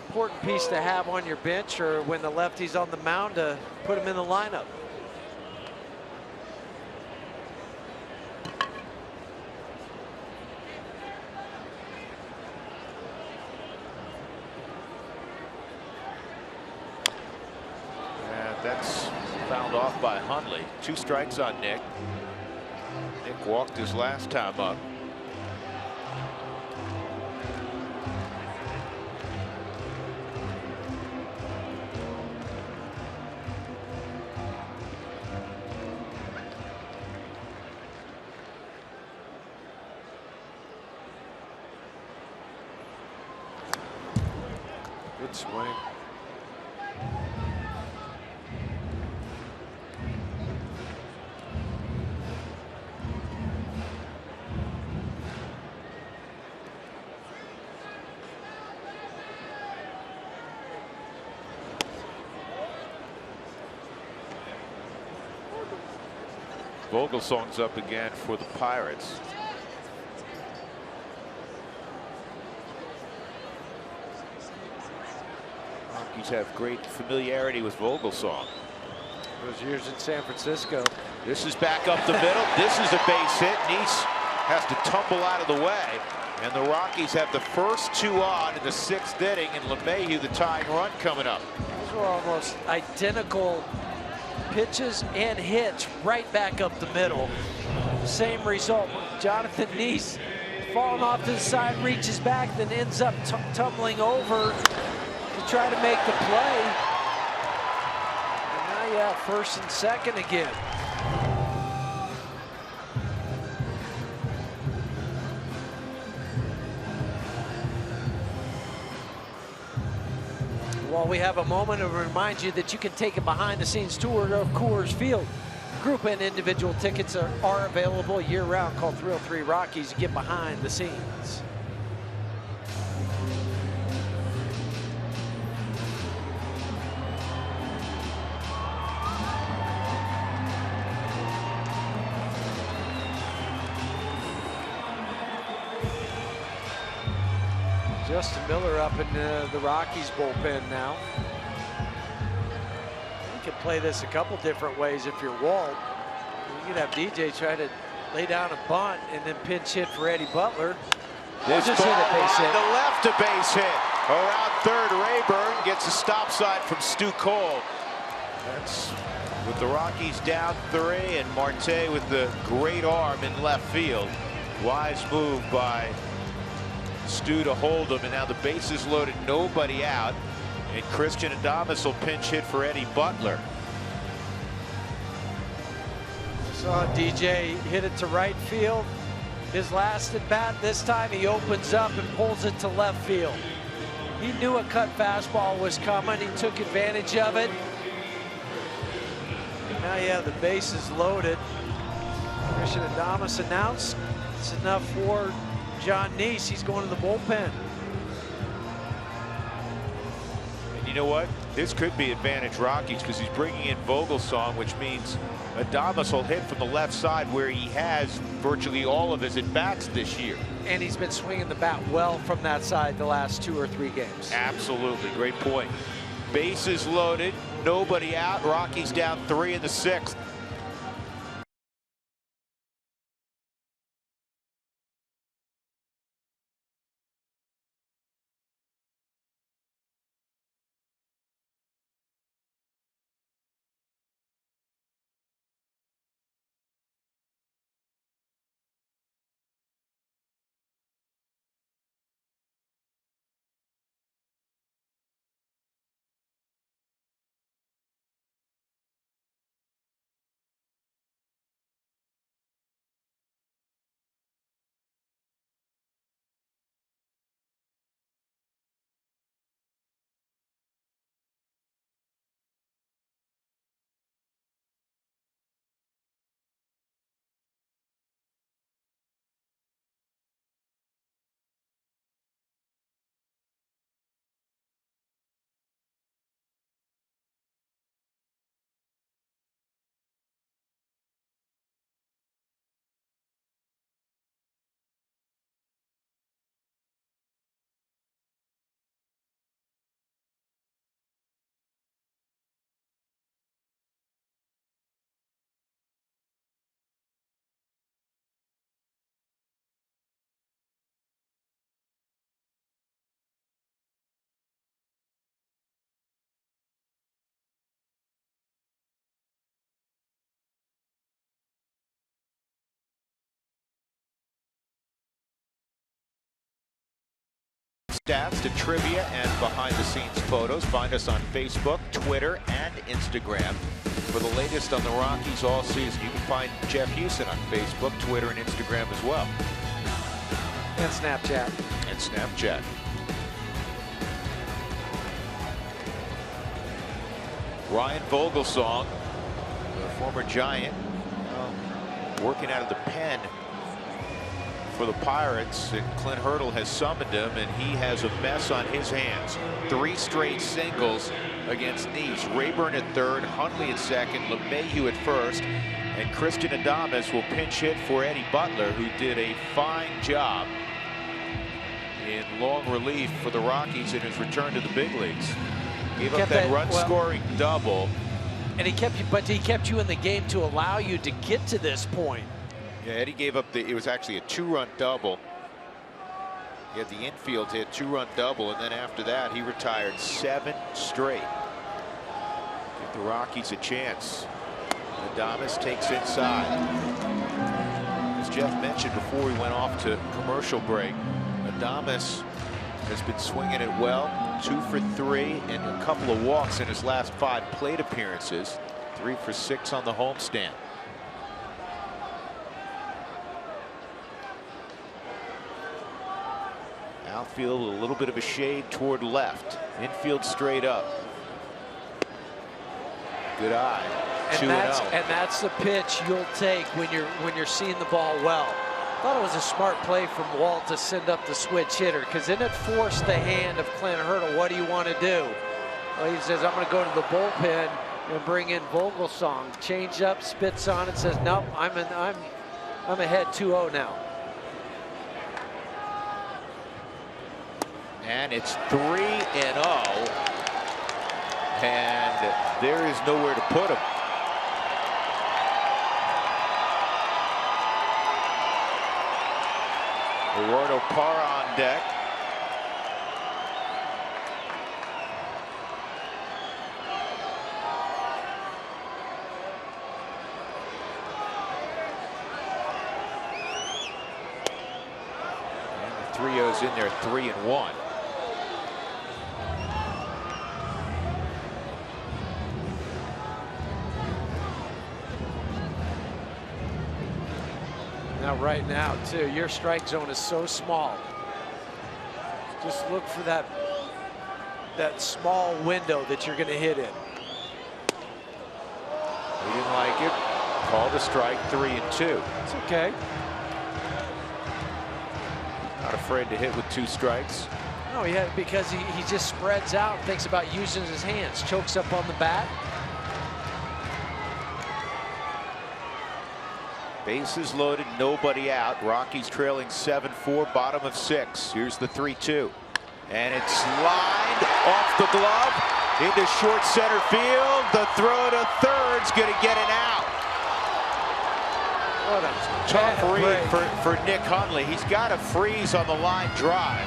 important piece to have on your bench or when the lefty's on the mound to put him in the lineup. And that's fouled off by Hundley. 2 strikes on Nick. Nick walked his last time up. Good swing. Vogelsong's up again for the Pirates. Rockies have great familiarity with Vogelsong. Those years in San Francisco. This is back up the middle. This is a base hit. Neese has to tumble out of the way. And the Rockies have the first 2 on in the 6th inning, and LeMahieu, the tying run, coming up. Those were almost identical pitches and hits right back up the middle. Same result. Jonathan Neese falling off to the side, reaches back, then ends up tumbling over to try to make the play. And now you have first and second again. While we have a moment to remind you that you can take a behind-the-scenes tour of Coors Field. Group and individual tickets are available year-round. Call 303-ROCKIES to get behind the scenes. Justin Miller up in the Rockies bullpen now. You can play this a couple different ways if you're Walt. You can have DJ try to lay down a bunt and then pinch hit for Eddie Butler. This just hit a base hit. To left, a base hit. Around third, Rayburn gets a stop sign from Stu Cole. That's with the Rockies down 3 and Marte with the great arm in left field. Wise move by Stu to hold him, and now the bases loaded, nobody out, and Christian Adames will pinch hit for Eddie Butler. Saw DJ hit it to right field. His last at bat, this time he opens up and pulls it to left field. He knew a cut fastball was coming. He took advantage of it. Now you have the bases loaded. Christian Adames announced it's enough for John Neese. He's going to the bullpen. And you know what? This could be advantage Rockies because he's bringing in Vogelsong, which means Adames will hit from the left side where he has virtually all of his at-bats this year. And he's been swinging the bat well from that side the last 2 or 3 games. Absolutely. Great point. Bases loaded. Nobody out. Rockies down 3 in the 6th. stats to trivia and behind-the-scenes photos. Find us on Facebook, Twitter, and Instagram for the latest on the Rockies all season. You can find Jeff Houston on Facebook, Twitter, and Instagram as well. And Snapchat. And Snapchat. Ryan Vogelsong, the former Giant, working out of the pen for the Pirates, and Clint Hurdle has summoned him, and he has a mess on his hands. 3 straight singles against Nice. Rayburn at third, Hundley at second, LeMahieu at first, and Christian Adames will pinch hit for Eddie Butler, who did a fine job in long relief for the Rockies in his return to the big leagues. Gave up that run-scoring double. And he kept you in the game to allow you to get to this point. Yeah, Eddie gave up it was actually a 2-run double. He had the infield hit, 2-run double, and then after that he retired 7 straight. Give the Rockies a chance. Adames takes inside. As Jeff mentioned before we went off to commercial break, Adames has been swinging it well. 2 for 3 and a couple of walks in his last 5 plate appearances. 3 for 6 on the homestand. Outfield a little bit of a shade toward left. Infield straight up. Good eye. 2-0. And that's the pitch you'll take when you're seeing the ball well. I thought it was a smart play from Walt to send up the switch hitter, because then it forced the hand of Clint Hurdle. What do you want to do? Well, he says, I'm going to go to the bullpen and bring in Vogelsong. Change up, spits on it, says, nope, I'm ahead 2-0 now. And it's 3-0, and there is nowhere to put him. Eduardo Parra on deck. And the 3-0's in there, 3-1. Now, right now, too, your strike zone is so small. Just look for that small window that you're going to hit in. He didn't like it. Called a strike, 3-2. It's okay. Not afraid to hit with 2 strikes. No, because he just spreads out and thinks about using his hands. Chokes up on the bat. Bases loaded, nobody out. Rockies trailing 7-4, bottom of 6. Here's the 3-2. And it's lined off the glove into short center field. The throw to third's going to get an out. What a tough read for Nick Hundley. He's got a freeze on the line drive.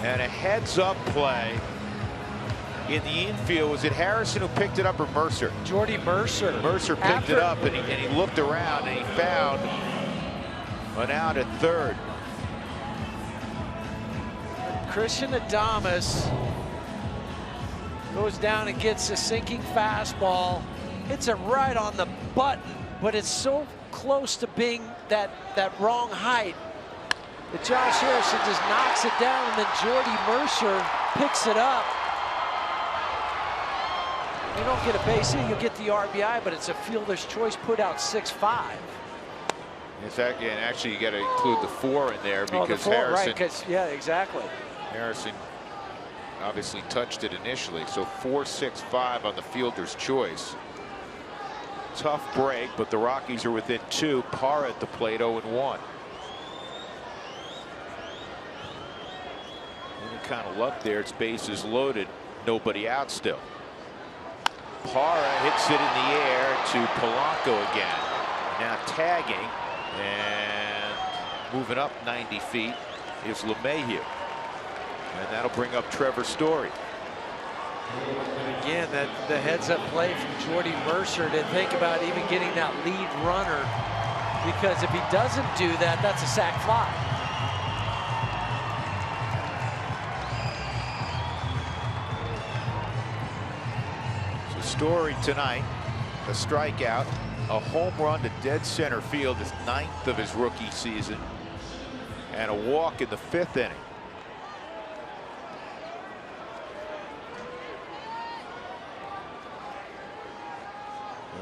And a heads-up play. In the infield, was it Harrison who picked it up, or Mercer? Jordy Mercer. Mercer picked it up, and he looked around and he found an out at third. Christian Adames goes down and gets a sinking fastball. Hits it right on the button, but it's so close to being that wrong height that Josh Harrison just knocks it down, and then Jordy Mercer picks it up. You don't get a base hit, you'll get the RBI, but it's a fielder's choice, put out 6-5. In fact, and actually you got to include the 4 in there, because Harrison. Right, yeah, exactly. Harrison obviously touched it initially, so 4-6-5 on the fielder's choice. Tough break, but the Rockies are within 2. Parra at the plate, 0-1. Any kind of luck there. It's bases loaded, nobody out still. Parra hits it in the air to Polanco again. Now tagging and moving up 90 feet is LeMahieu. And that'll bring up Trevor Story. And again, the heads-up play from Jordy Mercer to think about even getting that lead runner, because if he doesn't do that, that's a sac fly. Story tonight, a strikeout, a home run to dead center field, his 9th of his rookie season, and a walk in the 5th inning.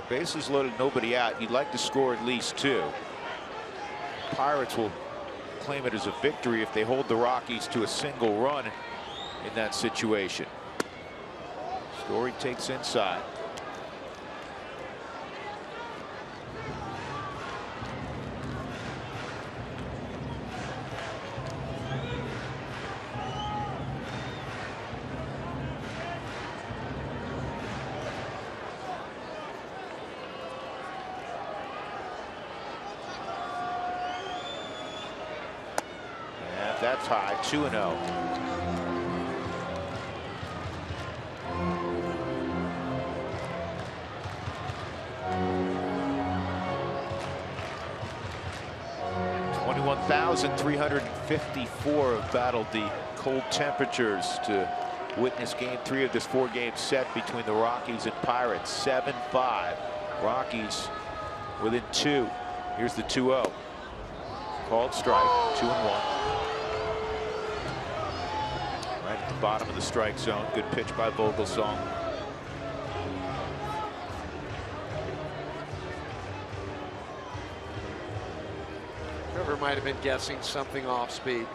Bases loaded, nobody out. You'd like to score at least 2. Pirates will claim it as a victory if they hold the Rockies to a single run in that situation. Story takes inside. That's high, 2-0. .354 have battled the cold temperatures to witness Game 3 of this 4-game set between the Rockies and Pirates. 7-5. Rockies within 2. Here's the 2-0. Called strike, 2-1. At the bottom of the strike zone. Good pitch by Vogelsong. Trevor might have been guessing something off speed.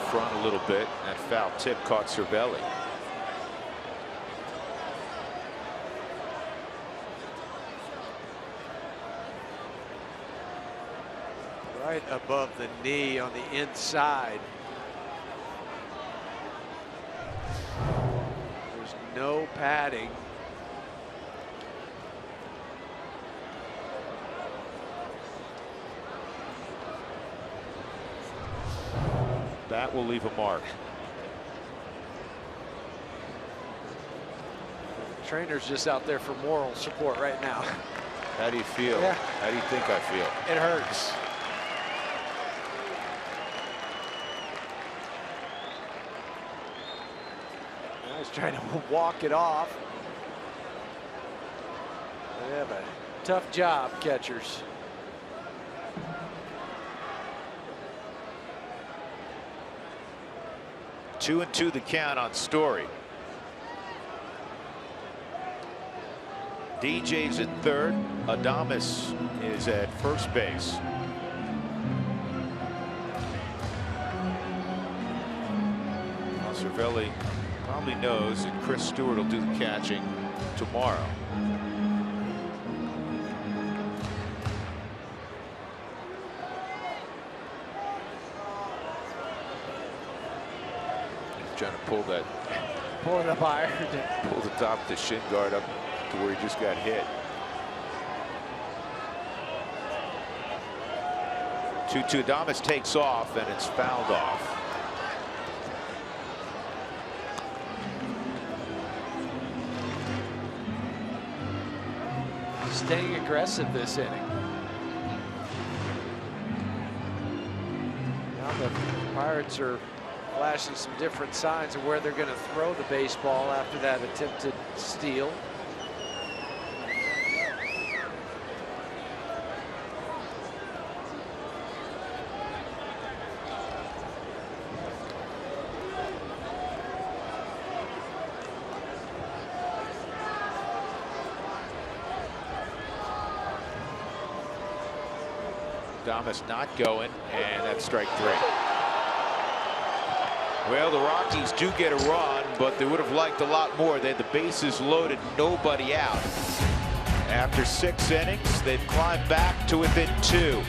Front a little bit. That foul tip caught Cervelli. Right above the knee on the inside. There's no padding. That will leave a mark. The trainer's just out there for moral support right now. How do you feel? Yeah. How do you think I feel? It hurts. He's trying to walk it off. They have a tough job, catchers. 2-2 the count on Story. DJ's at third. Adames is at first base. Well, Cervelli probably knows that Chris Stewart will do the catching tomorrow. He's trying to pull that. Pull it up higher. Pull the top of the shin guard up to where he just got hit. 2-2. Adames takes off and it's fouled off. Staying aggressive this inning. Now the Pirates are flashing some different signs of where they're going to throw the baseball after that attempted steal. Adames not going, and that's strike 3. Well, the Rockies do get a run, but they would have liked a lot more. They had the bases loaded, nobody out. After 6 innings, they've climbed back to within 2.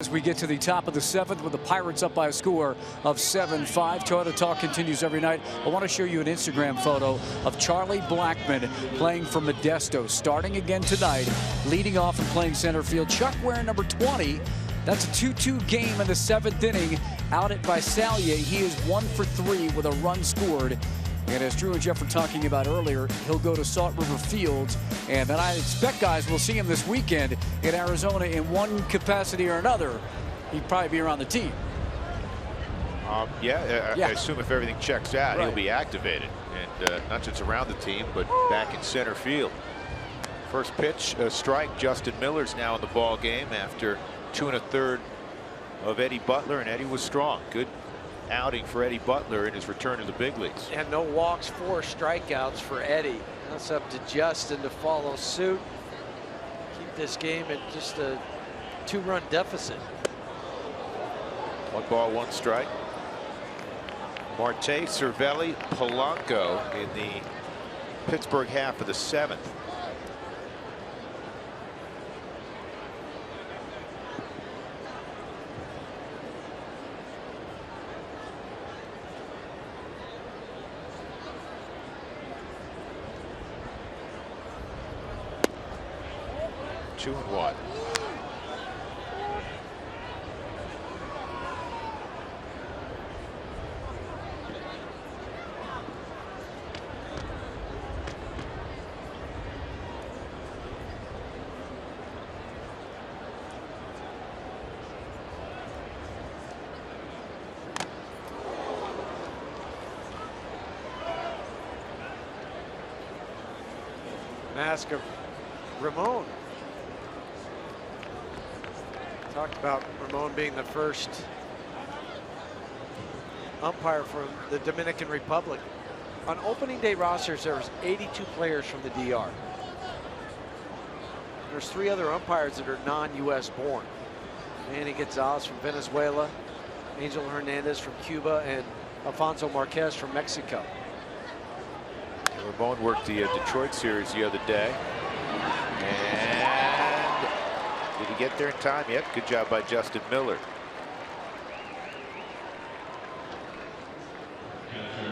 As we get to the top of the 7th with the Pirates up by a score of 7-5. Toyota Talk continues every night. I want to show you an Instagram photo of Charlie Blackmon playing for Modesto, starting again tonight, leading off and playing center field. Chuck wearing number 20. That's a 2-2 game in the 7th inning out at Visalia. He is 1 for 3 with a run scored. And as Drew and Jeff were talking about earlier, he'll go to Salt River Fields. And then I expect, guys, we'll see him this weekend in Arizona in one capacity or another. He'd probably be around the team. Yeah, I assume if everything checks out, he'll be activated. And not just around the team, but back in center field. First pitch, a strike. Justin Miller's now in the ball game after 2 1/3 of Eddie Butler, and Eddie was strong. Good outing for Eddie Butler in his return to the big leagues. And no walks, 4 strikeouts for Eddie. That's up to Justin to follow suit. Keep this game at just a 2-run deficit. 1 ball, 1 strike. Marte, Cervelli, Polanco in the Pittsburgh half of the 7th. Two and 1. Mask of Ramon. Talked about Ramon being the first umpire from the Dominican Republic. On opening day rosters, there was 82 players from the DR. There's 3 other umpires that are non-U.S. born. Manny Gonzalez from Venezuela, Angel Hernandez from Cuba, and Alfonso Marquez from Mexico. Ramon worked the Detroit series the other day. And did he get there in time yet? Good job by Justin Miller.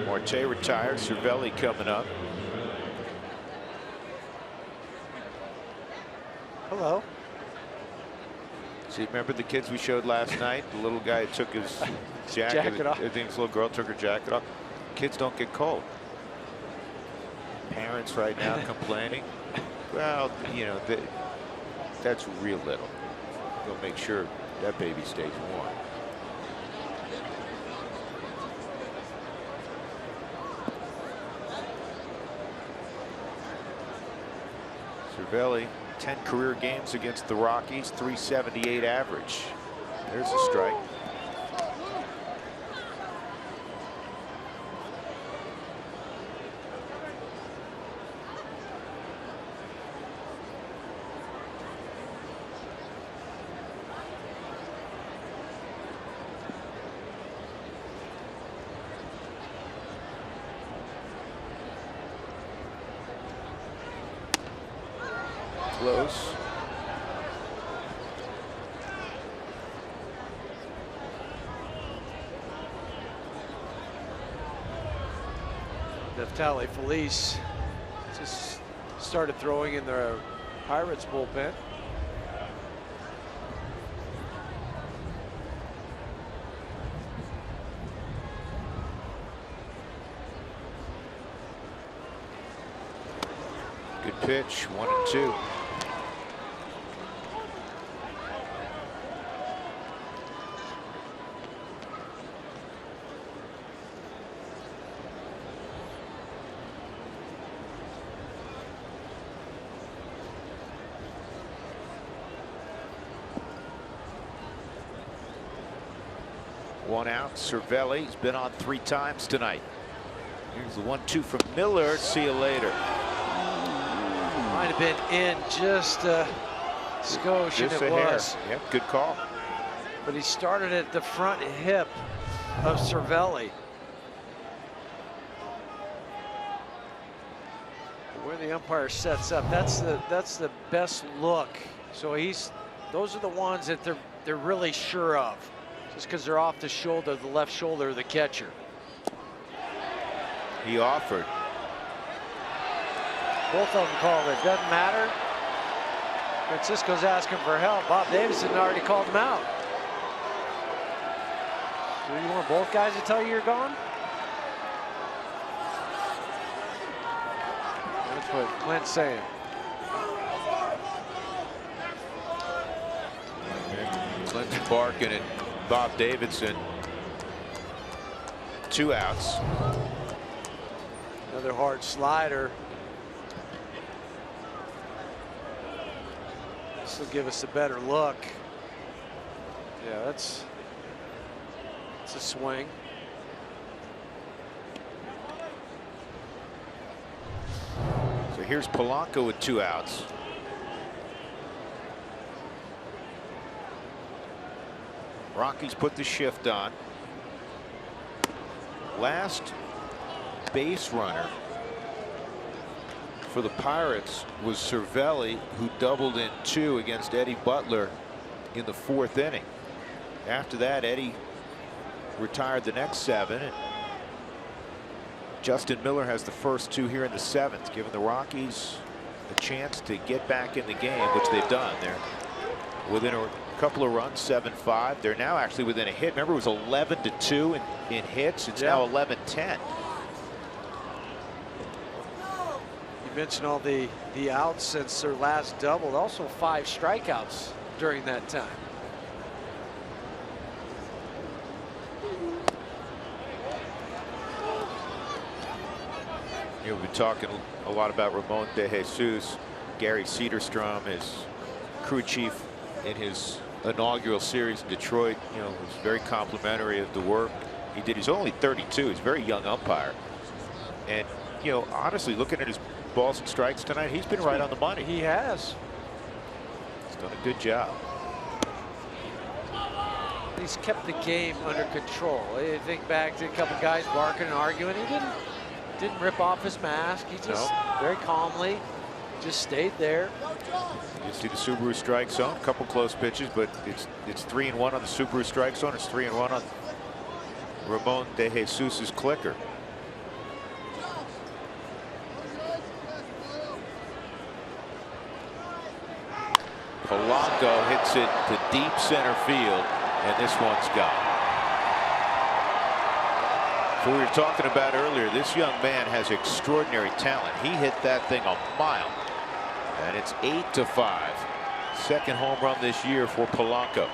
Marte retired. Cervelli coming up. Hello. See, remember the kids we showed last night? The little guy took his jacket off. I think this little girl took her jacket off. Kids don't get cold. Parents right now complaining. Well, you know, that's real little. We'll make sure that baby stays warm. Cervelli, 10 career games against the Rockies, 378 average. There's a strike. Close. Neftali Felice just started throwing in the Pirates bullpen. Good pitch, 1-2. One out. Cervelli has been on 3 times tonight. Here's the 1-2 from Miller. See you later. Might have been in just a skosh, and it was. Yep, good call. But he started at the front hip of Cervelli. Where the umpire sets up, that's the best look. So those are the ones that they're really sure of, just because they're off the shoulder, the left shoulder of the catcher. He offered. Both of them called it. Doesn't matter. Francisco's asking for help. Bob Davidson already called him out. Do you want both guys to tell you you're gone? That's what Clint's saying. Clinton Barkin and Bob Davidson. 2 outs. Another hard slider. This will give us a better look. Yeah, that's a swing. So here's Polanco with 2 outs. Rockies put the shift on. Last base runner for the Pirates was Cervelli, who doubled in 2 against Eddie Butler in the 4th inning. After that, Eddie retired the next 7. And Justin Miller has the first 2 here in the 7th, giving the Rockies a chance to get back in the game, which they've done. They're within a couple of runs, 7-5. They're now actually within a hit. Remember, it was 11-2 in hits. It's now 11-10. You mentioned all the outs since their last double. Also 5 strikeouts during that time. You know, we've been talking a lot about Ramon De Jesus. Gary Cederstrom, his crew chief in his inaugural series in Detroit, you know, was very complimentary of the work he did. He's only 32. He's a very young umpire. And, you know, honestly, looking at his balls and strikes tonight, he's been right on the money. He has. He's done a good job. He's kept the game under control. You think back to a couple guys barking and arguing. He didn't rip off his mask. He just very calmly just stayed there. You see the Subaru strike zone, a couple close pitches, but it's 3-1 on the Subaru strike zone. It's 3-1 on Ramon De Jesus's clicker. Polanco hits it to deep center field, and this one's gone. So we were talking about earlier, this young man has extraordinary talent. He hit that thing a mile, and it's 8-5. Second home run this year for Polanco.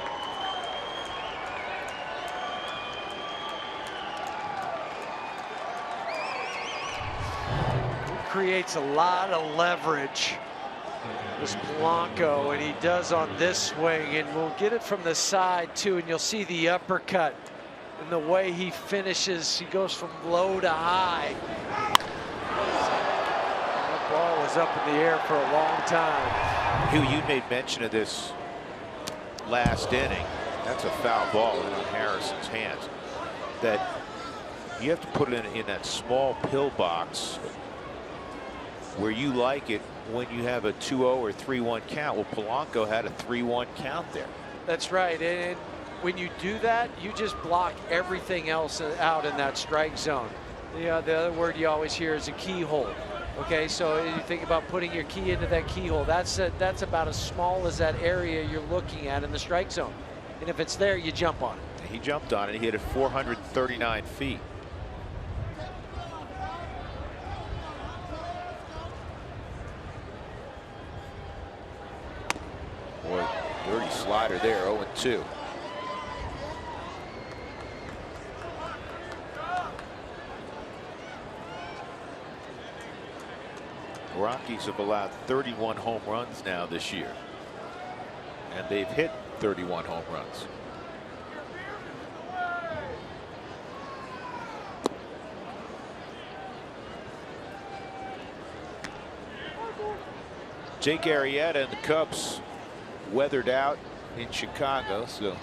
He creates a lot of leverage, this Polanco, and he does on this swing, and we'll get it from the side too, and you'll see the uppercut and the way he finishes. He goes from low to high. That ball was up in the air for a long time. Hugh, you made mention of this last inning. That's a foul ball in on Harrison's hands. That you have to put it in that small pill box where you like it when you have a 2-0 or 3-1 count. Well, Polanco had a 3-1 count there. That's right, and when you do that, you just block everything else out in that strike zone. The other word you always hear is a keyhole. Okay, so you think about putting your key into that keyhole. That's about as small as that area you're looking at in the strike zone. And if it's there, you jump on it. He jumped on it. He hit it 439 feet. Boy, dirty slider there, 0-2. Rockies have allowed 31 home runs now this year, and they've hit 31 home runs. Jake Arrieta and the Cubs weathered out in Chicago, so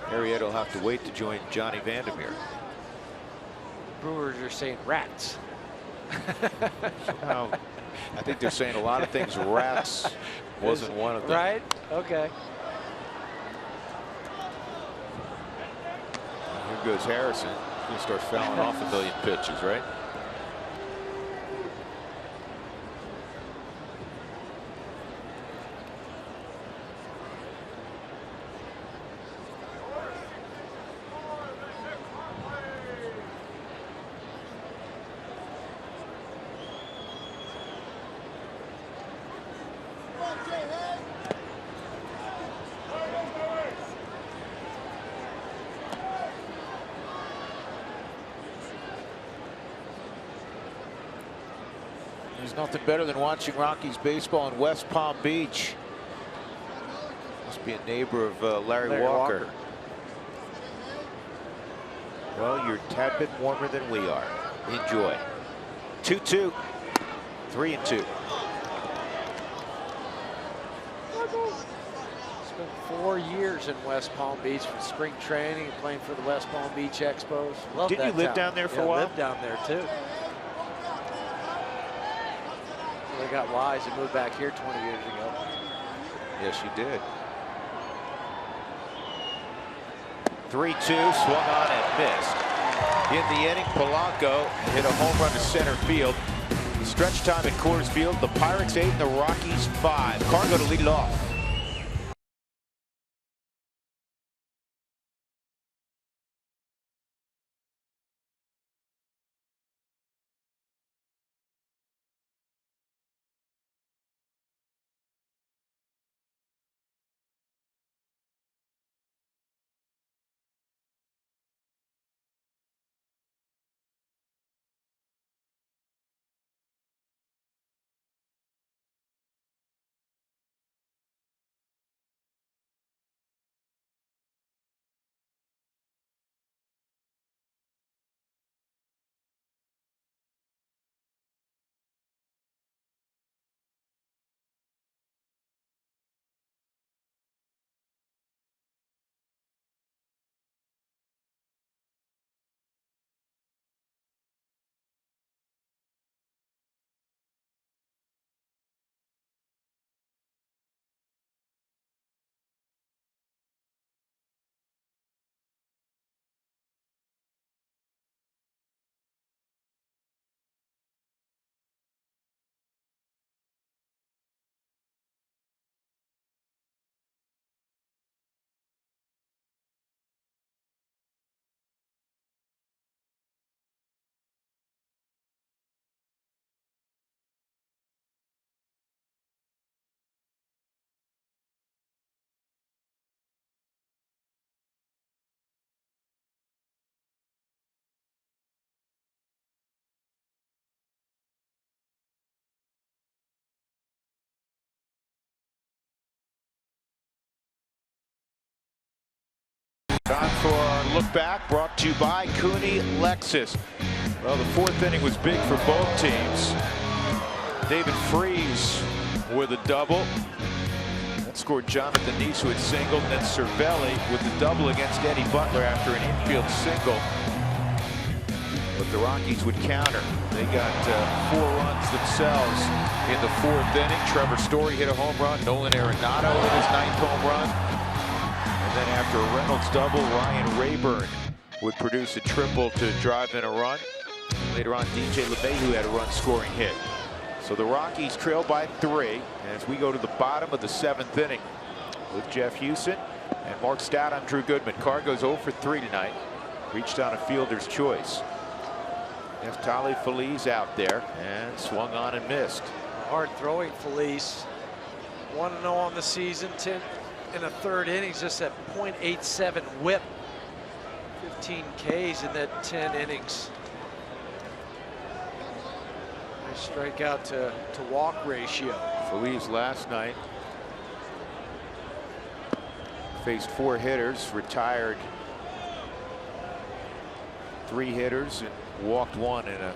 Arrieta will have to wait to join Johnny Vandermeer. Brewers are saying rats. I think they're saying a lot of things rats wasn't one of them. Right? Okay. Here goes Harrison. He's going to start fouling off a million pitches, right? There's nothing better than watching Rockies baseball in West Palm Beach. Must be a neighbor of Larry Walker. Well, you're a tad bit warmer than we are. Enjoy. 2-2. 3-2. Spent 4 years in West Palm Beach for spring training and playing for the West Palm Beach Expos. Love Didn't you live down there for a while? I lived down there too. They got wise and moved back here 20 years ago. Yes, you did. 3-2, swung on and missed. In the inning, Polanco hit a home run to center field. The stretch time at Coors Field, the Pirates 8 and the Rockies 5. Cargo to lead it off. Time for our look back, brought to you by Cooney Lexus. Well, the 4th inning was big for both teams. David Freese with a double. That scored Jonathan Neese, who had singled, and then Cervelli with the double against Eddie Butler after an infield single. But the Rockies would counter. They got 4 runs themselves in the 4th inning. Trevor Story hit a home run. Nolan Arenado hit his 9th home run. And then after a Reynolds double, Ryan Rayburn would produce a triple to drive in a run. Later on, DJ LeMahieu had a run-scoring hit. So the Rockies trail by 3 as we go to the bottom of the 7th inning with Jeff Hewson and Mark Stout. I'm Drew Goodman. Carr goes 0 for 3 tonight. Reached on a fielder's choice. Neftali Feliz out there and swung on and missed. Hard throwing Feliz. 1-0 on the season, 10 in a 3rd innings, just at .87 whip. 15 Ks in that 10 innings. Nice strikeout to walk ratio. Feliz last night faced 4 hitters, retired 3 hitters, and walked 1 in a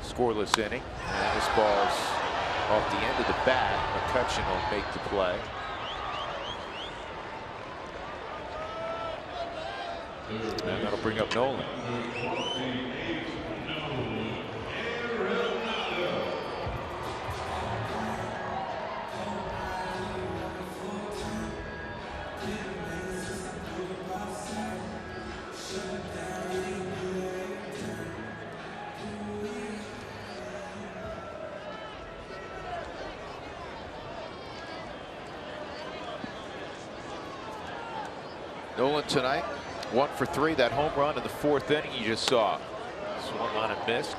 scoreless inning. And this ball's off the end of the bat. McCutchen will make the play. And that'll bring up Nolan. Nolan tonight, 1 for 3. That home run in the 4th inning you just saw. Swung on and missed.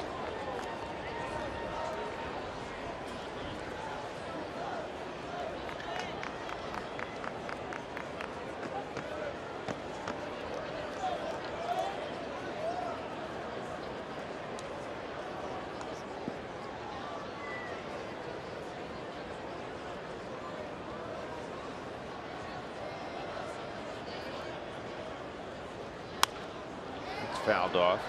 Fouled off.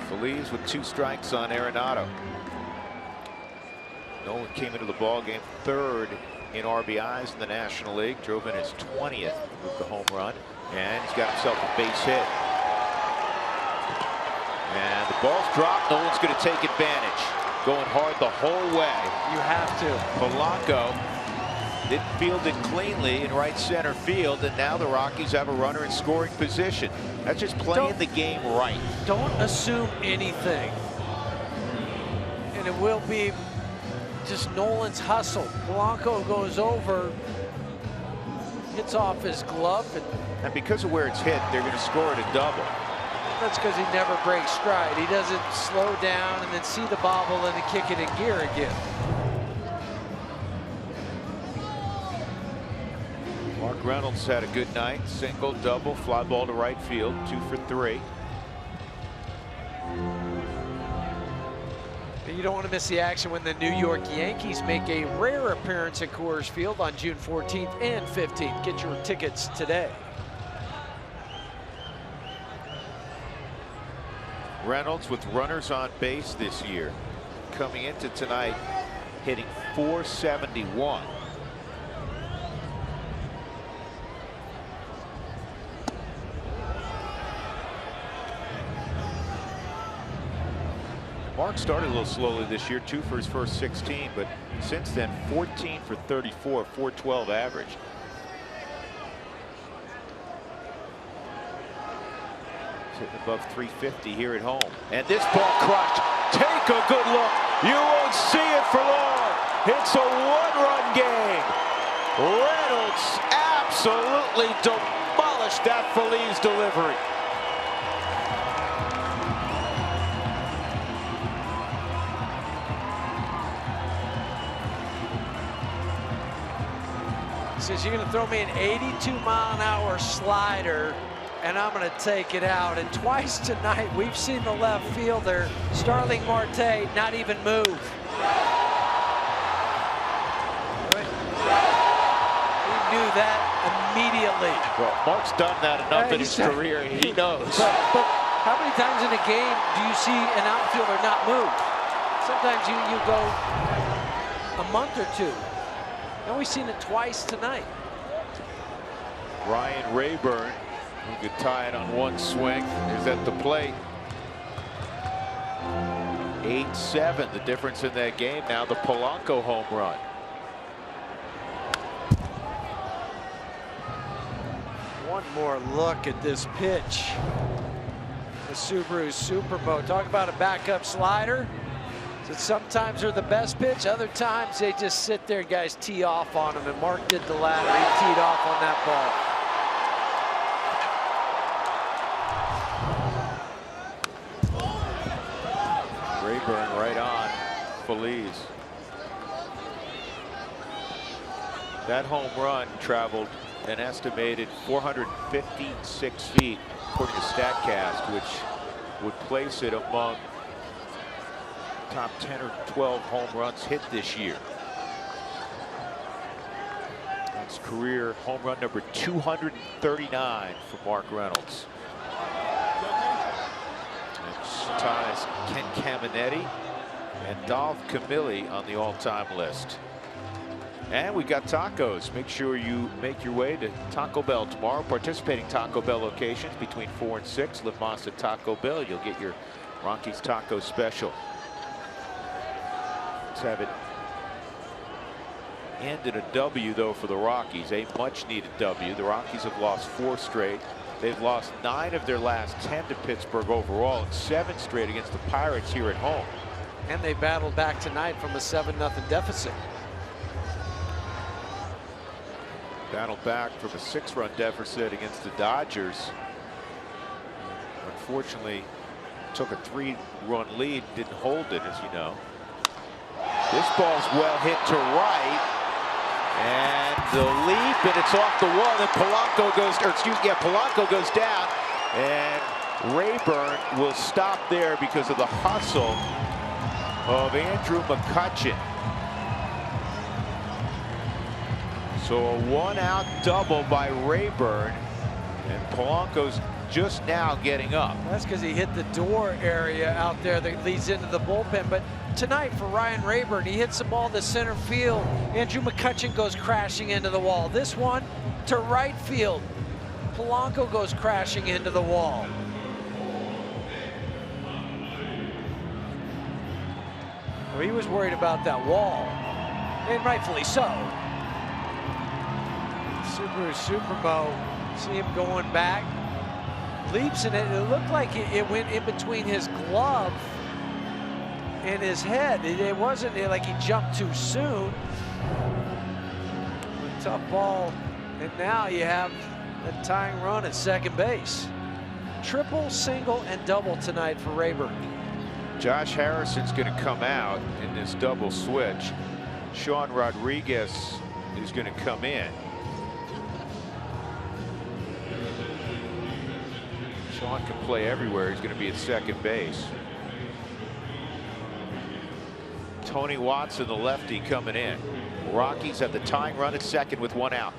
Phillies with 2 strikes on Arenado. Nolan came into the ball game 3rd in RBIs in the National League. Drove in his 20th with the home run, and he's got himself a base hit. And the ball's dropped. Nolan's going to take advantage. Going hard the whole way. You have to. Polanco didn't field it cleanly in right center field, and now the Rockies have a runner in scoring position. That's just playing the game right. Don't assume anything. And it will be just Nolan's hustle. Polanco goes over, hits off his glove. And because of where it's hit, they're going to score it a double. That's because he never breaks stride. He doesn't slow down and then see the bobble and then kick it in gear again. Mark Reynolds had a good night. Single, double, fly ball to right field. 2 for 3. But you don't want to miss the action when the New York Yankees make a rare appearance at Coors Field on June 14th and 15th. Get your tickets today. Reynolds with runners on base this year. Coming into tonight, hitting .471. Mark started a little slowly this year, 2 for his first 16, but since then 14 for 34, .412 average. Hitting above 350 here at home. And this ball crushed. Take a good look. You won't see it for long. It's a 1-run game. Reynolds absolutely demolished that Phillies delivery. He says, you're going to throw me an 82-mile-an-hour slider, and I'm going to take it out. And twice tonight, we've seen the left fielder, Starling Marte, not even move. He knew that immediately. Well, Mark's done that enough in his career. He knows. But how many times in a game do you see an outfielder not move? Sometimes you go a month or two. And we've seen it twice tonight. Ryan Rayburn, who could tie it on one swing, is at the plate. 8-7, the difference in that game. Now the Polanco home run. One more look at this pitch. The Subaru Superbo. Talk about a backup slider. So sometimes they're the best pitch, other times they just sit there, guys tee off on them, and Mark did the latter. He teed off on that ball. Rayburn right on Phillies. That home run traveled an estimated 456 feet, according to StatCast, which would place it among top 10 or 12 home runs hit this year. That's career home run number 239 for Mark Reynolds. Which ties Ken Caminetti and Dolph Camilli on the all-time list. And we've got tacos. Make sure you make your way to Taco Bell tomorrow. Participating Taco Bell locations between 4 and 6. La Masa Taco Bell. You'll get your Rockies taco special. Let's have it end in a W, though, for the Rockies. A much-needed W. The Rockies have lost 4 straight. They've lost 9 of their last 10 to Pittsburgh overall, and 7 straight against the Pirates here at home. And they battled back tonight from a 7-0 deficit. Battled back from a 6-run deficit against the Dodgers. Unfortunately, took a 3-run lead, didn't hold it, as you know. This ball's well hit to right, and the leap, and it's off the wall. Then Polanco goes, or excuse me, yeah, Polanco goes down, and Rayburn will stop there because of the hustle of Andrew McCutchen. So a 1-out double by Rayburn, and Polanco's just now getting up. That's because he hit the door area out there that leads into the bullpen. But tonight for Ryan Rayburn, he hits the ball to center field. Andrew McCutchen goes crashing into the wall. This one to right field. Polanco goes crashing into the wall. Well, he was worried about that wall, and rightfully so. Supermo, see him going back, leaps, and it looked like it went in between his glove and his head. It wasn't like he jumped too soon. A tough ball, and now you have a tying run at second base. Triple, single, and double tonight for Rayburn. Josh Harrison's going to come out in this double switch. Sean Rodriguez is going to come in. Sean can play everywhere. He's going to be at second base. Tony Watson, the lefty, coming in. Rockies have the tying run at second with 1 out.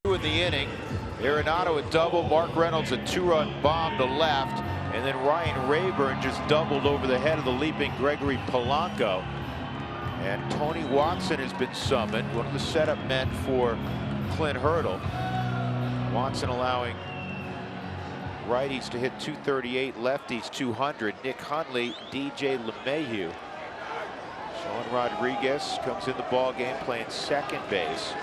In the inning, Arenado a double, Mark Reynolds a 2-run bomb to left, and then Ryan Rayburn just doubled over the head of the leaping Gregory Polanco. And Tony Watson has been summoned, one of the setup men for Clint Hurdle. Watson allowing righties to hit 238, lefties 200. Nick Hundley, DJ LeMahieu. Sean Rodriguez comes in the ball game playing second base.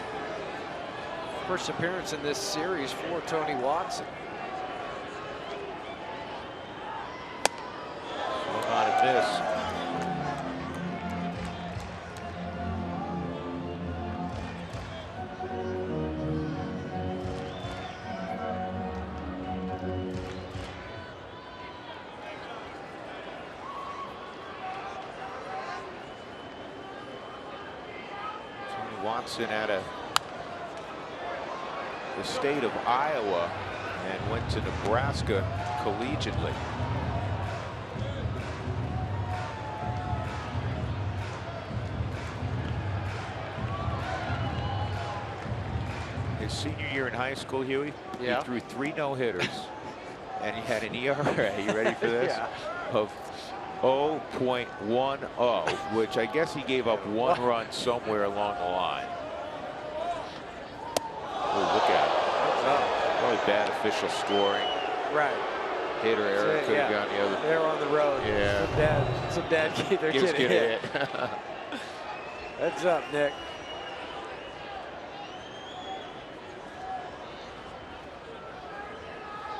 First appearance in this series for Tony Watson. Swung on and miss. Tony Watson at the state of Iowa and went to Nebraska collegiately. His senior year in high school, Huey, yeah, he threw 3 no-hitters and he had an ERA, you ready for this? Yeah. Of 0.10, which I guess he gave up one run somewhere along the line. Oh, look at it. Probably bad official scoring. Right. Hit or error, could have gone the other. They're on the road. Yeah. Some dad they're getting hit. Heads up, Nick.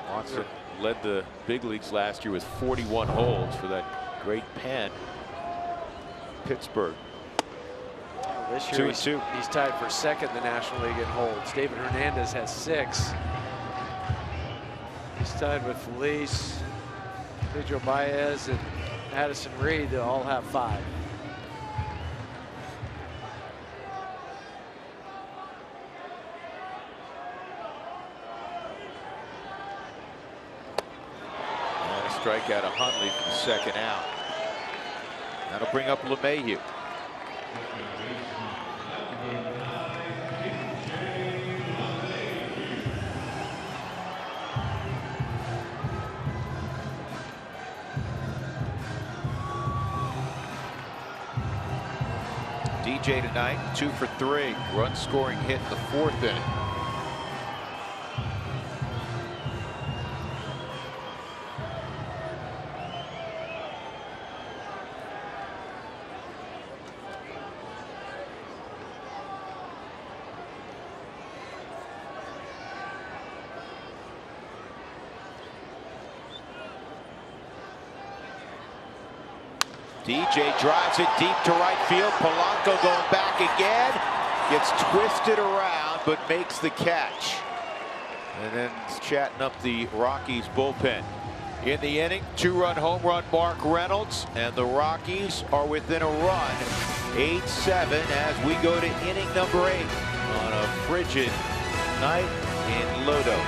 Watson led the big leagues last year with 41 holds for that great pen. Pittsburgh. This year he's tied for second in the National League in holds. David Hernandez has 6. He's tied with Felice, Pedro Baez, and Addison Reed. They all have 5. And a strikeout of Hundley for the second out. That'll bring up LeMahieu. DJ tonight, 2 for 3. Run scoring hit in the 4th inning. DJ drives it deep to right field. Polanco going back again. Gets twisted around, but makes the catch. And then chatting up the Rockies bullpen. In the inning, 2-run home run, Mark Reynolds. And the Rockies are within a run. 8-7 as we go to inning number 8 on a frigid night in Lodo.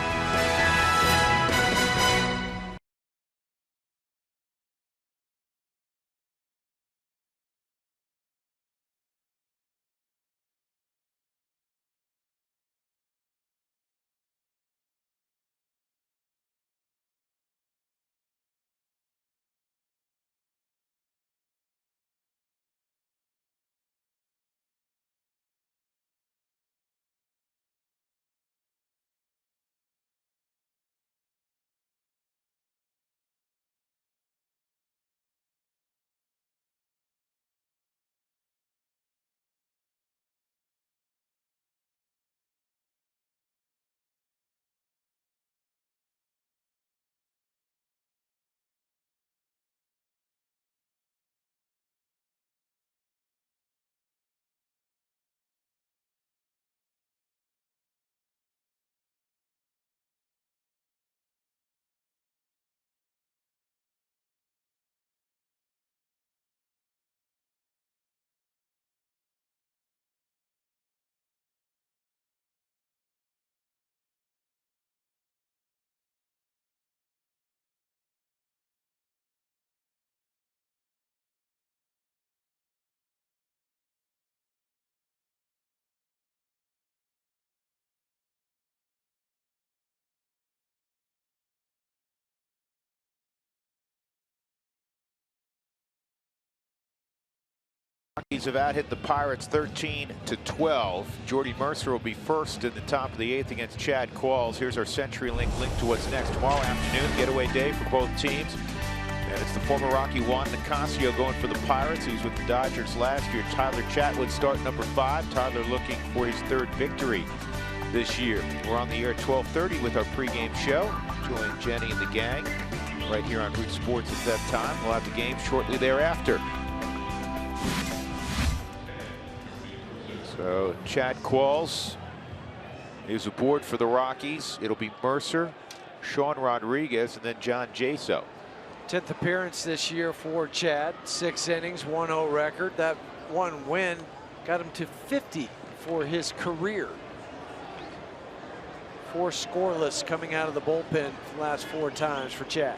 Rockies have out-hit the Pirates 13-12. Jordy Mercer will be first in the top of the 8th against Chad Qualls. Here's our CenturyLink link to what's next. Tomorrow afternoon, getaway day for both teams. And it's the former Rocky Juan Nicasio going for the Pirates. He was with the Dodgers last year. Tyler Chatwood start number 5. Tyler looking for his 3rd victory this year. We're on the air at 12:30 with our pregame show. Join Jenny and the gang right here on Root Sports at that time. We'll have the game shortly thereafter. So Chad Qualls is aboard for the Rockies. It'll be Mercer, Sean Rodriguez, and then John Jaso. 10th appearance this year for Chad. 6 innings, 1-0 record. That one win got him to 50 for his career. 4 scoreless coming out of the bullpen the last 4 times for Chad.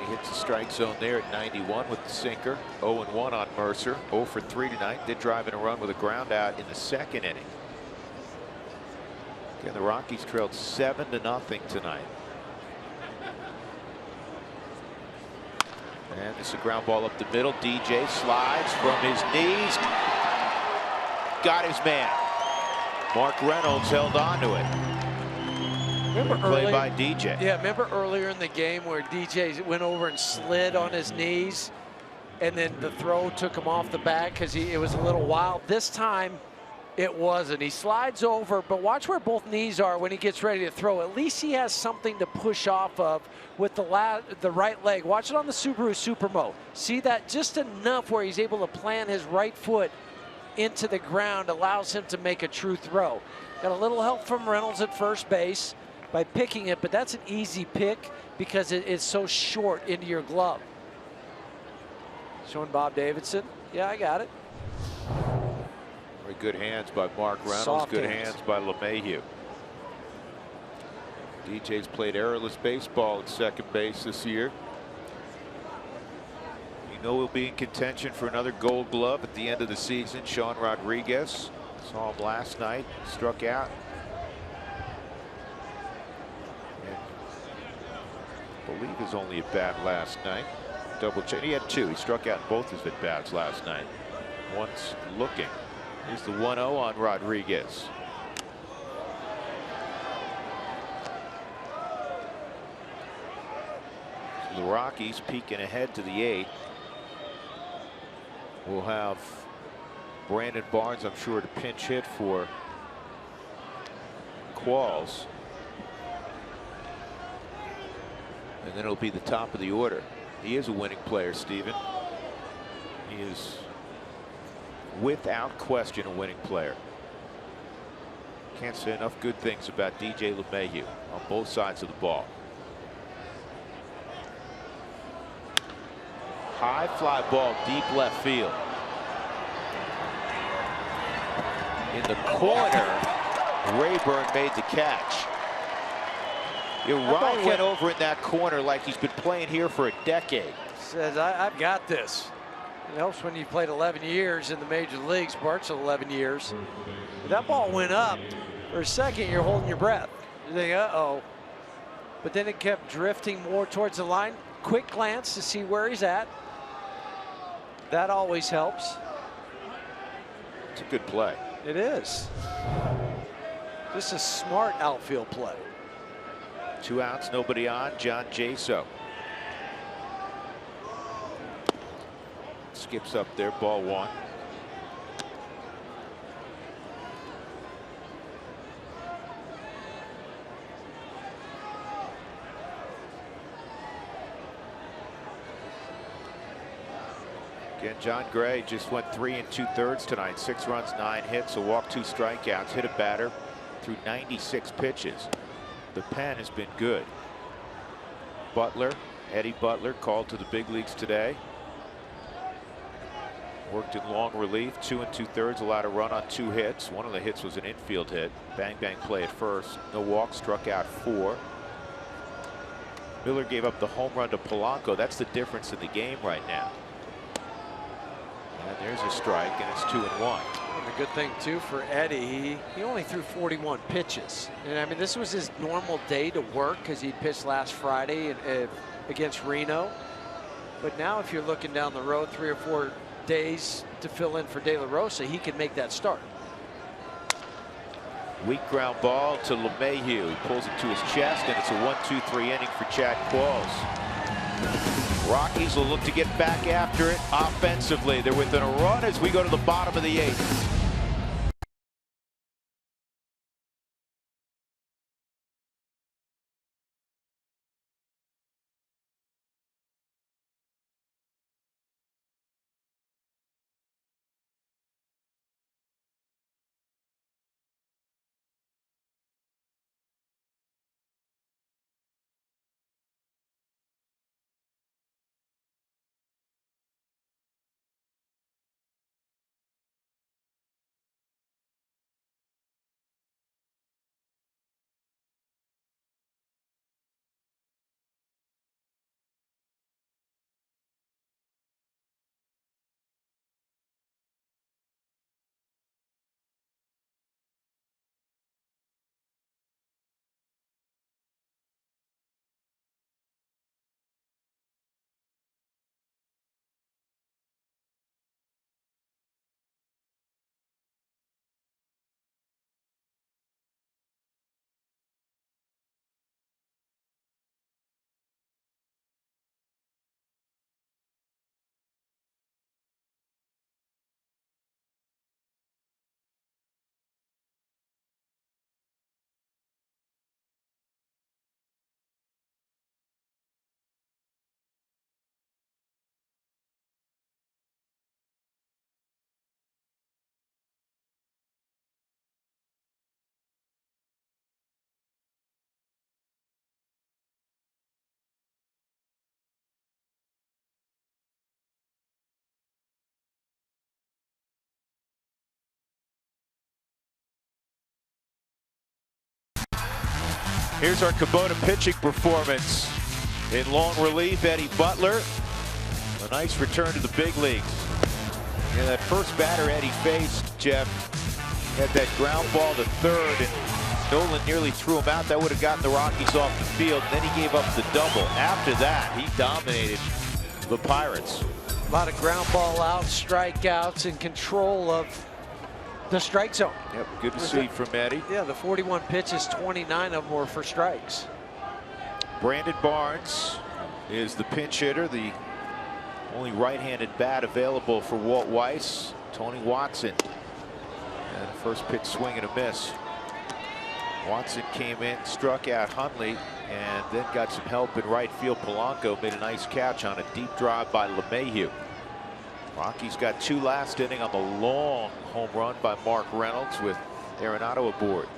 Hits the strike zone there at 91 with the sinker. 0-1 on Mercer. 0 for 3 tonight. Did drive in a run with a ground out in the 2nd inning. Again, the Rockies trailed 7-0 tonight. And it's a ground ball up the middle. DJ slides from his knees. Got his man. Mark Reynolds held on to it. Remember play earlier, by DJ. Yeah, remember earlier in the game where DJ went over and slid on his knees, and then the throw took him off the back because it was a little wild. This time, it wasn't. He slides over, but watch where both knees are when he gets ready to throw. At least he has something to push off of with the right leg. Watch it on the Subaru Supermo. See that? Just enough where he's able to plant his right foot into the ground, allows him to make a true throw. Got a little help from Reynolds at first base by picking it, but that's an easy pick because it's so short into your glove. Showing Bob Davidson. Yeah, I got it. Very good hands by Mark Reynolds. Soft good hands. hands by LeMahieu. DJ's played errorless baseball at second base this year. You know he'll be in contention for another Gold Glove at the end of the season. Sean Rodriguez, saw him last night, struck out. I believe his only at bat last night. Double check. He had two. He struck out in both his at bats last night. Once looking. Here's the 1-0 on Rodriguez. So the Rockies peeking ahead to the 8th. We'll have Brandon Barnes, I'm sure, to pinch hit for Qualls. And then it'll be the top of the order. He is a winning player, Steven. He is, without question, a winning player. Can't say enough good things about DJ LeMahieu on both sides of the ball. High fly ball, deep left field. In the corner, Rayburn made the catch. Ryan went over in that corner like he's been playing here for a decade. Says, I've got this. It helps when you played 11 years in the major leagues. Bart's 11 years. That ball went up. For a second, you're holding your breath. You think, uh-oh. But then it kept drifting more towards the line. Quick glance to see where he's at. That always helps. It's a good play. It is. Just a smart outfield play. 2 outs, nobody on. John Jaso skips up there, ball 1. Again, John Gray just went 3 2/3 tonight. 6 runs, 9 hits, a walk, 2 strikeouts, hit a batter through 96 pitches. The pen has been good. Butler, Eddie Butler, called to the big leagues today. Worked in long relief, 2 2/3, allowed a run on 2 hits. One of the hits was an infield hit. Bang bang play at first. No walk, struck out 4. Miller gave up the home run to Polanco. That's the difference in the game right now. And there's a strike, and it's 2-1. And the good thing too for Eddie, he only threw 41 pitches, and I mean this was his normal day to work because he pitched last Friday against Reno. But now if you're looking down the road 3 or 4 days to fill in for De La Rosa, he can make that start. Weak ground ball to LeMahieu. He pulls it to his chest, and it's a 1-2-3 inning for Chad Qualls. Rockies will look to get back after it offensively. They're within a run as we go to the bottom of the 8th. Here's our Kubota pitching performance. In long relief, Eddie Butler. A nice return to the big leagues. Yeah, that first batter Eddie faced, Jeff, had that ground ball to third, and Nolan nearly threw him out. That would have gotten the Rockies off the field. Then he gave up the double. After that, he dominated the Pirates. A lot of ground ball outs, strikeouts, and control of the strike zone. Yep, good to see from Eddie. Yeah, the 41 pitches, 29 of them were for strikes. Brandon Barnes is the pinch hitter, the only right-handed bat available for Walt Weiss. Tony Watson. And first pitch swing and a miss. Watson came in, struck out Hundley, and then got some help in right field. Polanco made a nice catch on a deep drive by LeMahieu. Rockies got 2 last inning on the long home run by Mark Reynolds with Arenado aboard.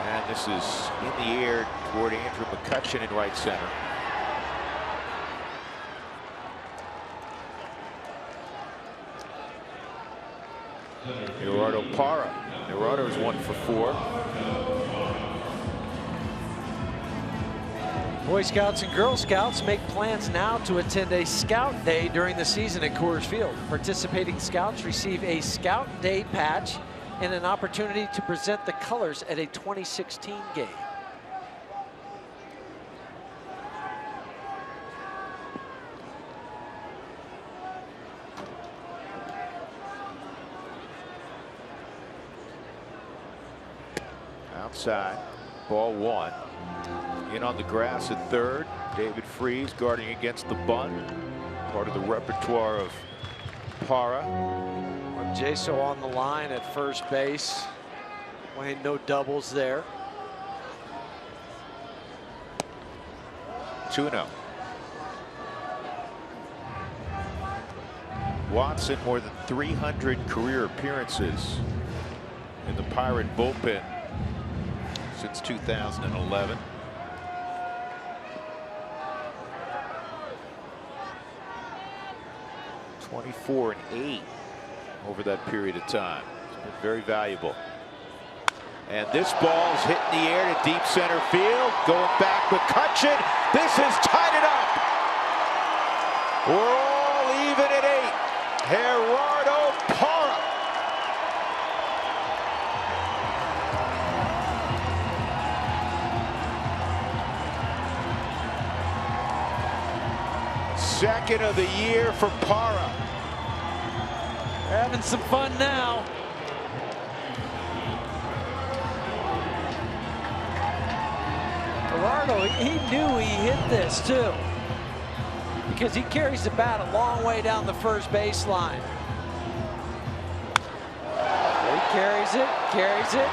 And this is in the air toward Andrew McCutchen in right center. Gerardo Parra. Gerardo is 1 for 4. Boy Scouts and Girl Scouts make plans now to attend a Scout Day during the season at Coors Field. Participating Scouts receive a Scout Day patch and an opportunity to present the colors at a 2016 game. Outside, ball 1. In on the grass at third. David Freese guarding against the bunt. Part of the repertoire of Parra. Jaso on the line at first base. Wayne, no doubles there. 2-0. Watson more than 300 career appearances in the Pirate bullpen since 2011. .24 and 8 over that period of time. It's been very valuable. And this ball is hit in the air to deep center field. Going back, McCutchen. This has tied it up. We're all even at 8. Gerardo Parra. Second of the year for Parra. Having some fun now. Gerardo, he knew he hit this too, because he carries the bat a long way down the first baseline. He carries it, carries it.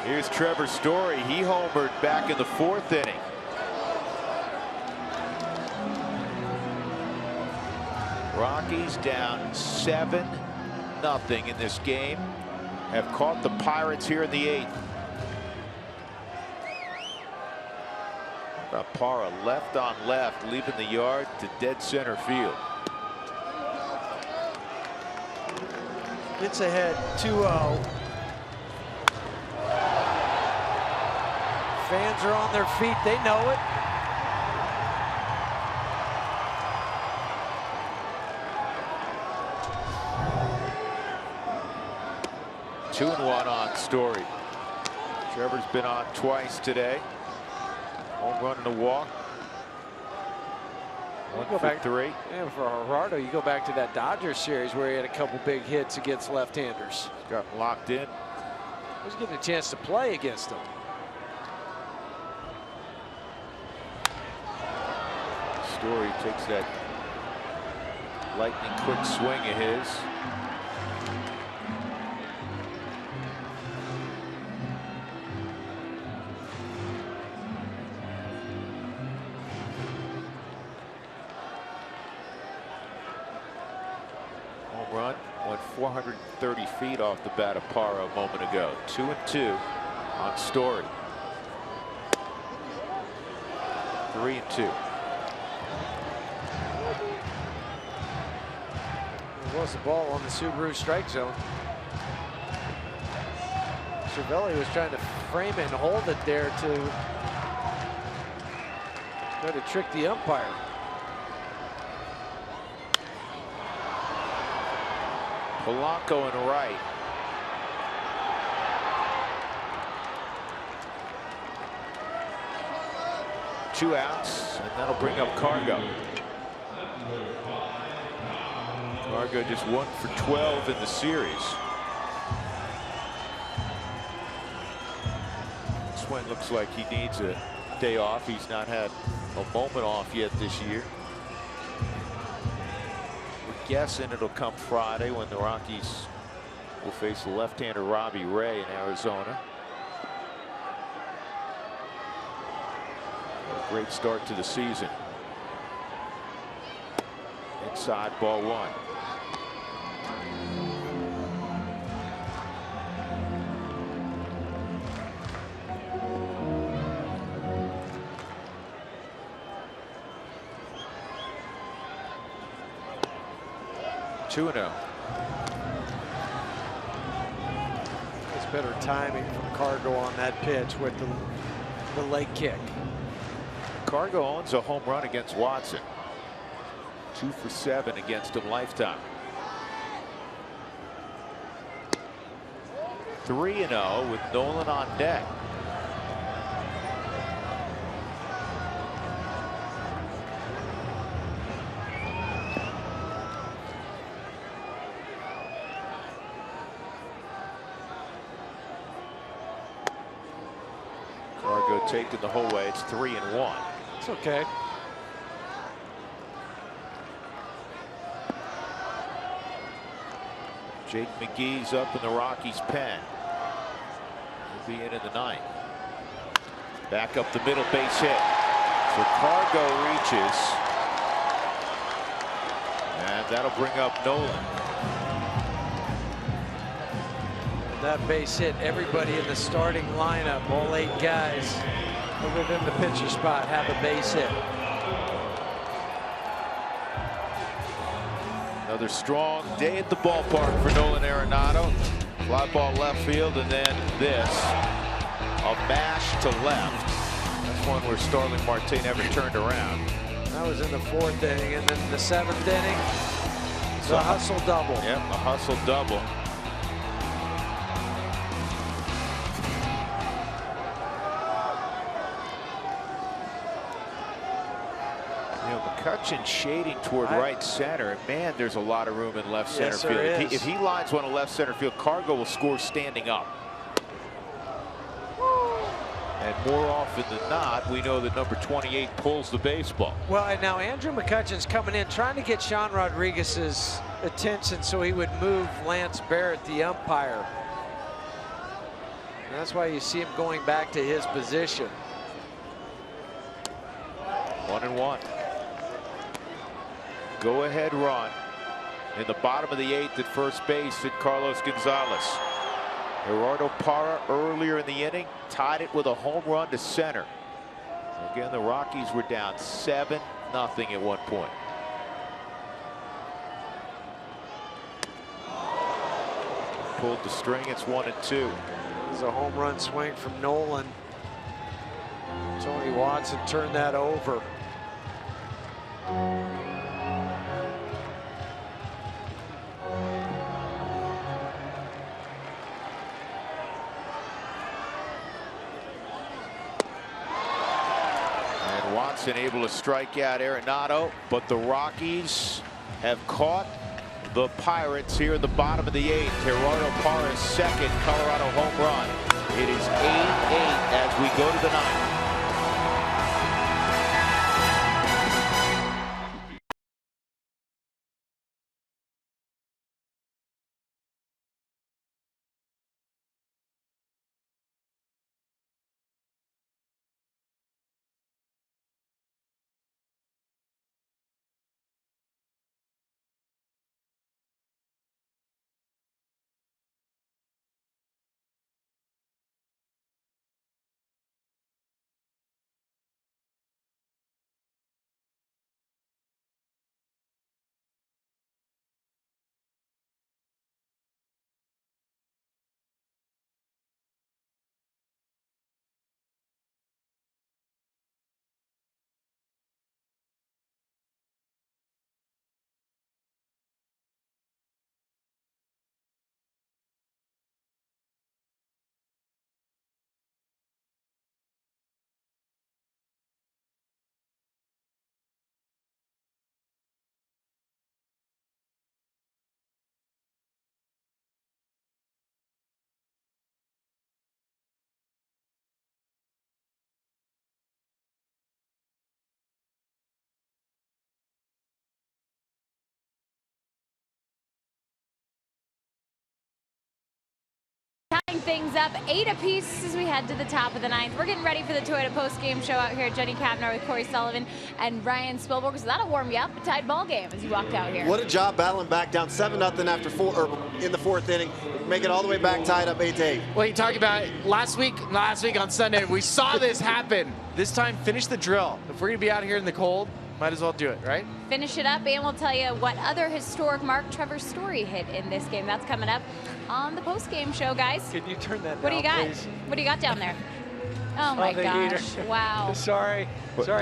Here's Trevor Story. He homered back in the 4th inning. Rockies down 7-0 in this game. Have caught the Pirates here in the 8th. Parra left on left, leaving the yard to dead center field. Gets ahead 2-0. Fans are on their feet. They know it. Two and 1 on Story. Trevor's been on twice today. Home run and a walk. 1 for 3. Yeah, for Gerardo, you go back to that Dodgers series where he had a couple big hits against left-handers. Got locked in. He was getting a chance to play against them. Story takes that lightning quick swing of his. Home run went 430 feet off the bat of Parra a moment ago. 2-2 on Story. 3-2. Was the ball on the Subaru strike zone. Cervelli was trying to frame it and hold it there to try to trick the umpire. Polanco and right. Two outs, and that'll bring up Cargo. Cargo just 1 for 12 in the series. Swing looks like he needs a day off. He's not had a moment off yet this year. We're guessing it'll come Friday when the Rockies will face the left-hander Robbie Ray in Arizona. A great start to the season. Inside, ball 1. It's better timing from Cargo on that pitch with the leg kick. Cargo owns a home run against Watson. 2 for 7 against him lifetime. 3-0 with Nolan on deck. Cargo taking the whole way. It's 3-1. It's okay. Jake McGee's up in the Rockies' pen. He'll be in the 9th. Back up the middle, base hit. So Cargo reaches. And that'll bring up Nolan. And that base hit, everybody in the starting lineup, all 8 guys other than the pitcher spot, have a base hit. Another strong day at the ballpark for Nolan Arenado. Fly ball left field, and then this. A mash to left. That's one where Starling Marte never turned around. That was in the 4th inning, and then the 7th inning, the hustle double. Yep, a hustle double. McCutchen shading toward right center, and man, there's a lot of room in left center field. If he lines one to left center field, Cargo will score standing up. And more often than not, we know that number 28 pulls the baseball. Well, and now Andrew McCutchen's coming in, trying to get Sean Rodriguez's attention so he would move Lance Barrett, the umpire. And that's why you see him going back to his position. 1-1. Go-ahead run in the bottom of the 8th at first base at Carlos Gonzalez. Gerardo Parra earlier in the inning tied it with a home run to center. Again, the Rockies were down 7-0 at one point. Pulled the string. It's 1-2. There's a home run swing from Nolan. Tony Watson turned that over. Watson able to strike out Arenado, but the Rockies have caught the Pirates here in the bottom of the 8th. Gerardo Parra's second Colorado home run. It is 8-8 as we go to the 9th. things up 8 apiece as we head to the top of the 9th. We're getting ready for the Toyota post-game show out here at Jenny Kavner with Corey Sullivan and Ryan Spielberg. So that'll warm you up. A tied ball game as you walked out here. What a job battling back down 7-0 after in the 4th inning. Make it all the way back, tied up 8-8. Well, you talked about last week on Sunday, we saw this happen. This time, finish the drill. If we're going to be out here in the cold, might as well do it, right? Finish it up, and we'll tell you what other historic Mark Trevor Story hit in this game. That's coming up on the post-game show, guys. Can you turn that What do you got? please? What do you got down there? Oh my the gosh! heater. Wow! Sorry,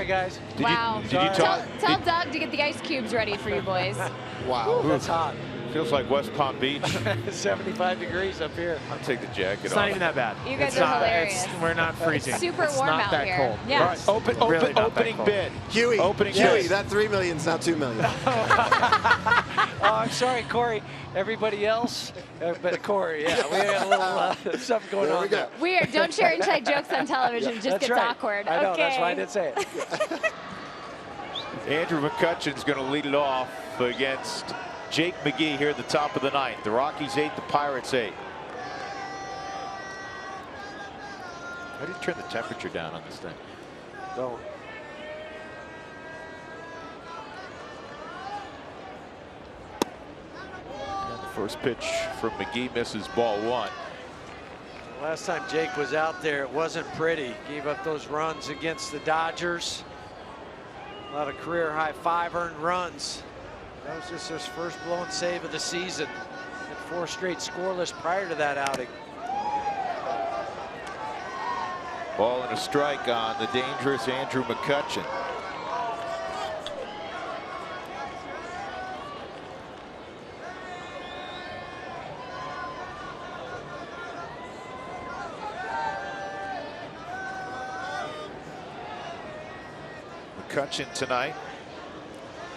guys. Wow! Did you talk? Tell Doug to get the ice cubes ready for you boys. Wow. Ooh, that's hot. Feels like West Palm Beach. 75 degrees up here. I'll take the jacket It's off. not even that bad. You guys It's are not, hilarious. We're not freezing. It's super It's warm not out that here. cold. Yeah. All right, Really not that opening cold. bid. Huey, Opening Huey, bid. that $3 million is now $2 million. Oh, I'm sorry, Corey. Everybody else, but Corey, yeah, we got a little something going There on we go. there. Weird. Don't share inside jokes on television. It just That's gets right. awkward. I know, okay. that's why I didn't say it. Andrew McCutchen's going to lead it off against Jake McGee here at the top of the 9th. The Rockies 8, the Pirates 8. How do you turn the temperature down on this thing? Don't. And the first pitch from McGee misses, ball 1. Last time Jake was out there, it wasn't pretty. Gave up those runs against the Dodgers. A lot of career high 5 earned runs. That was just his first blown save of the season. Had 4 straight scoreless prior to that outing. Ball and a strike on the dangerous Andrew McCutchen. McCutchen tonight.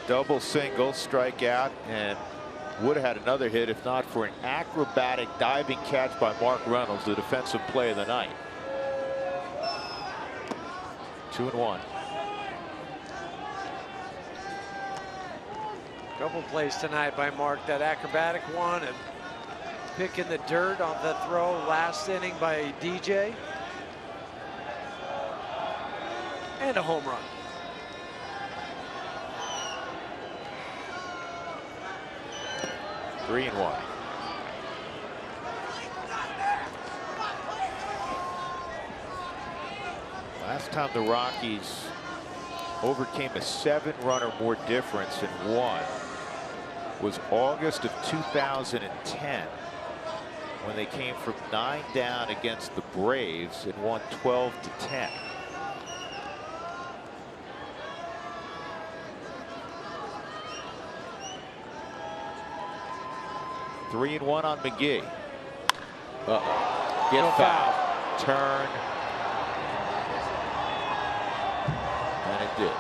Double, single, strikeout, and would have had another hit if not for an acrobatic diving catch by Mark Reynolds, the defensive play of the night. 2-1. Couple plays tonight by Mark. That acrobatic one and picking the dirt on the throw last inning by DJ. And a home run. 3-1. Last time the Rockies overcame a 7-run or more difference and won was August of 2010, when they came from 9 down against the Braves and won 12-10. Three and 1 on McGee. Uh-oh. Get foul. Turn. And it did.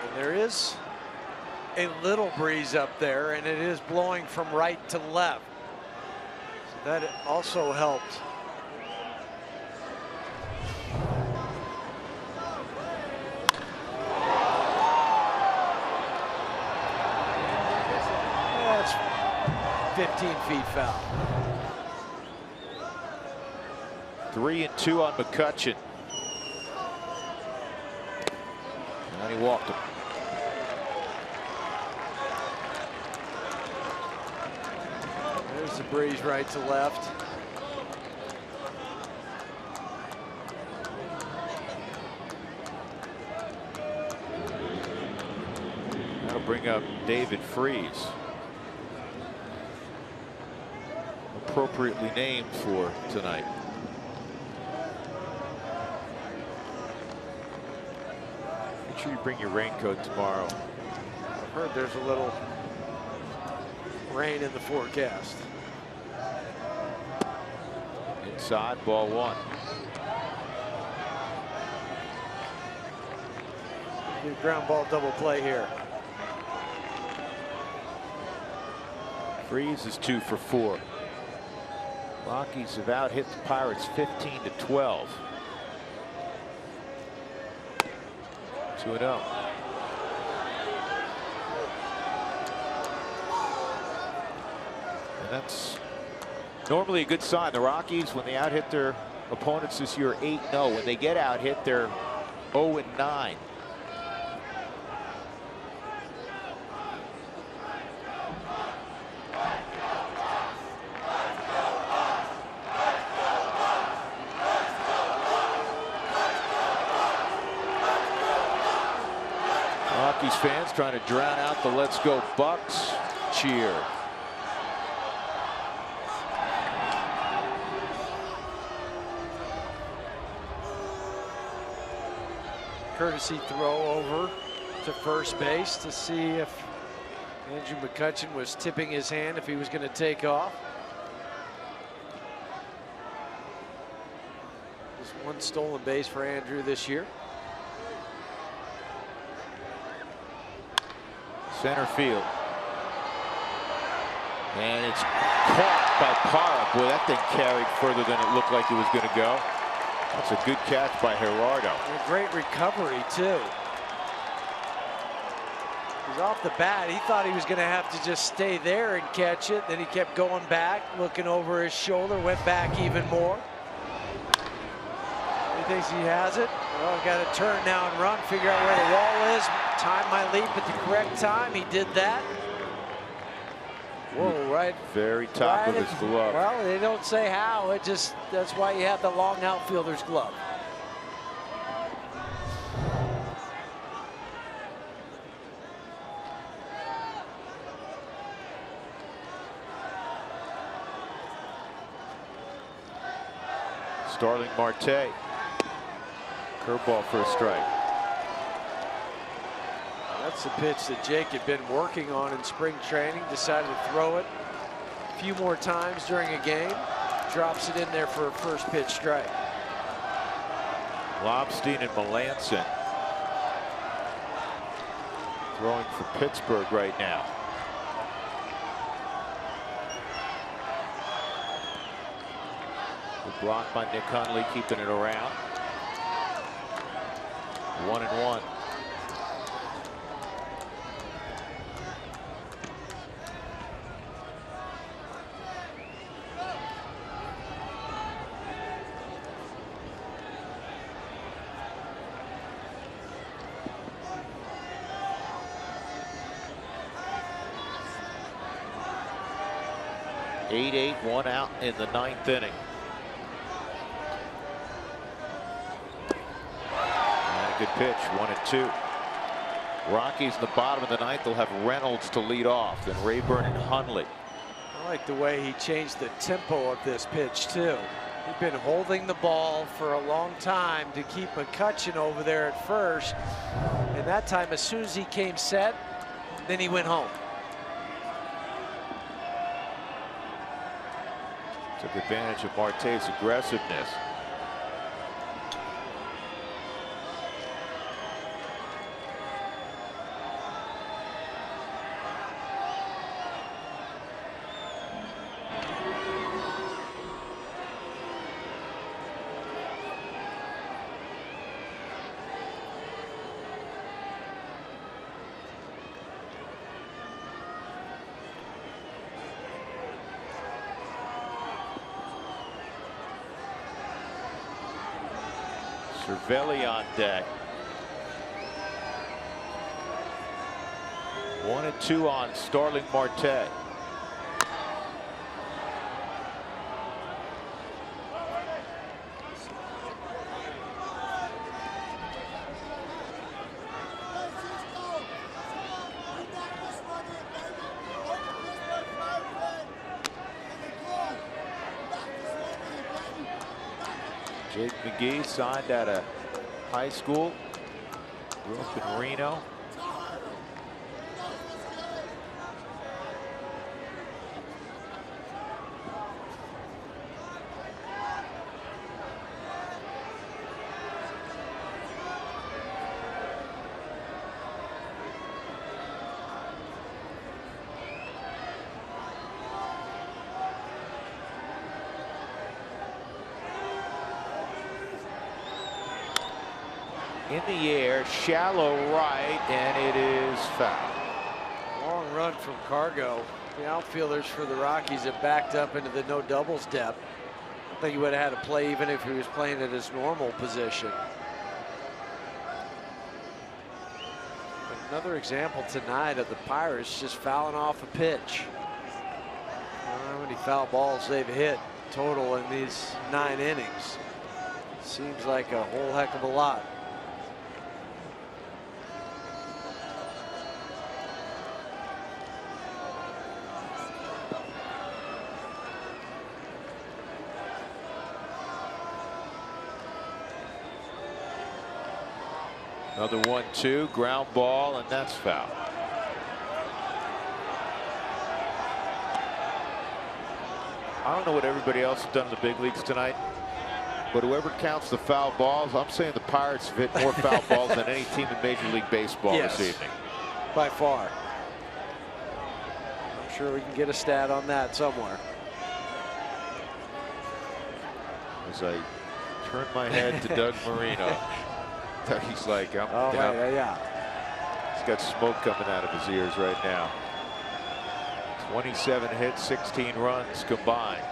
And there is a little breeze up there, and it is blowing from right to left. So that also helped. That's 15 feet foul. 3-2 on McCutchen. And he walked him. There's the breeze right to left. That'll bring up David Freese. Appropriately named for tonight. Make sure you bring your raincoat tomorrow. I've heard there's a little rain in the forecast. Inside, ball 1. Good ground ball double play here. Freese is 2 for 4. Rockies have out hit the Pirates 15-12. 2-0. And that's normally a good sign. The Rockies, when they out-hit their opponents this year, 8-0. When they get out-hit, they're 0-9. Rockies fans trying to drown out the "Let's go Bucks" cheer. Courtesy throw over to first base to see if Andrew McCutchen was tipping his hand if he was going to take off. Just one stolen base for Andrew this year. Center field. And it's caught by Parra. Boy, that thing carried further than it looked like it was going to go. That's a good catch by Gerardo. And a great recovery, too. He's off the bat. He thought he was going to have to just stay there and catch it. Then he kept going back, looking over his shoulder, went back even more. He thinks he has it. Well, I've got to turn now and run, figure out where the wall is, time my leap at the correct time. He did that. Whoa, right. Very top of his glove. Well, they don't say how. It just, that's why you have the long outfielder's glove. Starling Marte. Curveball for a strike. That's the pitch that Jake had been working on in spring training. Decided to throw it a few more times during a game. Drops it in there for a first pitch strike. Lobstein and Melanson throwing for Pittsburgh right now. The block by Nick Hundley, keeping it around. 1-1. Eight, 1 out in the 9th inning. And a good pitch, 1-2. Rockies in the bottom of the 9th. They'll have Reynolds to lead off, then Rayburn and Hundley. I like the way he changed the tempo of this pitch too. He'd been holding the ball for a long time to keep McCutchen over there at first. And that time, as soon as he came set, then he went home. Took advantage of Marte's aggressiveness. Cervelli on deck. 1-2 on Starling Marte. Jake McGee signed out of high school, grew up in Reno. In the air, shallow right, and it is foul. Long run from Cargo. The outfielders for the Rockies have backed up into the no doubles depth. I think he would have had to play even if he was playing at his normal position. Another example tonight of the Pirates just fouling off a pitch. I don't know how many foul balls they've hit total in these 9 innings. Seems like a whole heck of a lot. Another 1-2, ground ball, and that's foul. I don't know what everybody else has done in the big leagues tonight, but whoever counts the foul balls, I'm saying the Pirates have hit more foul balls than any team in Major League Baseball this evening. By far. I'm sure we can get a stat on that somewhere. As I turn my head to Doug Marino, he's like, I'm down. Yeah. He's got smoke coming out of his ears right now. 27 hits, 16 runs combined.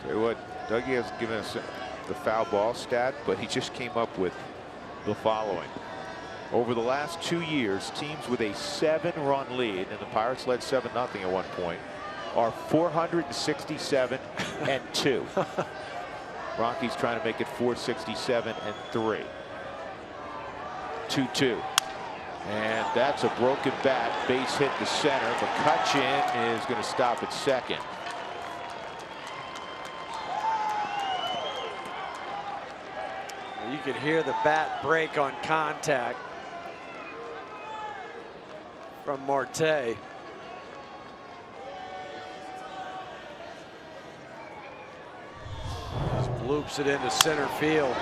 Tell you what, Dougie hasn't given us the foul ball stat, but he just came up with the following. Over the last 2 years, teams with a 7-run lead, and the Pirates led 7-0 at one point, are 467-2. Rockies trying to make it 467-3. 2-2. And that's a broken bat. Base hit to center. McCutchen is going to stop at second. You could hear the bat break on contact from Marte. Just loops it into center field.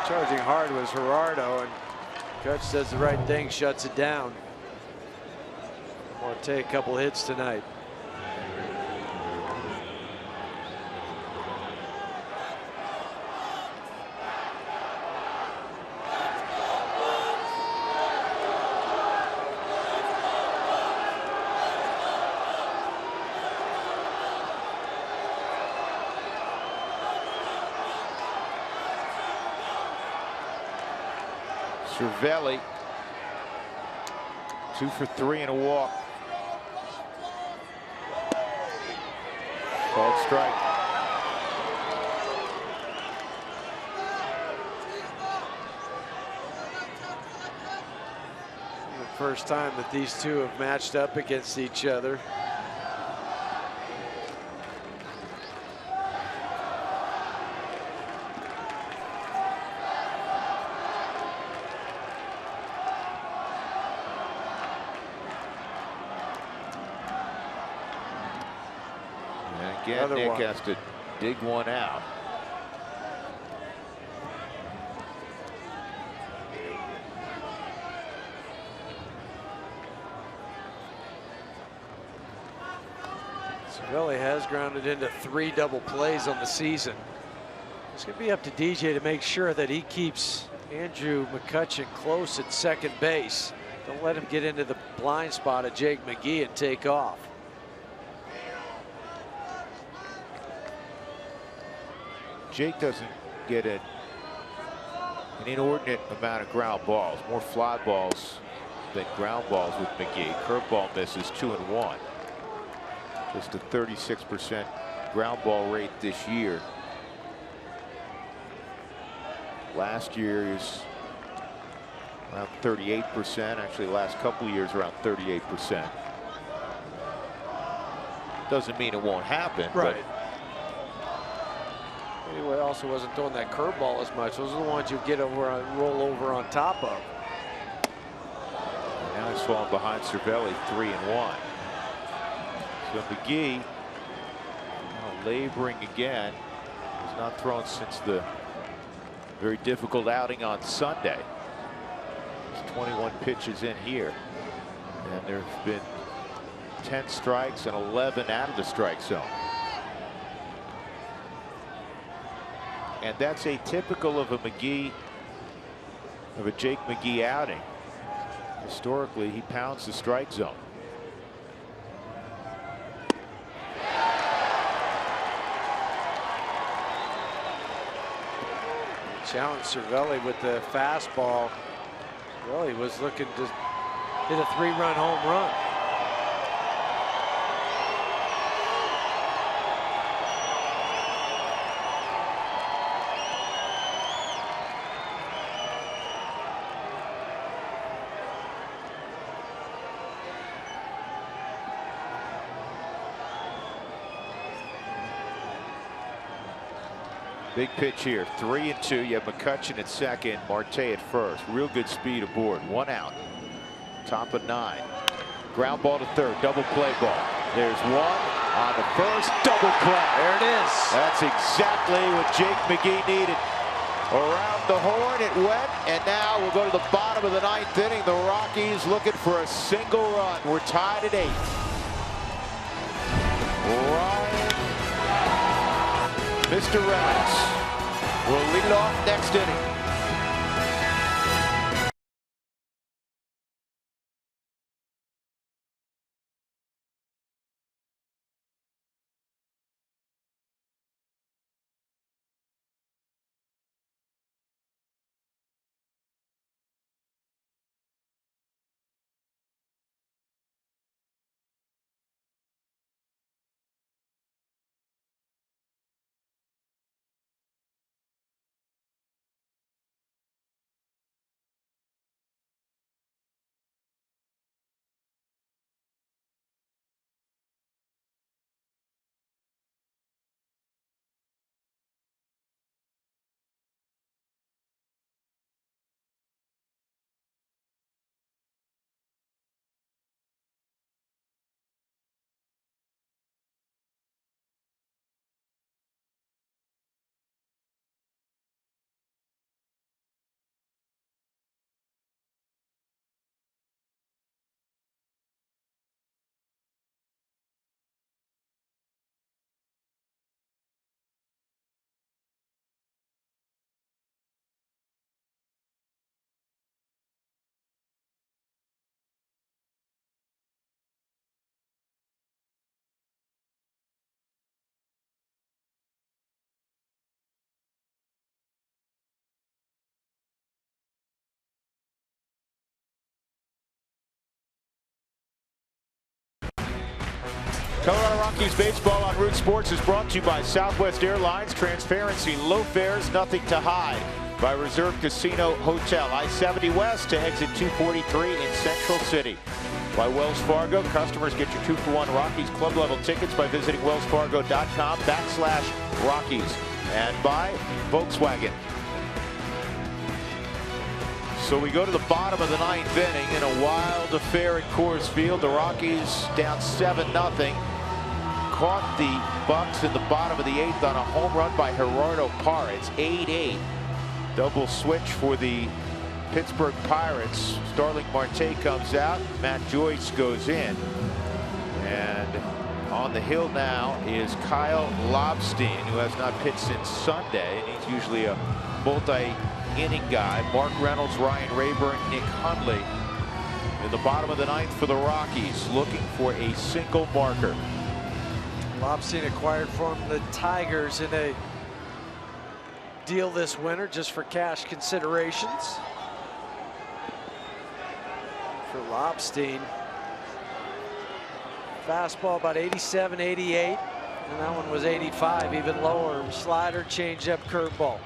Charging hard was Gerardo, and Kutch does the right thing, shuts it down. Marte a couple hits tonight. Cervelli, 2 for 3 and a walk. Called strike. The first time that these two have matched up against each other. Again, Nick has to dig one out. Cervelli has grounded into 3 double plays on the season. It's going to be up to DJ to make sure that he keeps Andrew McCutchen close at second base. Don't let him get into the blind spot of Jake McGee and take off. Jake doesn't get an inordinate amount of ground balls, more fly balls than ground balls with McGee. Curveball misses 2 and 1. Just a 36% ground ball rate this year. Last year is around 38%. Actually, last couple of years around 38%. Doesn't mean it won't happen. Right. But anyway, also wasn't throwing that curveball as much. Those are the ones you get over on, roll over on top of. Now he's falling behind Cervelli, 3 and 1. So McGee laboring again. He's not thrown since the very difficult outing on Sunday. There's 21 pitches in here, and there have been 10 strikes and 11 out of the strike zone. And that's atypical of a Jake McGee outing. Historically, he pounds the strike zone. Challenged Cervelli with the fastball. Cervelli was looking to hit a 3-run home run. Big pitch here, 3-2. You have McCutchen at second, Marte at first. Real good speed aboard. 1 out. Top of 9. Ground ball to third. Double play ball. There's 1 on the first. Double play. There it is. That's exactly what Jake McGee needed. Around the horn it went, and now we'll go to the bottom of the 9th inning. The Rockies looking for a single run. We're tied at 8. Mr. Reynolds will lead it off next inning. Colorado Rockies baseball on Root Sports is brought to you by Southwest Airlines. Transparency, low fares, nothing to hide. By Reserve Casino Hotel, I-70 West to exit 243 in Central City. By Wells Fargo, customers get your 2-for-1 Rockies club level tickets by visiting wellsfargo.com/Rockies. And by Volkswagen. So we go to the bottom of the 9th inning in a wild affair at Coors Field. The Rockies down 7-0. Caught the Bucks in the bottom of the 8th on a home run by Gerardo Parra. It's 8-8. Double switch for the Pittsburgh Pirates. Starling Marte comes out. Matt Joyce goes in. And on the hill now is Kyle Lobstein, who has not pitched since Sunday. And he's usually a multi-inning guy. Mark Reynolds, Ryan Rayburn, Nick Hundley in the bottom of the 9th for the Rockies, looking for a single marker. Lobstein acquired from the Tigers in a deal this winter just for cash considerations. For Lobstein, fastball about 87, 88, and that one was 85, even lower. Slider, changeup, curveball.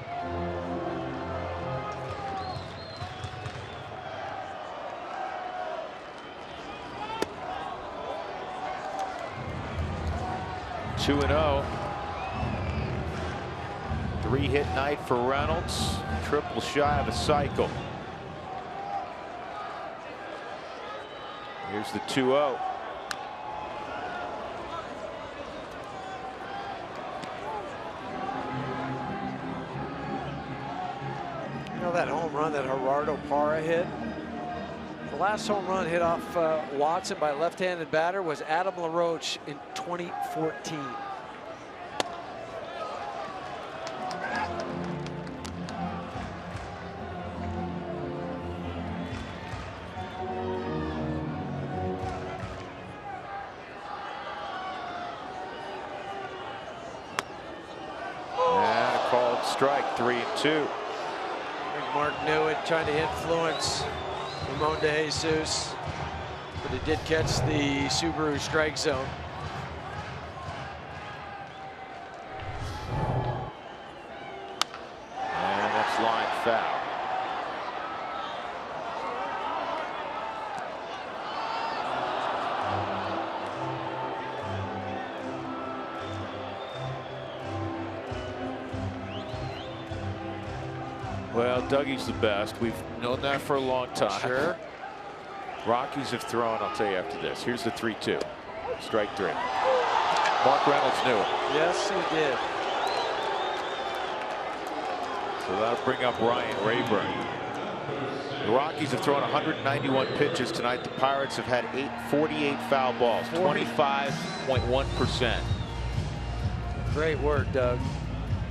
Two 2-0. 3-hit night for Reynolds. Triple shy of a cycle. Here's the 2-0. home run that Gerardo Parra hit. The last home run hit off Watson by a left-handed batter was Adam LaRoche in 2014. Strike, 3-2. Mark knew it, trying to influence Ramon de Jesus, but it did catch the Subaru strike zone. And that's line foul. Well, Dougie's the best. We've known that for a long time. Sure. Rockies have thrown, I'll tell you after this. Here's the 3-2. Strike 3. Mark Reynolds knew it. Yes, he did. So that'll bring up Ryan Rayburn. The Rockies have thrown 191 pitches tonight. The Pirates have had 48 foul balls, 25.1%. Great work, Doug.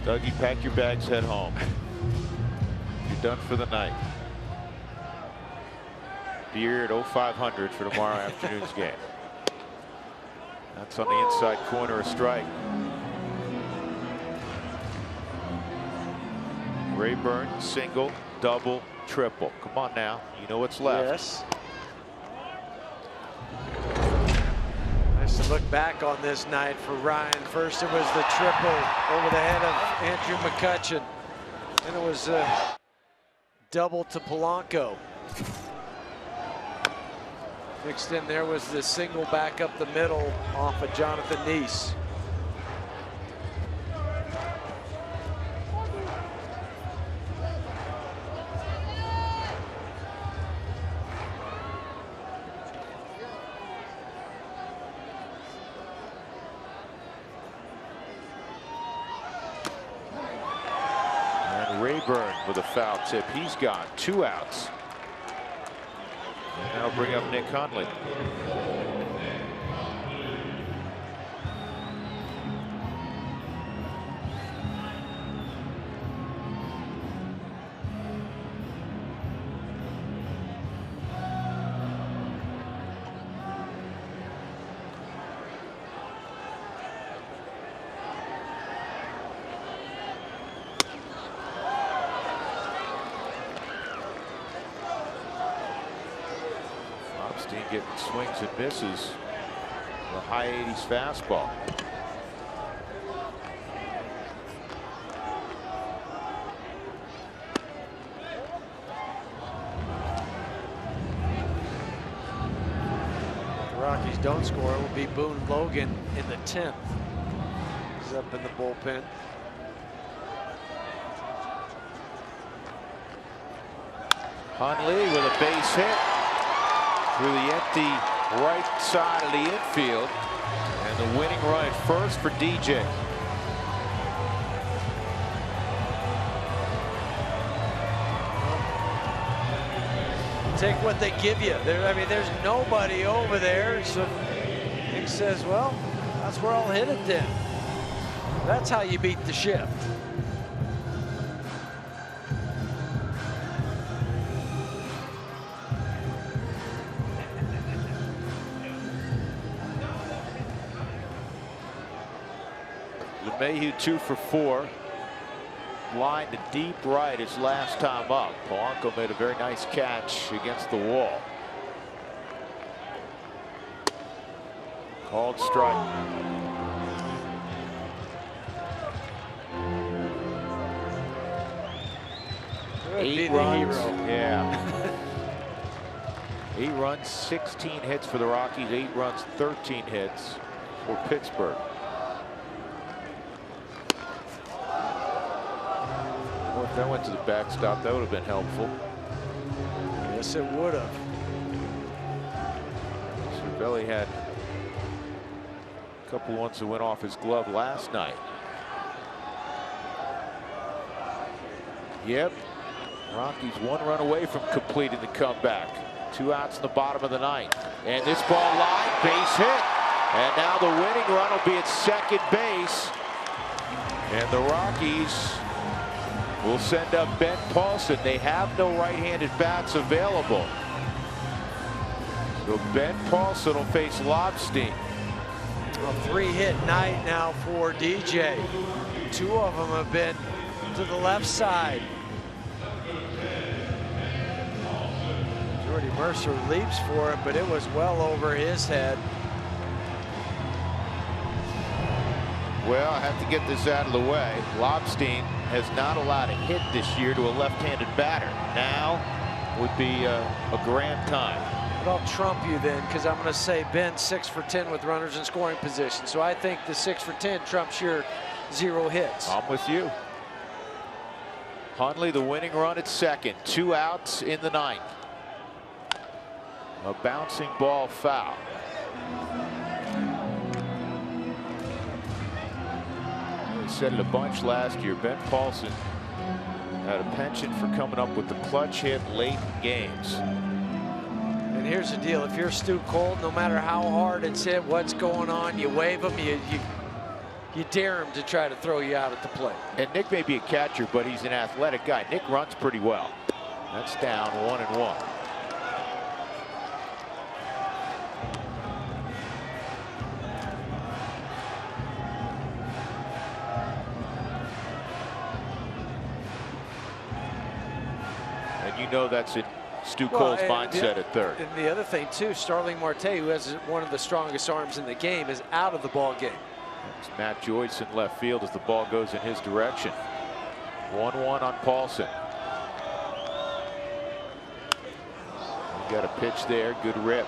Dougie, pack your bags, head home. You're done for the night. Beer at 0500 for tomorrow afternoon's game. That's on the inside corner, a strike. Rayburn, single, double, triple. Come on now, you know what's left. Yes. Nice to look back on this night for Ryan. First it was the triple over the head of Andrew McCutchen. And it was a double to Polanco. Mixed in there was the single back up the middle off of Jonathan Neese. And Rayburn with a foul tip. He's got 2 outs. And that'll bring up Nick Hundley. Getting swings and misses. The high 80s fastball. If the Rockies don't score, it will be Boone Logan in the 10th. He's up in the bullpen. Hundley with a base hit through the empty right side of the infield, and the winning run at first for DJ. Take what they give you. I mean, there's nobody over there. So Nick says, well, that's where I'll hit it then. That's how you beat the shift. Mayhew 2 for 4. Line to deep right his last time up. Polanco made a very nice catch against the wall. Called strike. Eight runs. Yeah. 8 runs, 16 hits for the Rockies. 8 runs, 13 hits for Pittsburgh. If that went to the backstop, that would have been helpful. Yes, it would have. Cervelli had a couple ones that went off his glove last night. Yep. Rockies 1 run away from completing the comeback. 2 outs in the bottom of the 9th. And this ball line, base hit. And now the winning run will be at second base. And the Rockies will send up Ben Paulson. They have no right-handed bats available. So Ben Paulson will face Lobstein. A 3-hit night now for DJ. 2 of them have been to the left side. Jordy Mercer leaps for it, but it was well over his head. Well, I have to get this out of the way. Lobstein has not allowed a hit this year to a left-handed batter. Now would be a grand time. But I'll trump you then, because I'm going to say Ben 6 for 10 with runners in scoring position. So I think the 6 for 10 trumps your 0 hits. I'm with you. Hundley, the winning run at second. 2 outs in the 9th. A bouncing ball foul. We said it a bunch last year. Ben Paulson had a penchant for coming up with the clutch hit late in games. And here's the deal. If you're Stu Cole, no matter how hard it's hit, what's going on, you wave him, you dare him to try to throw you out at the plate. And Nick may be a catcher, but he's an athletic guy. Nick runs pretty well. That's down 1-1. And you know that's in Stu Cole's mindset at third. And the other thing too, Starling Marte, who has one of the strongest arms in the game, is out of the ball game. It's Matt Joyce in left field as the ball goes in his direction. 1-1 on Paulson. You got a pitch there, good rip.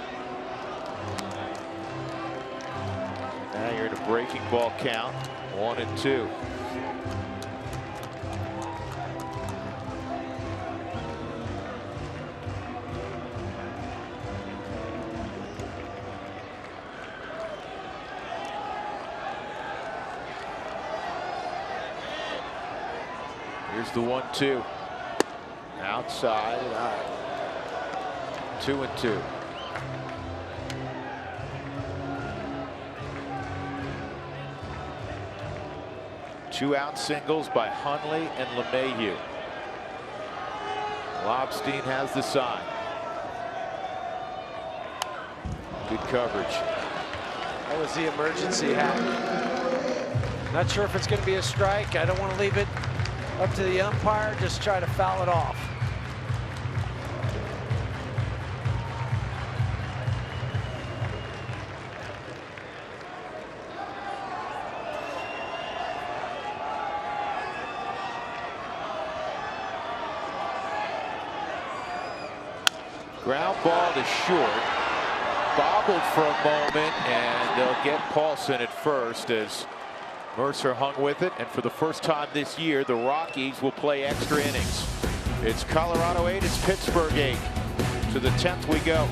Now you're in a breaking ball count, 1-2. Here's the 1-2. Outside. 2-2. Two-out singles by Hundley and LeMahieu. Lobstein has the sign. Good coverage. That was the emergency hat. Not sure if it's going to be a strike. I don't want to leave it up to the umpire. Just try to foul it off. Ground ball to short. Bobbled for a moment, and they'll get Paulson at first as Mercer hung with it. And for the first time this year, the Rockies will play extra innings. It's Colorado 8, it's Pittsburgh 8. To the 10th we go.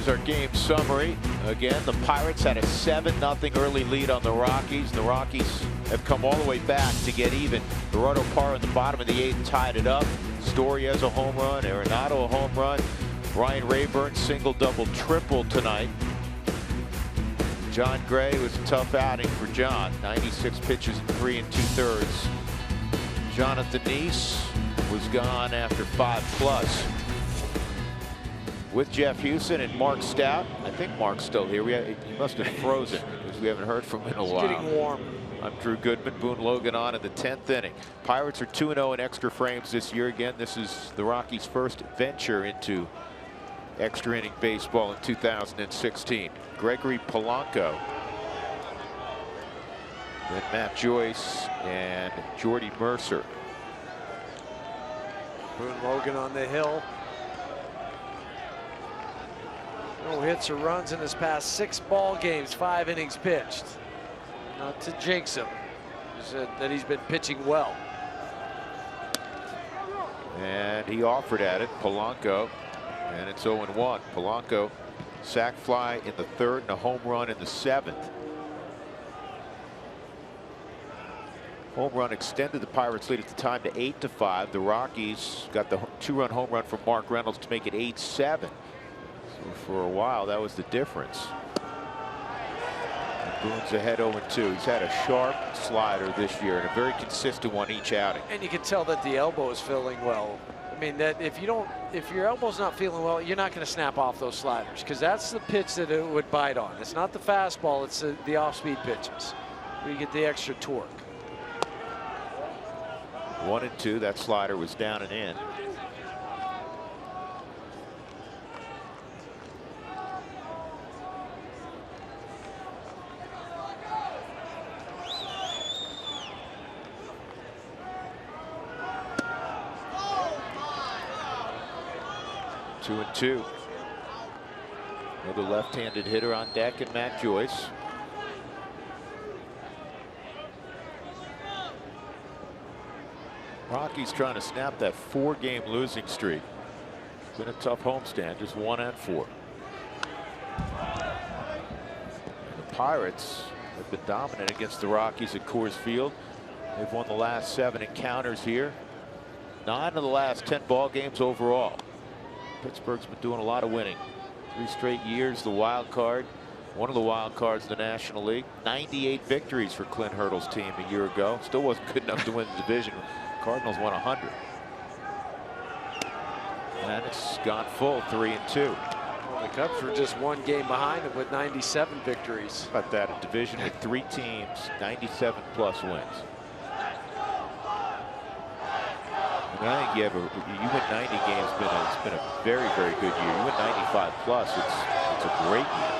Here's our game summary. Again, the Pirates had a 7-0 early lead on the Rockies. The Rockies have come all the way back to get even. Gerardo Parra in the bottom of the 8th tied it up. Story has a home run. Arenado a home run. Ryan Rayburn single, double, triple tonight. John Gray was a tough outing for John. 96 pitches in 3 2/3. Jonathan Neese was gone after 5+. With Jeff Houston and Mark Stout. I think Mark's still here. He must have frozen because we haven't heard from him in a while. It's getting warm. I'm Drew Goodman. Boone Logan on in the 10th inning. Pirates are 2-0 in extra frames this year. Again, this is the Rockies' first venture into extra inning baseball in 2016. Gregory Polanco. Then Matt Joyce and Jordy Mercer. Boone Logan on the hill. No hits or runs in his past 6 ball games, 5 innings pitched. Not to jinx him, that he's been pitching well. And he offered at it, Polanco, and it's 0-1. Polanco, sac fly in the 3rd and a home run in the 7th. Home run extended the Pirates' lead at the time to 8-5. The Rockies got the 2-run home run from Mark Reynolds to make it 8-7. So for a while, that was the difference. And Boone's ahead 0-2. He's had a sharp slider this year and a very consistent one each outing. And you can tell that the elbow is feeling well. I mean, that if your elbow's not feeling well, you're not going to snap off those sliders, because that's the pitch that it would bite on. It's not the fastball, it's the off-speed pitches where you get the extra torque. 1-2. That slider was down and in. Two and two. Another left-handed hitter on deck, and Matt Joyce. Rockies trying to snap that 4-game losing streak. It's been a tough homestand, just 1-4. The Pirates have been dominant against the Rockies at Coors Field. They've won the last 7 encounters here. 9 of the last 10 ball games overall. Pittsburgh's been doing a lot of winning. 3 straight years, the wild card. One of the wild cards in the National League. 98 victories for Clint Hurdle's team a year ago. Still wasn't good enough to win the division. Cardinals won 100. And it's gone full, 3-2. Well, the Cubs were just 1 game behind him with 97 victories. How about that? A division with 3 teams, 97+ wins. I mean, I think you win 90 games. It's been a very, very good year. You win 95+. It's a great year.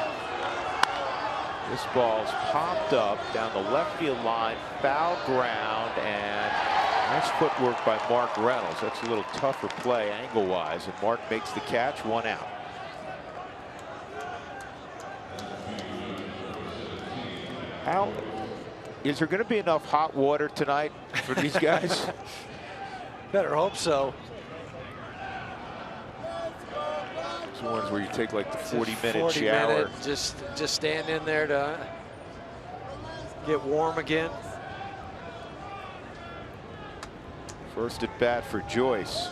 This ball's popped up down the left field line, foul ground, and nice footwork by Mark Reynolds. That's a little tougher play angle-wise, and Mark makes the catch, 1 out. How is there going to be enough hot water tonight for these guys? Better hope so. Those ones where you take like the 40-minute shower. Just stand in there to get warm again. First at bat for Joyce.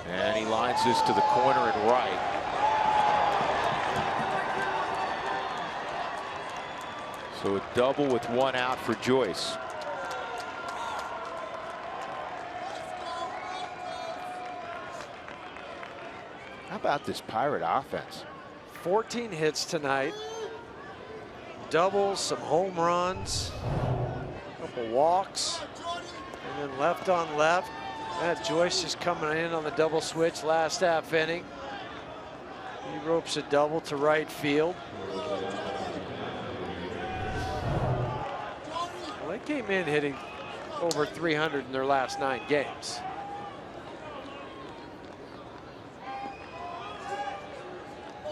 And he lines this to the corner and right. So a double with 1 out for Joyce. How about this Pirate offense? 14 hits tonight. Doubles, some home runs, a couple walks, and then left on left. Matt Joyce is coming in on the double switch last half inning. He ropes a double to right field. Well, they came in hitting over 300 in their last 9 games.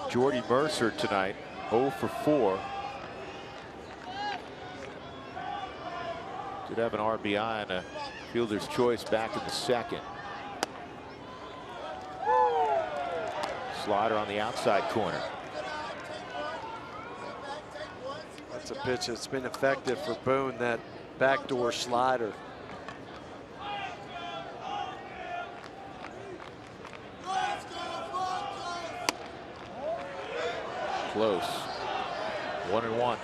Jordy Mercer tonight, 0 for 4. Did have an RBI and a fielder's choice back in the 2nd. Slider on the outside corner. That's a pitch that's been effective for Boone, that backdoor slider. Close. 1-1.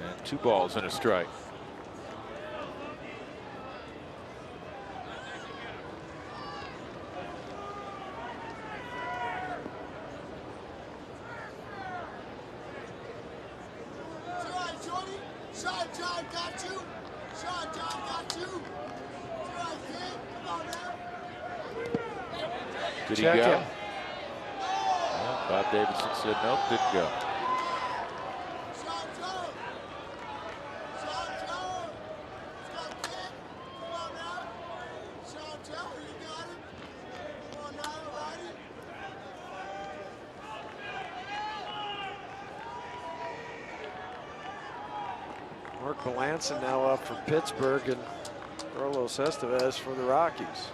And 2 balls and a strike. Did he go? Well, Bob Davidson said nope, didn't go. Mark Melanson now up for Pittsburgh, and Carlos Estevez for the Rockies.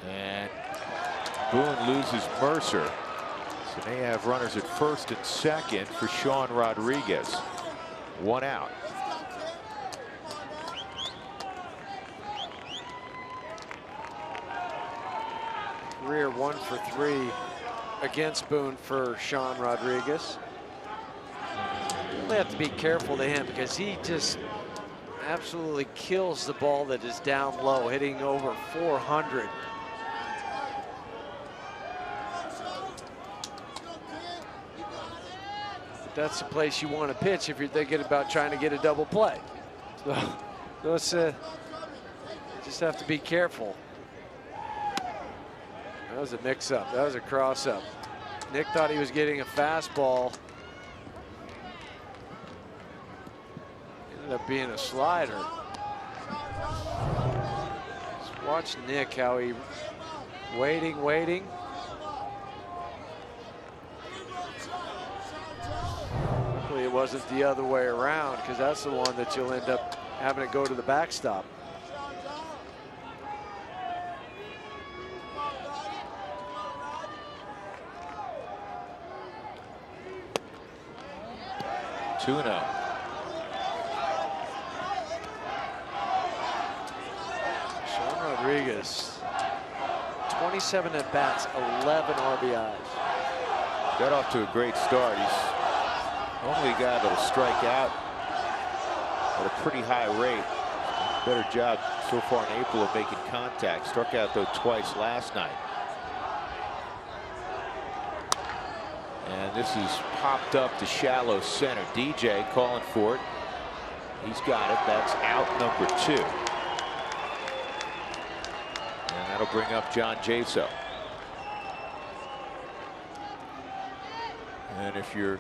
And Boone loses Mercer. So they have runners at first and second for Sean Rodriguez. 1 out. Career 1 for 3 against Boone for Sean Rodriguez. You really have to be careful to him because he just absolutely kills the ball that is down low, hitting over 400. But that's the place you want to pitch if you're thinking about trying to get a double play. So it's just have to be careful. That was a mix-up. That was a cross-up. Nick thought he was getting a fastball. Ended up being a slider. Just watch Nick, how he waiting. Hopefully it wasn't the other way around, because that's the one that you'll end up having to go to the backstop. Sean Rodriguez, 27 at bats, 11 RBIs. Got off to a great start. He's only a guy that'll strike out at a pretty high rate. Better job so far in April of making contact. Struck out though twice last night. And this is popped up to shallow center. DJ calling for it. He's got it. That's out number 2. And that'll bring up John Jaso. And if you're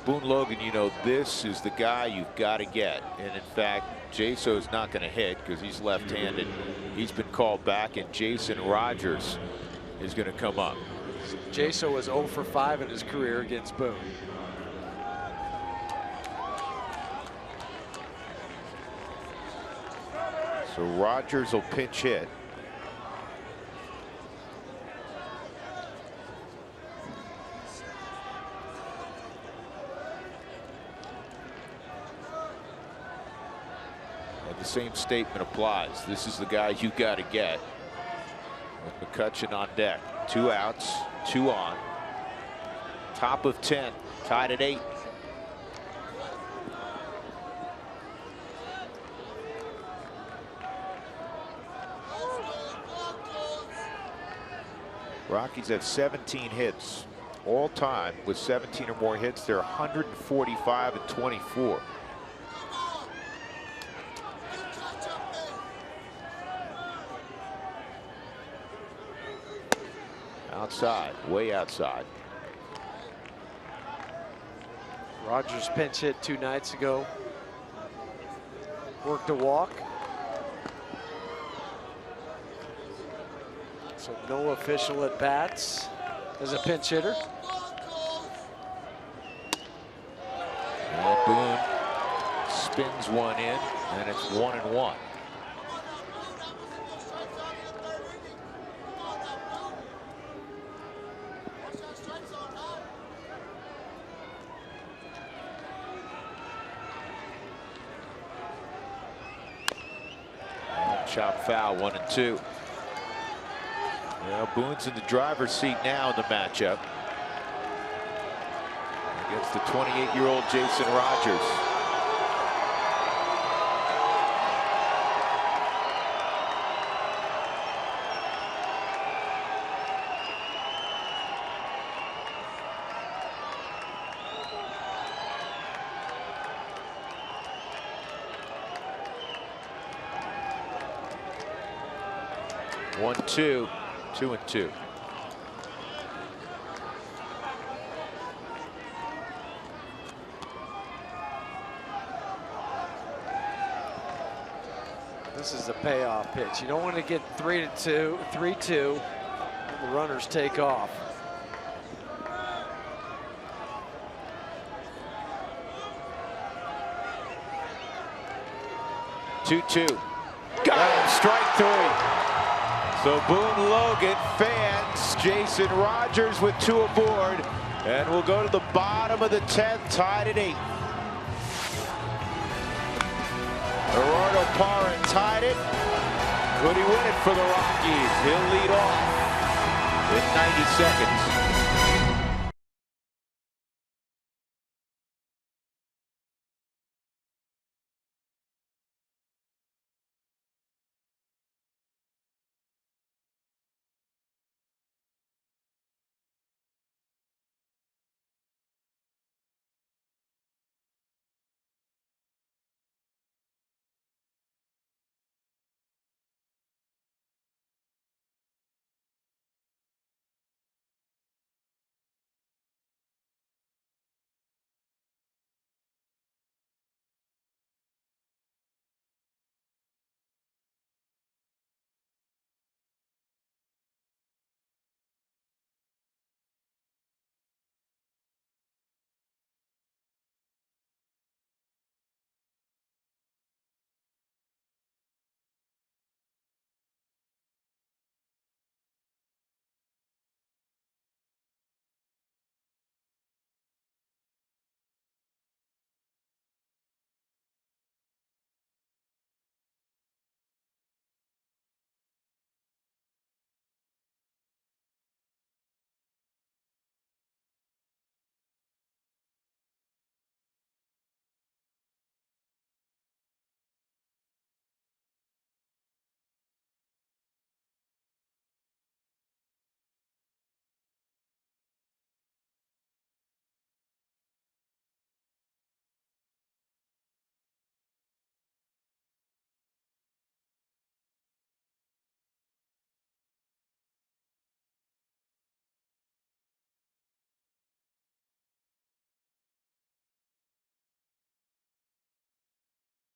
Boone Logan, you know this is the guy you've got to get. And in fact, Jaso's not going to hit because he's left-handed. He's been called back, and Jason Rogers is going to come up. Jaso was 0 for 5 in his career against Boone. So Rogers will pinch hit. And the same statement applies. This is the guy you got to get. With McCutchen on deck. 2 outs, 2 on. Top of 10, tied at 8. Rockies have 17 hits all time. With 17 or more hits, they're 145 and 24. Outside, way outside. Rogers pinch hit 2 nights ago. Worked a walk. So no official at bats as a pinch hitter. And Boone spins one in, and it's 1-1. Chop foul, 1-2. Well, Boone's in the driver's seat now in the matchup against the 28-year-old Jason Rogers. One, two, 2-2. This is a payoff pitch. You don't want to get 3-2, 3-2. The runners take off. Two. Got him, strike 3. So Boone Logan fans Jason Rogers with 2 aboard, and we'll go to the bottom of the 10th, tied at 8. Gerardo Parra tied it. Could he win it for the Rockies? He'll lead off in 90 seconds.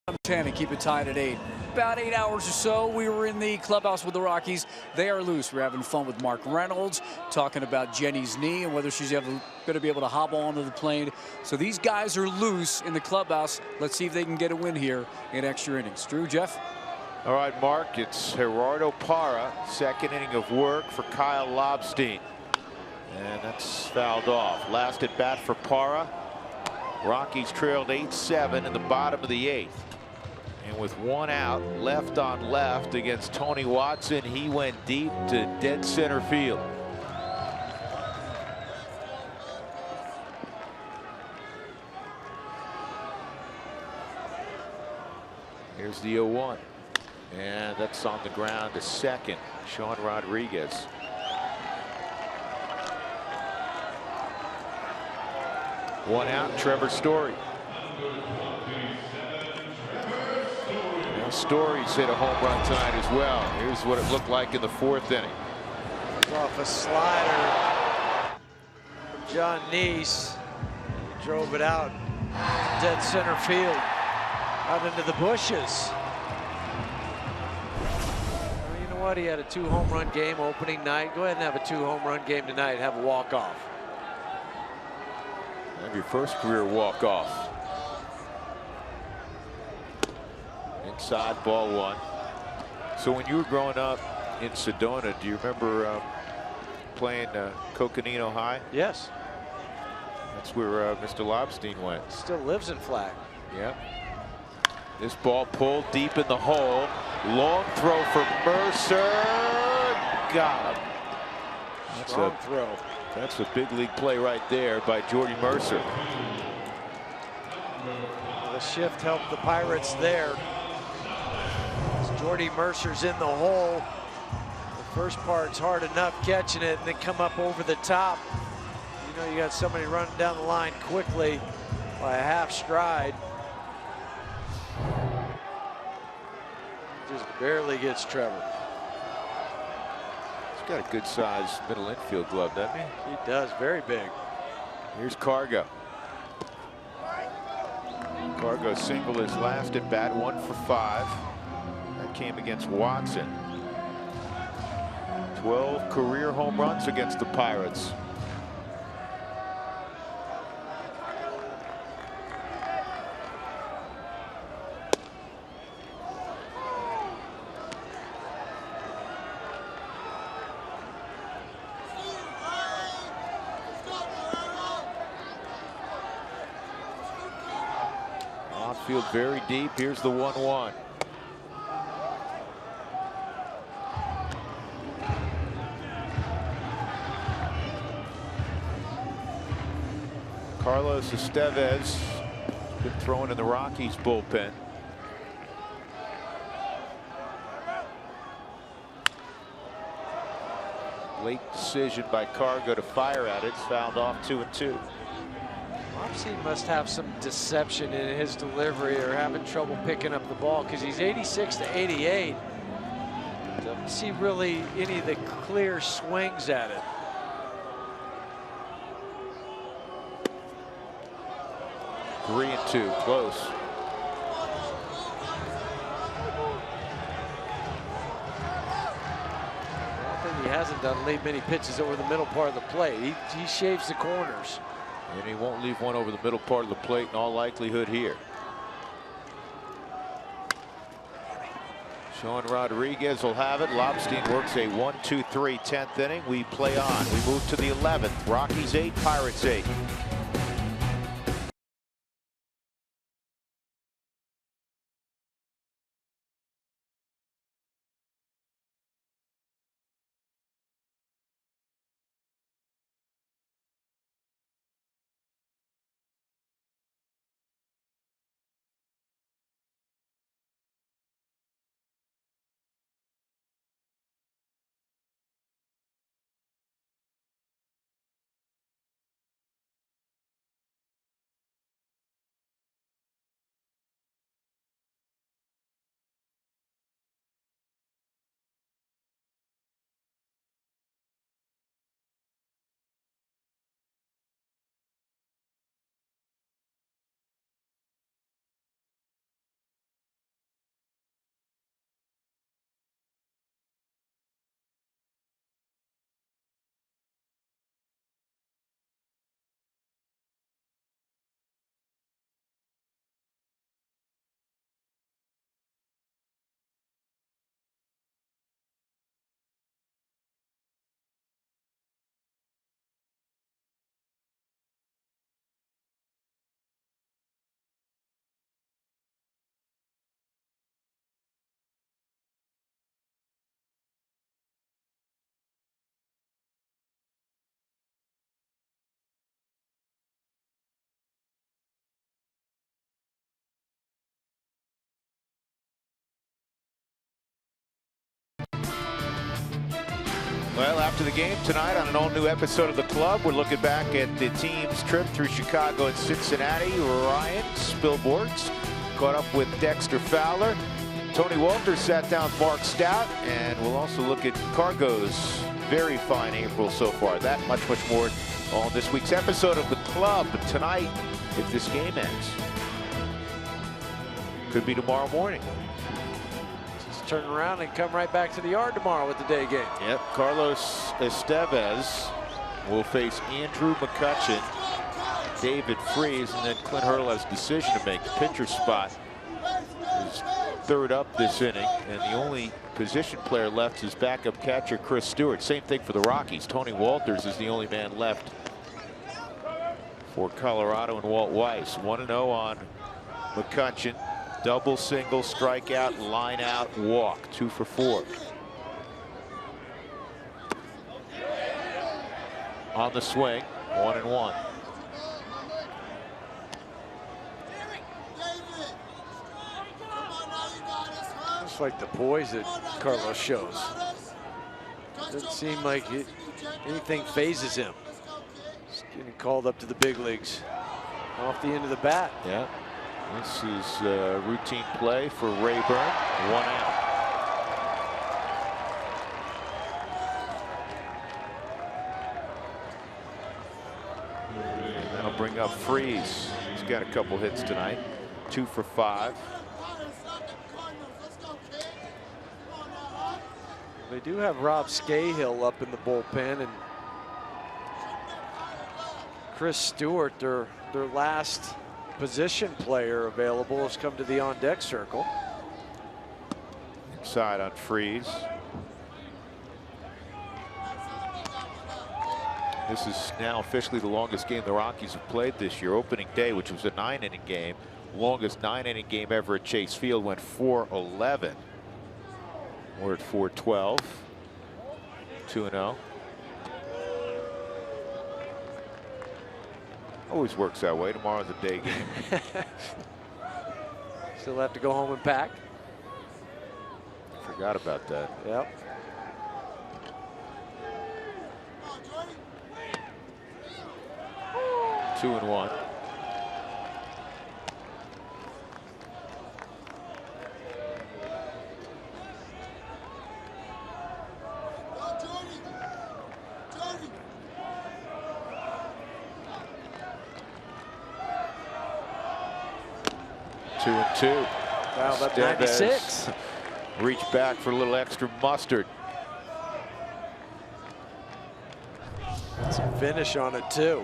I'm 10 and keep it tied at 8. About 8 hours or so, we were in the clubhouse with the Rockies. They are loose. We're having fun with Mark Reynolds, talking about Jenny's knee and whether she's ever going to be able to hobble onto the plane. So these guys are loose in the clubhouse. Let's see if they can get a win here in extra innings. Drew, Jeff? All right, Mark, it's Gerardo Parra, second inning of work for Kyle Lobstein. And that's fouled off. Last at bat for Parra. Rockies trailed 8-7 in the bottom of the 8th. And with 1 out, left on left against Tony Watson, he went deep to dead center field. Here's the 0-1. And that's on the ground to second, Sean Rodriguez. One out, Trevor Story. Now Story's hit a home run tonight as well. Here's what it looked like in the 4th inning. Off a slider from John Neese. Drove it out. Dead center field. Out into the bushes. Well, you know what? He had a 2-home run game opening night. Go ahead and have a 2-home run game tonight. Have a walk-off. Have your first career walk-off. Inside, ball 1. So when you were growing up in Sedona, do you remember playing Coconino High? Yes. That's where Mr. Lobstein went. Still lives in Flag. Yep. This ball pulled deep in the hole. Long throw for Mercer. Got him. That's Strong throw. That's a big league play right there by Jordy Mercer. The shift helped the Pirates there. As Jordy Mercer's in the hole. The first part's hard enough catching it, and then come up over the top. You know you got somebody running down the line quickly by a half stride. Just barely gets Trevor. He's got a good size middle infield glove, doesn't he? He does, very big. Here's Cargo. Cargo singled his last at bat, 1 for 5. That came against Watson. 12 career home runs against the Pirates. Outfield very deep. Here's the 1-1. Carlos Estevez been throwing in the Rockies bullpen. Late decision by Cargo to fire at it. It's fouled off 2-2. Lobstein must have some deception in his delivery or having trouble picking up the ball because he's 86 to 88. Doesn't see really any of the clear swings at it. 3-2, close. One thing he hasn't done, leave many pitches over the middle part of the plate. He shaves the corners. And he won't leave one over the middle part of the plate in all likelihood here. Sean Rodriguez will have it. Lobstein works a 1-2-3 10th inning. We play on. We move to the 11th. Rockies 8, Pirates 8. Well, after the game tonight on an all-new episode of The Club, we're looking back at the team's trip through Chicago and Cincinnati. Ryan Spilborghs caught up with Dexter Fowler. Tony Walters sat down with Mark Stout, and we'll also look at Cargo's very fine April so far. That much more on this week's episode of The Club. Tonight, if this game ends, could be tomorrow morning. Just turn around and come right back to the yard tomorrow with the day game. Yep, Carlos Estevez will face Andrew McCutchen, David Freese, and then Clint Hurdle has a decision to make. The pitcher spot is third up this inning, and the only position player left is backup catcher Chris Stewart. Same thing for the Rockies. Tony Walters is the only man left for Colorado, and Walt Weiss. 1-0 on McCutchen. Double, single, strikeout, line out, walk. 2 for 4. On the swing, 1-1. Just like the poise that Carlos shows. Doesn't seem like anything phases him. He's getting called up to the big leagues off the end of the bat. Yeah. This is routine play for Rayburn. 1 out. That'll bring up Freese. He's got a couple hits tonight. 2 for 5. They do have Rob Scahill up in the bullpen, and Chris Stewart, their last position player available, has come to the on-deck circle. Side on Freese. This is now officially the longest game the Rockies have played this year. Opening day, which was a 9-inning game, longest 9-inning game ever at Chase Field, went 4-11. We're at 4-12. 2-0. Always works that way. Tomorrow's a day game. Still have to go home and pack. Forgot about that. Yep. Two and 1. Wow, that 96. Reach back for a little extra mustard. Some finish on it too.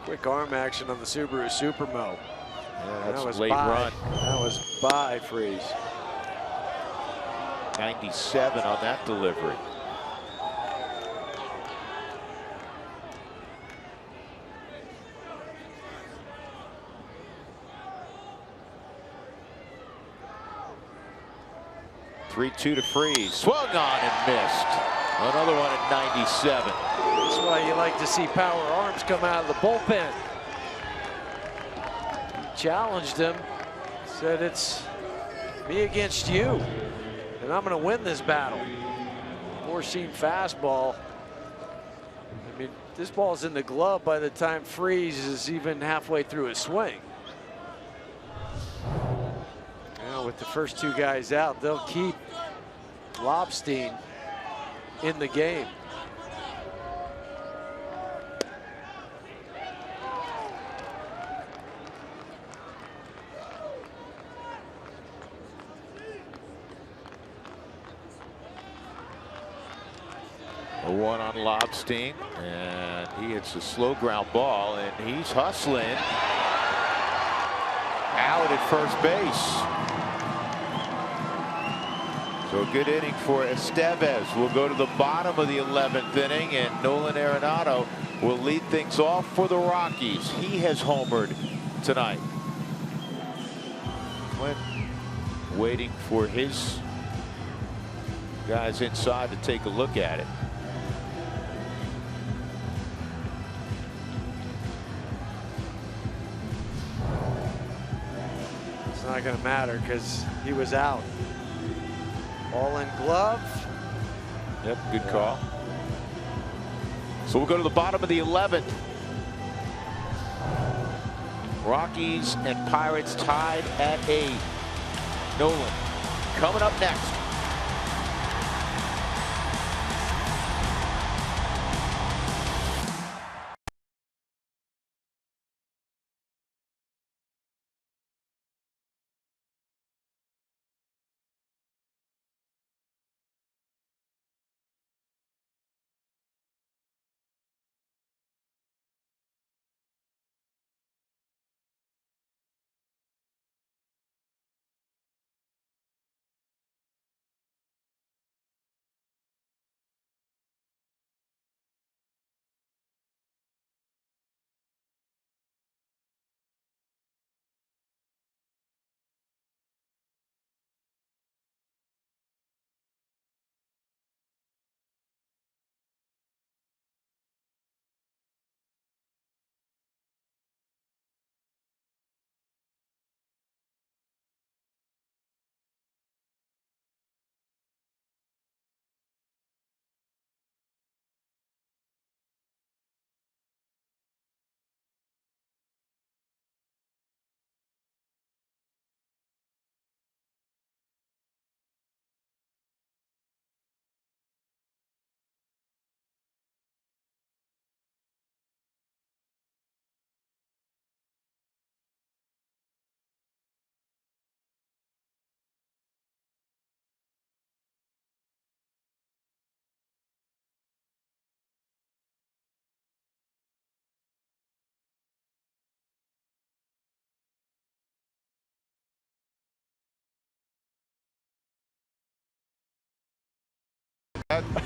Quick arm action on the Subaru Supermo. Yeah, that's that was a late by, run. That was by Freese. 97 on that delivery. Three-2 to Freese. Swung on and missed. Another one at 97. That's why you like to see power arms come out of the bullpen. He challenged him. Said, it's me against you, and I'm going to win this battle. Four-seam fastball. I mean, this ball's in the glove by the time Freese is even halfway through his swing. With the first two guys out, they'll keep Lobstein in the game. A 1 on Lobstein, and he hits a slow ground ball, and he's hustling out at first base. So a good inning for Estevez. We'll go to the bottom of the 11th inning, and Nolan Arenado will lead things off for the Rockies. He has homered tonight. Clint waiting for his guys inside to take a look at it. It's not going to matter because he was out. All in glove. Yep, good call. So we'll go to the bottom of the 11th. Rockies and Pirates tied at 8. Nolan coming up next.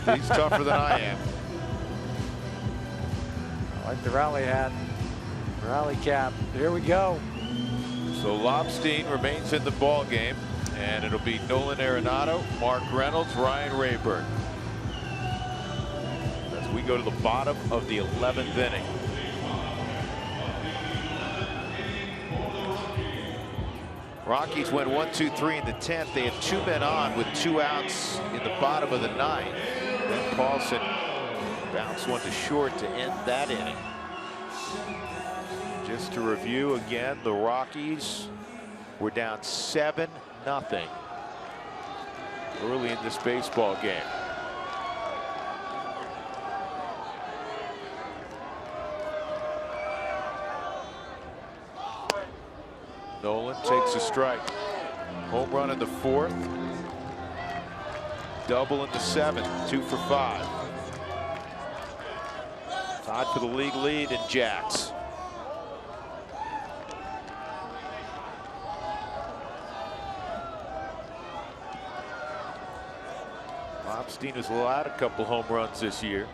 He's tougher than I am. I like the rally hat, rally cap. Here we go. So Lobstein remains in the ball game, and it'll be Nolan Arenado, Mark Reynolds, Ryan Rayburn. As we go to the bottom of the 11th inning. Rockies went 1-2-3 in the 10th. They have 2 men on with 2 outs in the bottom of the 9th. Then Paulson bounced one to short to end that inning. Just to review again, the Rockies were down 7-0 early in this baseball game. Nolan takes a strike. Home run in the 4th. Double in the 7th. 2 for 5. Tied for the league lead in Jacks. Lobstein has allowed a couple home runs this year.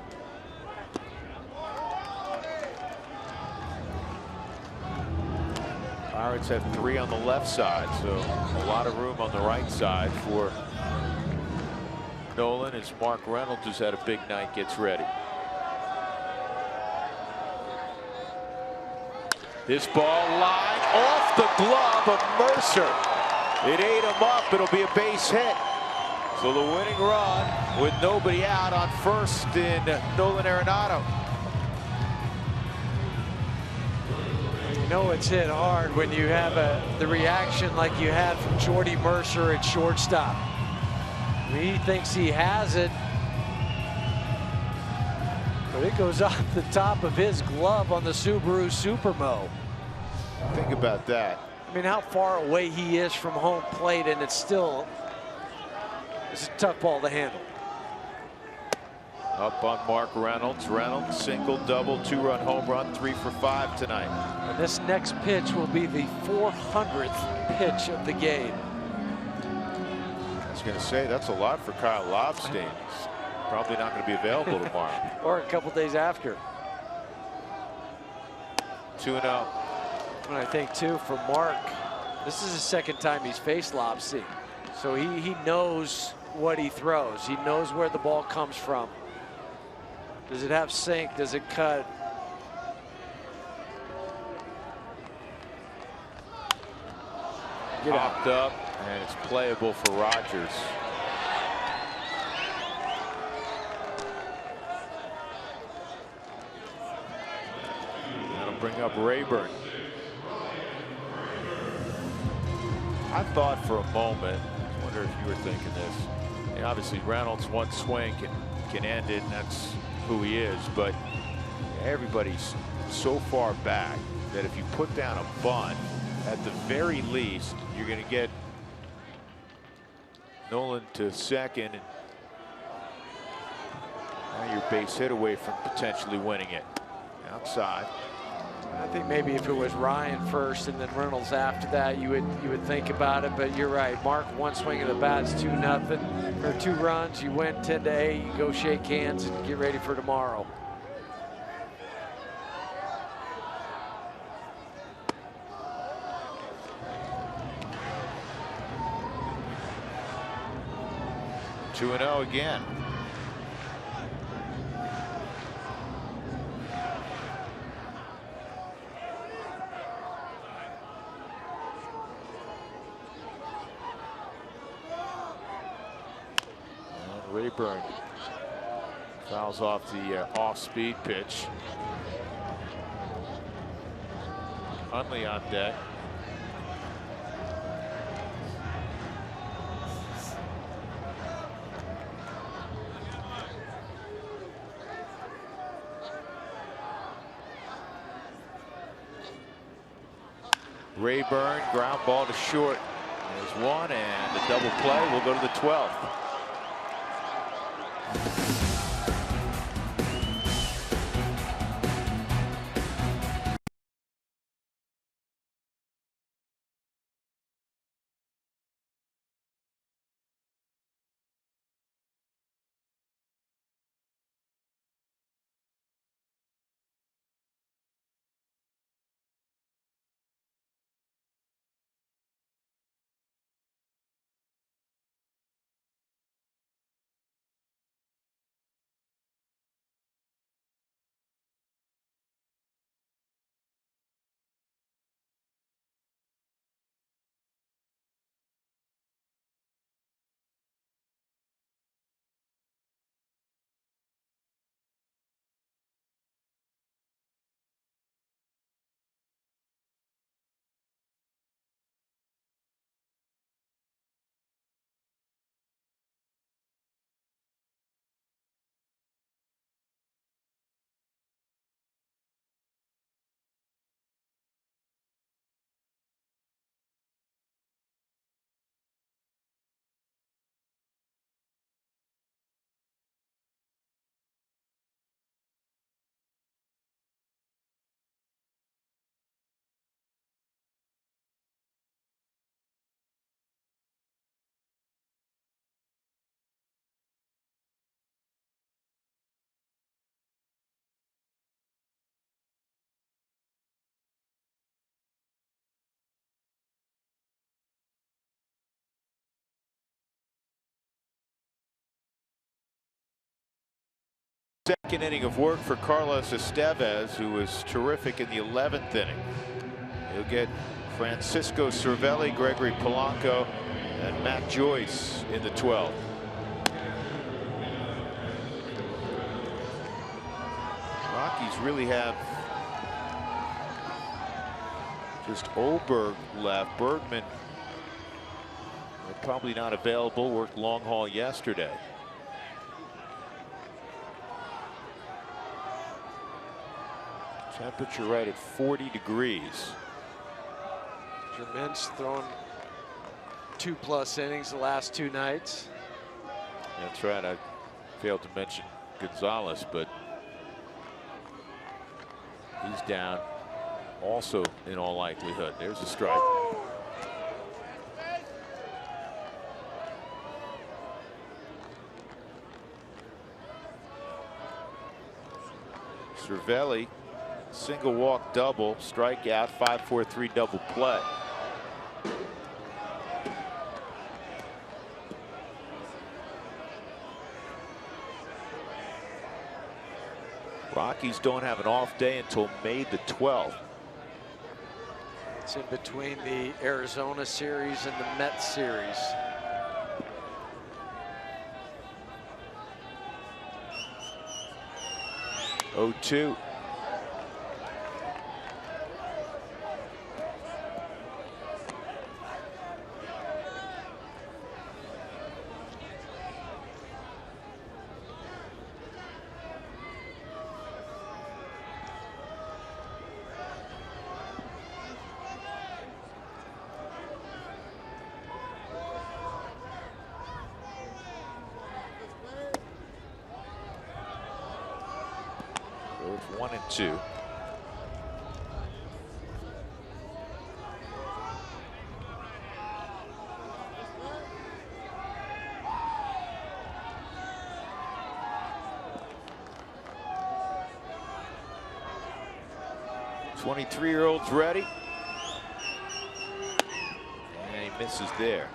Pirates have 3 on the left side, so a lot of room on the right side for Nolan as Mark Reynolds, who's had a big night, gets ready. This ball line off the glove of Mercer. It ate him up. It'll be a base hit. So the winning run with nobody out on first in Nolan Arenado. You know it's hit hard when you have the reaction like you had from Jordy Mercer at shortstop. I mean, he thinks he has it, but it goes off the top of his glove on the Subaru Supermo. Think about that. I mean, how far away he is from home plate, and it's still it's a tough ball to handle. Up on Mark Reynolds. Reynolds single, double, 2-run home run, 3 for 5 tonight. And this next pitch will be the 400th pitch of the game. I was going to say that's a lot for Kyle Lobstein. He's probably not going to be available tomorrow. Or a couple days after. 2-0. And I think too for Mark, this is the second time he's faced Lobstein, so he knows what he throws. He knows where the ball comes from. Does it have sink? Does it cut? Popped up, and it's playable for Rogers. That'll bring up Rayburn. I thought for a moment, I wonder if you were thinking this. And obviously, Reynolds one swing can end it, and that's who he is. But everybody's so far back that if you put down a bunt, at the very least, you're going to get Nolan to second, and now you're base hit away from potentially winning it. Outside. I think maybe if it was Ryan first and then Reynolds after that, you would think about it. But you're right. Mark, one swing of the bat's 2-0 or 2 runs. You win 10-8. You go shake hands and get ready for tomorrow. Two 2-0 again. Rayburn fouls off the off-speed pitch. Hundley on deck. Rayburn, ground ball to short. There's one, and the double play will go to the 12th. Second inning of work for Carlos Estevez, who was terrific in the 11th inning. He'll get Francisco Cervelli, Gregory Polanco, and Matt Joyce in the 12th. Rockies really have just Oberg left. Bergman probably not available, worked long haul yesterday. Temperature right at 40 degrees. Germain's thrown 2+ innings the last 2 nights. That's right. I failed to mention Gonzalez, but he's down also in all likelihood. There's a strike. Cervelli, single walk double, strikeout, 5-4-3 double play. Rockies don't have an off day until May the 12th. It's in between the Arizona series and the Mets series. Oh, 2. It's 1 and 2. '23-year-old's ready. And he misses there.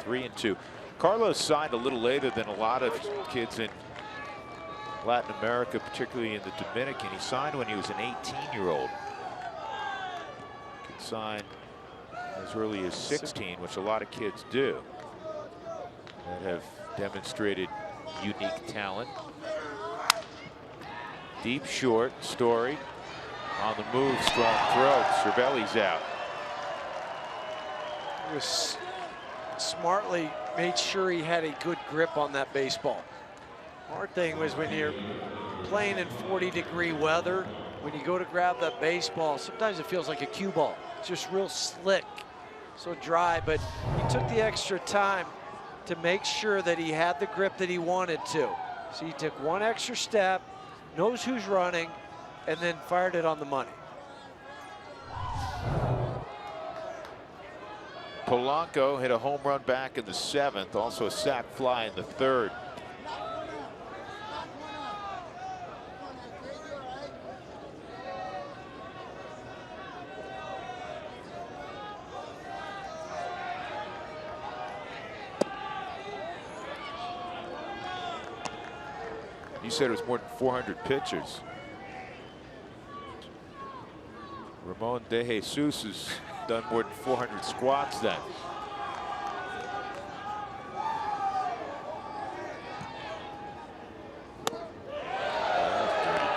Three and 2. Carlos signed a little later than a lot of kids in Latin America, particularly in the Dominican. He signed when he was an 18-year-old. Can sign as early as 16, which a lot of kids do that have demonstrated unique talent. Deep short, Story on the move, strong throw. Cervelli's out. He was smartly made sure he had a good grip on that baseball. Hard thing was when you're playing in 40-degree weather, when you go to grab that baseball, sometimes it feels like a cue ball. It's just real slick, so dry, but he took the extra time to make sure that he had the grip that he wanted to. So he took one extra step, knows who's running, and then fired it on the money. Polanco hit a home run back in the 7th, also a sac fly in the 3rd. You said it was more than 400 pitchers. Ramon De Jesus has done more than 400 squats then.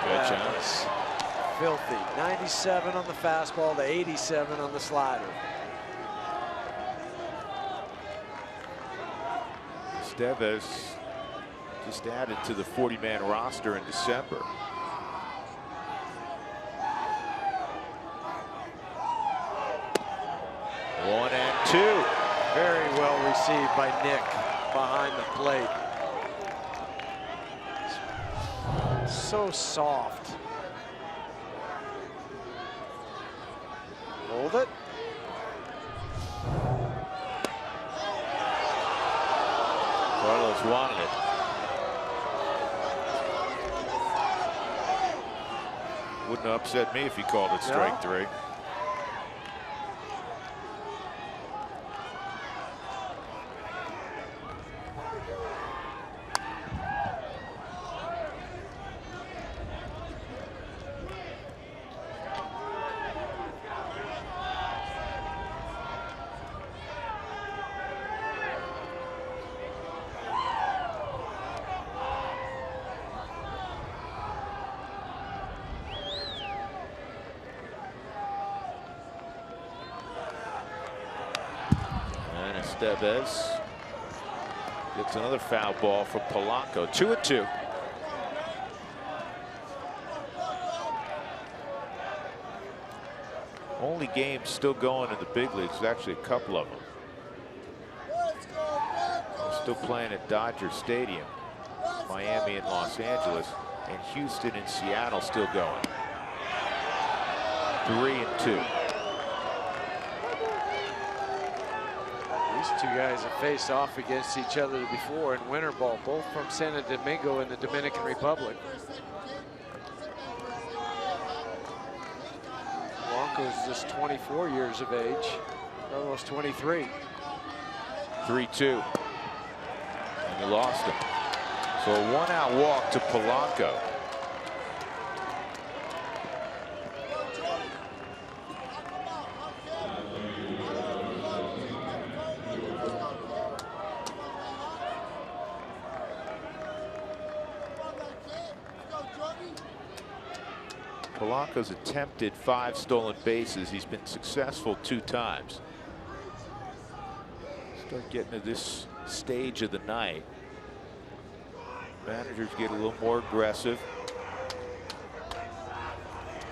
That was filthy. 97 on the fastball to 87 on the slider. Estevez just added to the 40-man roster in December. One and 2. Very well received by Nick behind the plate. So soft. Hold it. Wouldn't have upset me if he called it strike 3. Estevez gets another foul ball from Polanco. 2-2. Only games still going in the big leagues. There's actually a couple of them. They're still playing at Dodger Stadium. Miami and Los Angeles, and Houston and Seattle still going. 3-2. These two guys have faced off against each other before in winter ball, both from Santo Domingo in the Dominican Republic. Blanco's just 24 years of age, almost 23. 3-2. And he lost him. So a 1-out walk to Polanco. Polanco's attempted 5 stolen bases. He's been successful 2 times. Start getting to this stage of the night. Managers get a little more aggressive.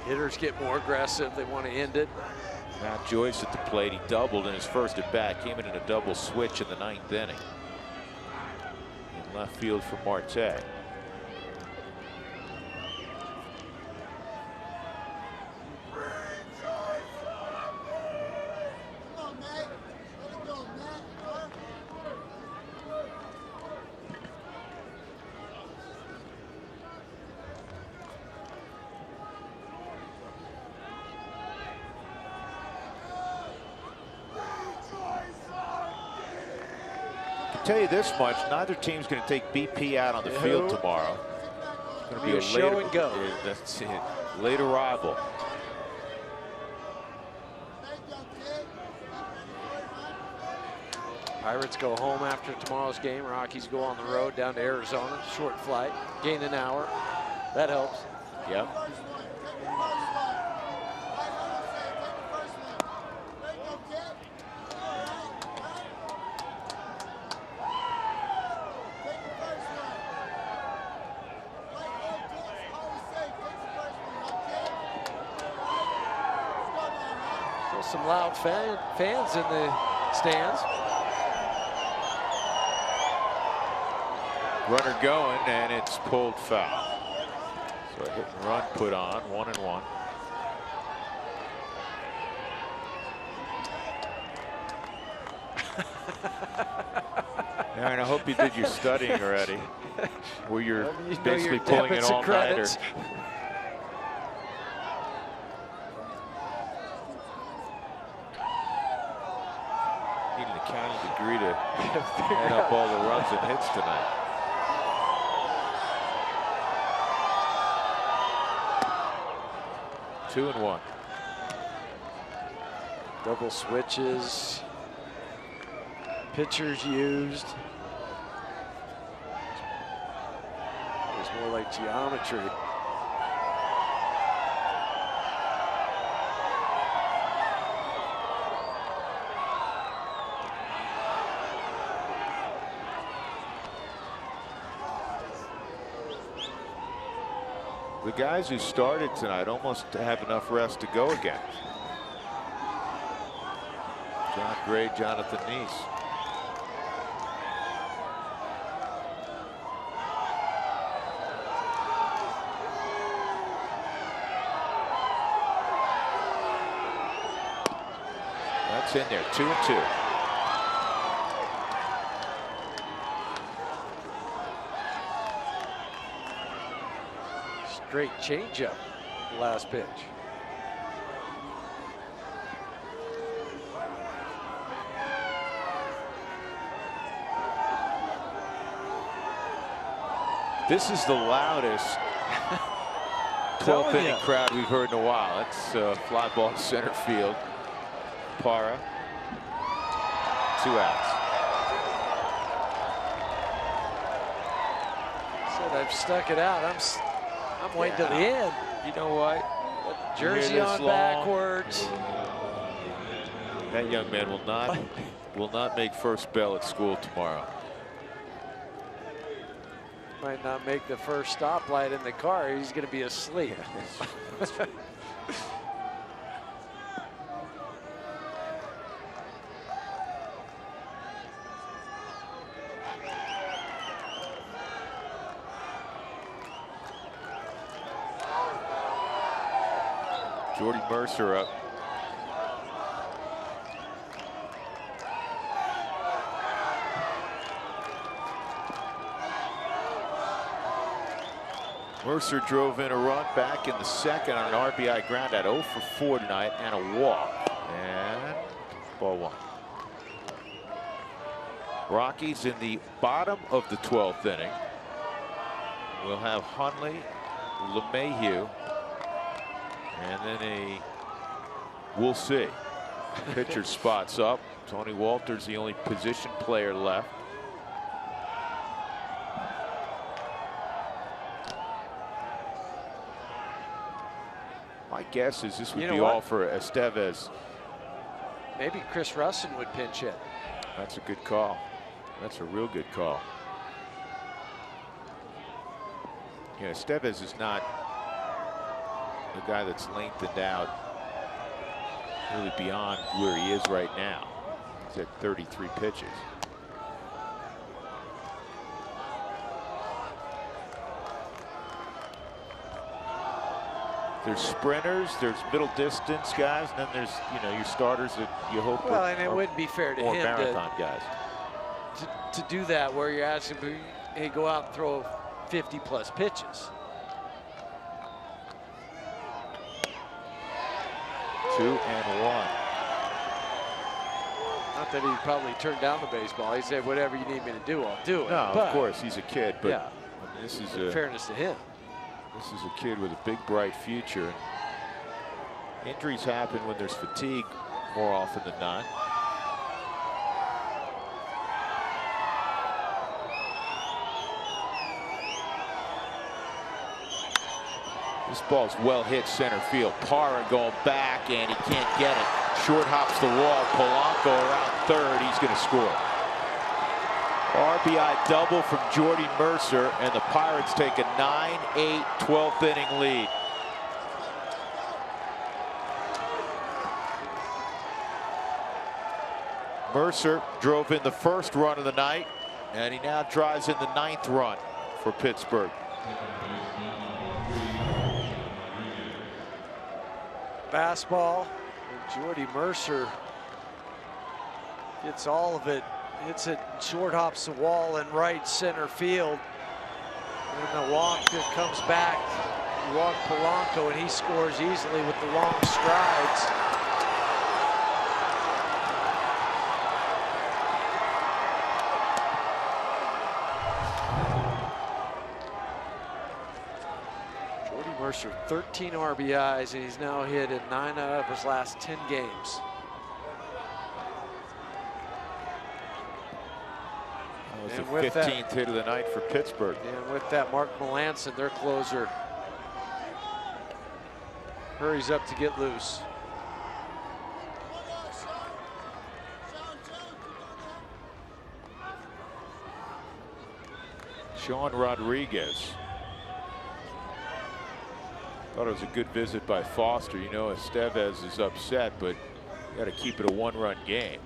Hitters get more aggressive. They want to end it. Matt Joyce at the plate. He doubled in his first at bat. Came in a double switch in the 9th inning. In left field for Marte. Tell you this much, neither team's going to take BP out on the field tomorrow. It's going to be a show late, and go. That's it. Late arrival. Pirates go home after tomorrow's game. Rockies go on the road down to Arizona. Short flight, gain an hour. That helps. Yep. Some loud fans in the stands. Runner going, and it's pulled foul. So a hit and run put on, 1-1. Aaron, I hope you did your studying already, where you're basically pulling an all-nighter. Degree to add up all the runs and hits tonight. Two and 1. Double switches. Pitchers used. It's more like geometry. The guys who started tonight almost have enough rest to go again. John Gray, Jonathan Neese. That's in there, 2-2. Great changeup. the last pitch. This is the loudest 12th inning crowd we've heard in a while. That's fly ball center field. Parra. 2 outs. Said I've stuck it out. I'm waiting to the end. You know what? Jersey on backwards. That young man will not make first bell at school tomorrow. Might not make the first stoplight in the car. He's going to be asleep. Jordy Mercer up. Mercer drove in a run back in the second on an RBI ground at 0 for 4 tonight and a walk. And ball 1. Rockies in the bottom of the 12th inning. We'll have Hundley, LeMahieu, and then we'll see. Pitcher spots up. Tony Walters, the only position player left. My guess is this would be all for Estevez. Maybe Chris Russin would pinch hit. That's a good call. That's a real good call. Yeah, Estevez is not the guy that's lengthened out really beyond where he is right now. He's at 33 pitches. There's sprinters, there's middle distance guys, and then there's, you know, your starters that you hope well, and it wouldn't be fair to him marathon guys to do that where you're asking him, hey, go out and throw 50+ pitches. 2-1. Not that he probably turned down the baseball. He said, whatever you need me to do, I'll do it. No, of course, he's a kid, but yeah, I mean, this is in fairness to him. This is a kid with a big, bright future. Injuries happen when there's fatigue more often than not. This ball's well hit center field. Parra going back, and he can't get it. Short hops the wall. Polanco around third. He's going to score. RBI double from Jordy Mercer, and the Pirates take a 9-8 12th inning lead. Mercer drove in the first run of the night, and he now drives in the 9th run for Pittsburgh. Fastball, and Jordy Mercer gets all of it. Hits it, short hops the wall in right center field. And the walk that comes back. Walk Polanco, and he scores easily with the long strides. Jordy Mercer, 13 RBIs, and he's now hit in 9 out of his last 10 games. That was the 15th hit of the night for Pittsburgh. And with that, Mark Melanson, their closer, hurries up to get loose. Sean Rodriguez. Thought it was a good visit by Foster. You know, Estevez is upset, but you got to keep it a 1-run game.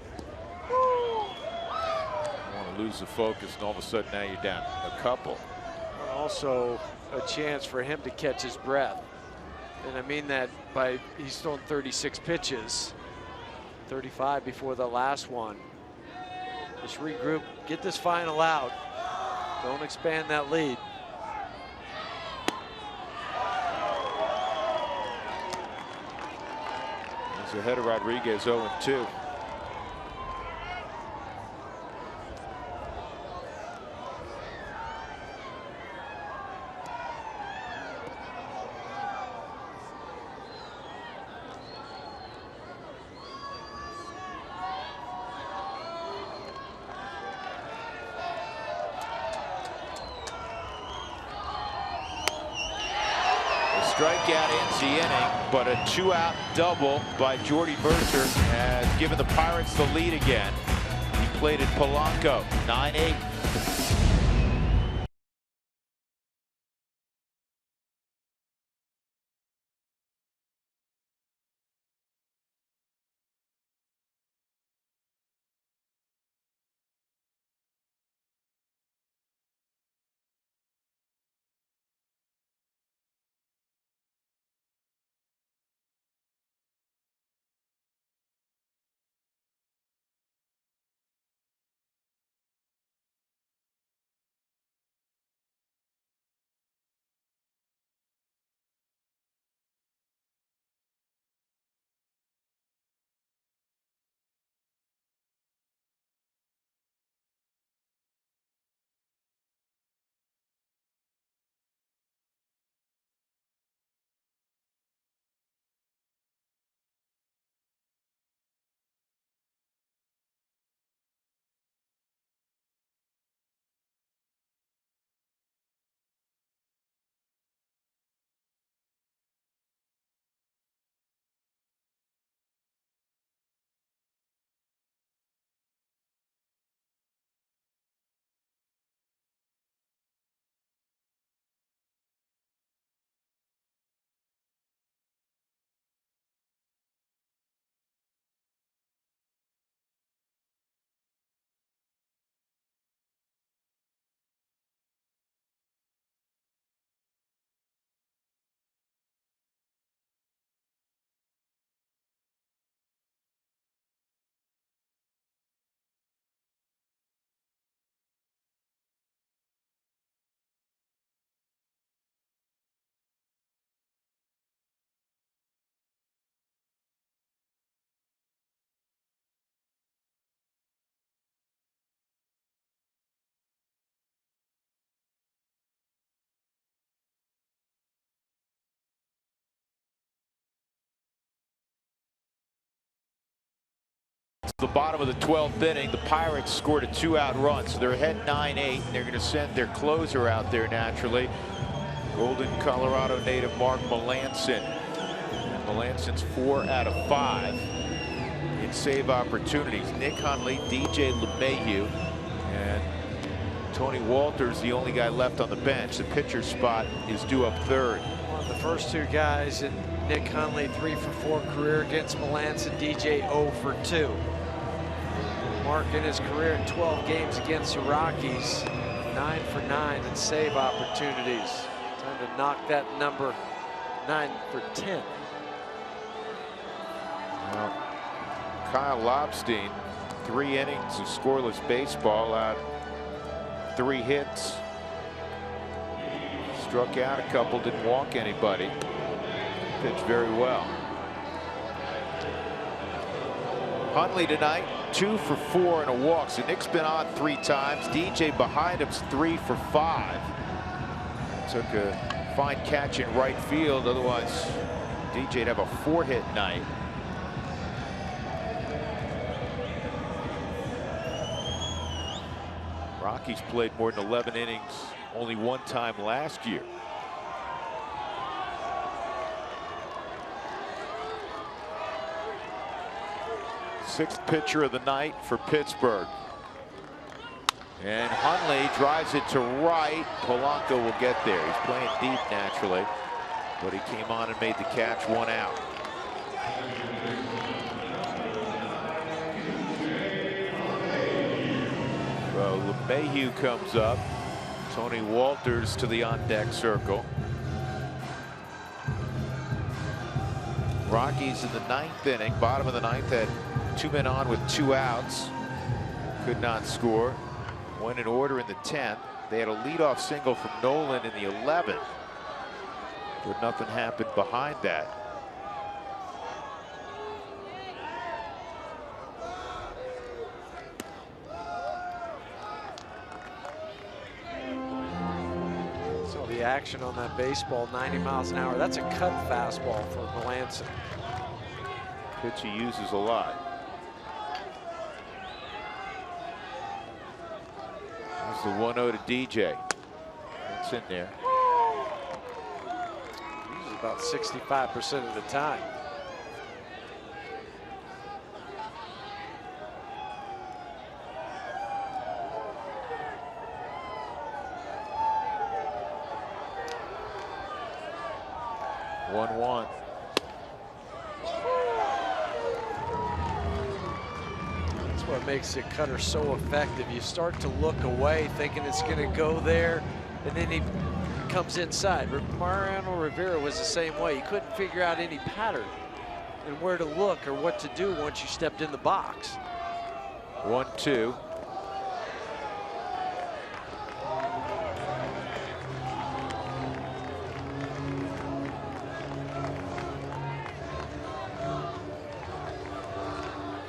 Lose the focus, and all of a sudden now you're down a couple. Also a chance for him to catch his breath, and I mean that by he's thrown 36 pitches, 35 before the last one. Just regroup, get this final out, don't expand that lead. He's ahead of Rodriguez, 0-2. Strikeout ends the inning, but a 2-out double by Jordy Berger has given the Pirates the lead again. He played at Polanco, 9-8. The bottom of the 12th inning, the Pirates scored a 2-out run, so they're ahead 9-8, and they're going to send their closer out there naturally. Golden, Colorado native Mark Melancon. And Melanson's 4 out of 5 in save opportunities. Nick Hundley, DJ LeMahieu, and Tony Walters, the only guy left on the bench. The pitcher spot is due up third. Well, the first two guys, and Nick Hundley 3 for 4 career against Melancon, DJ 0 for 2. Mark in his career in 12 games against the Rockies, 9 for 9 in save opportunities. Time to knock that number 9 for 10. Well, Kyle Lobstein, 3 innings of scoreless baseball, out 3 hits. Struck out a couple, didn't walk anybody. Pitched very well. Hundley tonight, 2 for 4 and a walk. So Nick's been on 3 times. DJ behind him's 3 for 5. Took a fine catch in right field. Otherwise, DJ'd have a 4-hit night. Rockies played more than 11 innings only 1 time last year. Sixth pitcher of the night for Pittsburgh. And Hundley drives it to right. Polanco will get there. He's playing deep naturally, but he came on and made the catch, 1 out. So LeMahieu comes up. Tony Walters to the on-deck circle. Rockies in the 9th inning, bottom of the 9th, had 2 men on with 2 outs. Could not score. Went in order in the 10th. They had a leadoff single from Nolan in the 11th, but nothing happened behind that. The action on that baseball, 90 miles an hour. That's a cut fastball for Melanson. Pitch he uses a lot. There's the 1-0 to DJ. That's in there. He's about 65% of the time. That's what makes the cutter so effective. You start to look away thinking it's going to go there, and then he comes inside. Mariano Rivera was the same way. He couldn't figure out any pattern and where to look or what to do once you stepped in the box. 1-2.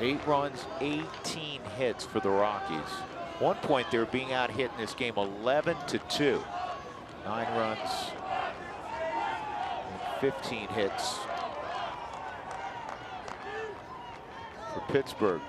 Eight runs, 18 hits for the Rockies. One point they were being out hit in this game 11-2. 9 runs and 15 hits for Pittsburgh.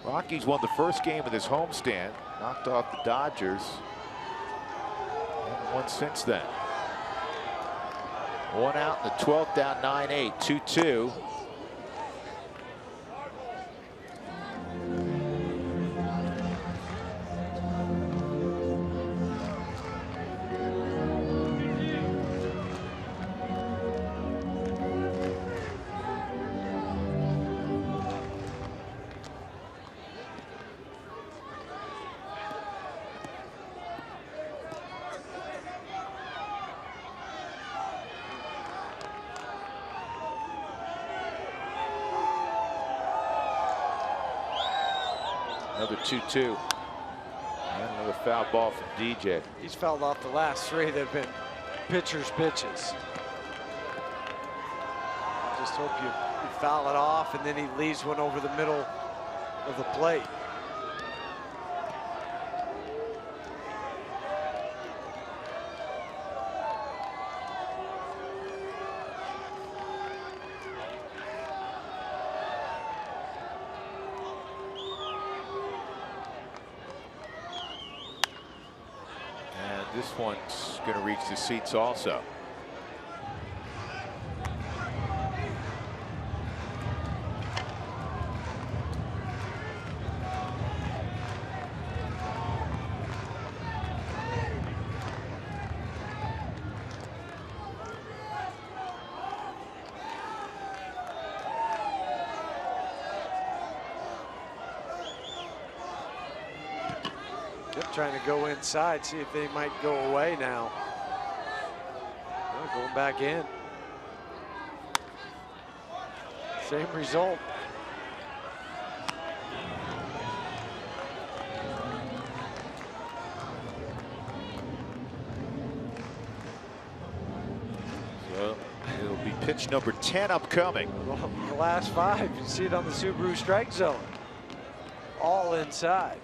Rockies won the first game of this homestand, knocked off the Dodgers, and won since then. 1 out in the 12th, down 9-8, 2-2. Another 2-2. And another foul ball from DJ. He's fouled off the last 3 that have been pitcher's pitches. Just hope you foul it off and then he leaves one over the middle of the plate. This one's going to reach the seats also. Trying to go inside, see if they might go away now. Going back in. Same result. So it'll be pitch number 10 upcoming. Well, the last 5, you see it on the Subaru strike zone. All inside.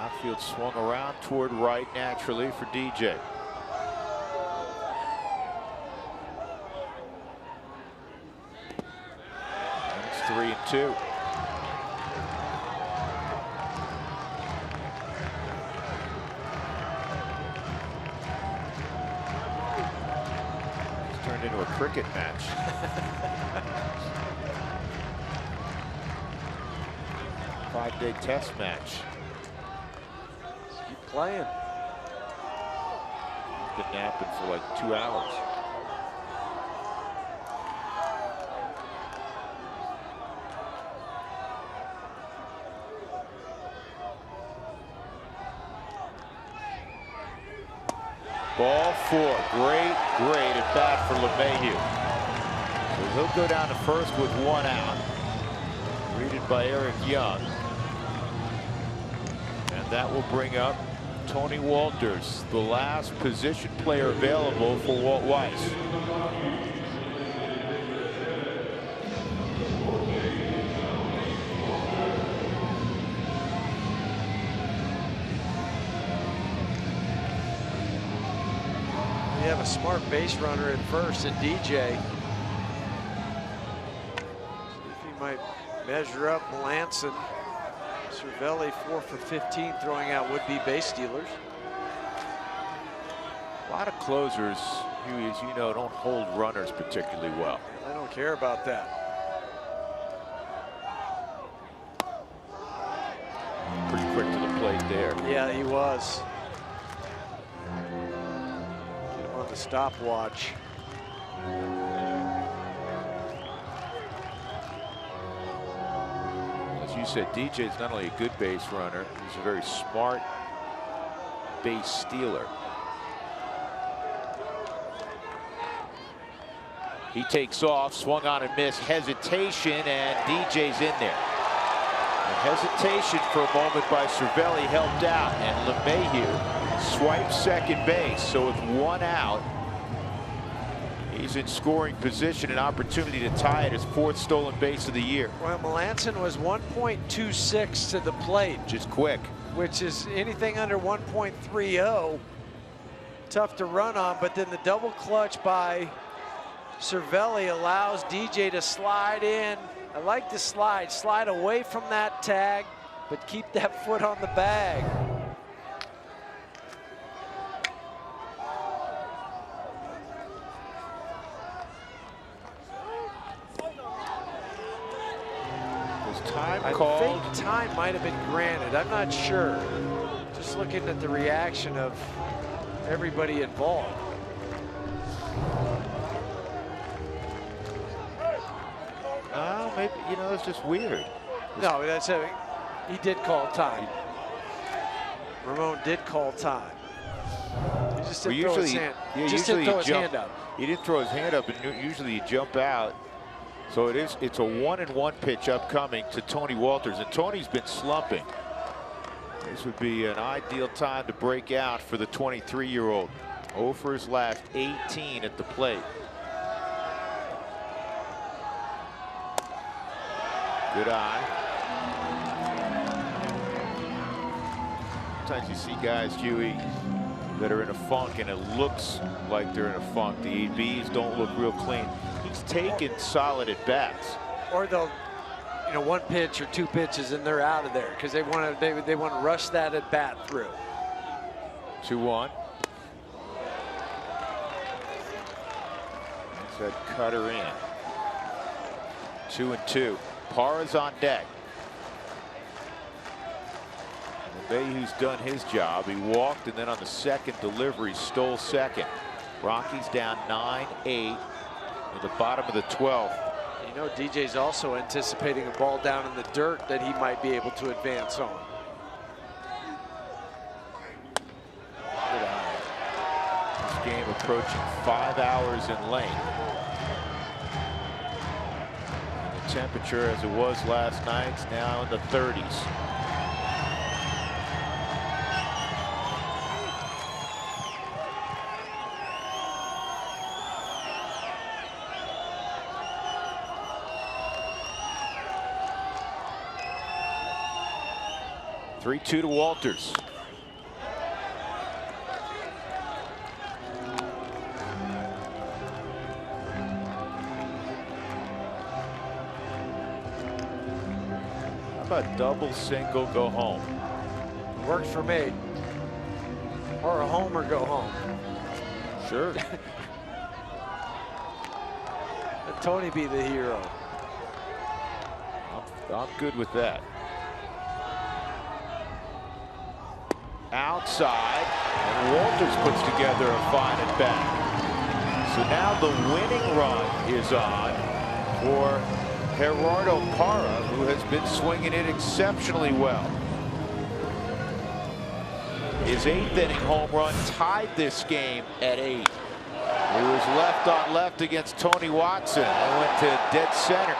Outfield swung around toward right naturally for DJ. And it's 3-2. It's turned into a cricket match. Five-day test match. Playing. Been napping for like 2 hours. Ball 4. Great at bat for LeMahieu. So he'll go down to first with 1 out. Greeted by Eric Young. And That will bring up Tony Walters, the last position player available for Walt Weiss. We have a smart base runner at first at DJ. See if he might measure up. Melanson. Cervelli 4 for 15, throwing out would-be base stealers. A lot of closers, Huey, as you know, don't hold runners particularly well. I don't care about that. Pretty quick to the plate there. Yeah, he was. Get him on the stopwatch. You said DJ is not only a good base runner, he's a very smart base stealer. He takes off, swung on and missed, hesitation, and DJ's in there. And hesitation for a moment by Cervelli helped out, and LeMahieu swipes second base. So with one out, he's in scoring position, an opportunity to tie it, his 4th stolen base of the year. Well, Melanson was 1.26 to the plate. Just quick. Which is anything under 1.30. Tough to run on, but then the double clutch by Cervelli allows DJ to slide in. I like the slide away from that tag, but keep that foot on the bag. Time I called. think time might have been granted. I'm not sure. Just looking at the reaction of everybody involved. Oh, maybe, you know, it's just weird. No, that's it. He did call time. Ramon did call time. He just didn't throw his hand. Just didn't throw his hand up. He didn't throw his hand up, and usually you jump out. So it's a 1-1 pitch upcoming to Tony Walters, and Tony's been slumping. This would be an ideal time to break out for the 23-year-old. 0 for his last 18 at the plate. Good eye. Sometimes you see guys, Huey, that are in a funk, and it looks like they're in a funk. The ABs don't look real clean. He's taken solid at bats. Or they'll, you know, 1 pitch or 2 pitches and they're out of there because they want to rush that at bat through. 2-1. That cutter in. 2-2. Parra's on deck. Mayhew's done his job. He walked, and then on the second delivery stole second. Rockies down 9-8 at the bottom of the 12th. You know, DJ's also anticipating a ball down in the dirt that he might be able to advance on. Good eye. This game approaching 5 hours in length. And the temperature, as it was last night, is now in the 30s. Three-2 to Walters. How about double, single, go home? Works for me. Or a homer, go home. Sure. Let Tony be the hero. I'm good with that. Outside, and Walters puts together a fine at bat. So now the winning run is on for Gerardo Parra, who has been swinging it exceptionally well. His 8th inning home run tied this game at 8. He was left on left against Tony Watson and went to dead center.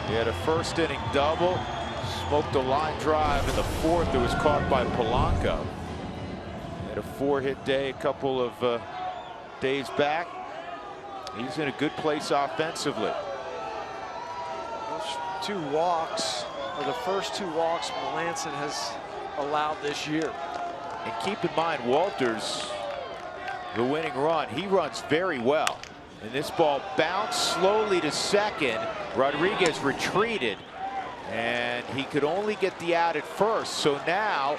He had a first inning double, Smoked a line drive in the fourth that was caught by Polanco. Had a 4-hit day a couple of days back. He's in a good place offensively. Those 2 walks are the first 2 walks Melancon has allowed this year. And keep in mind, Walters, the winning run, he runs very well. And this ball bounced slowly to second. Rodriguez retreated, and he could only get the out at first. So now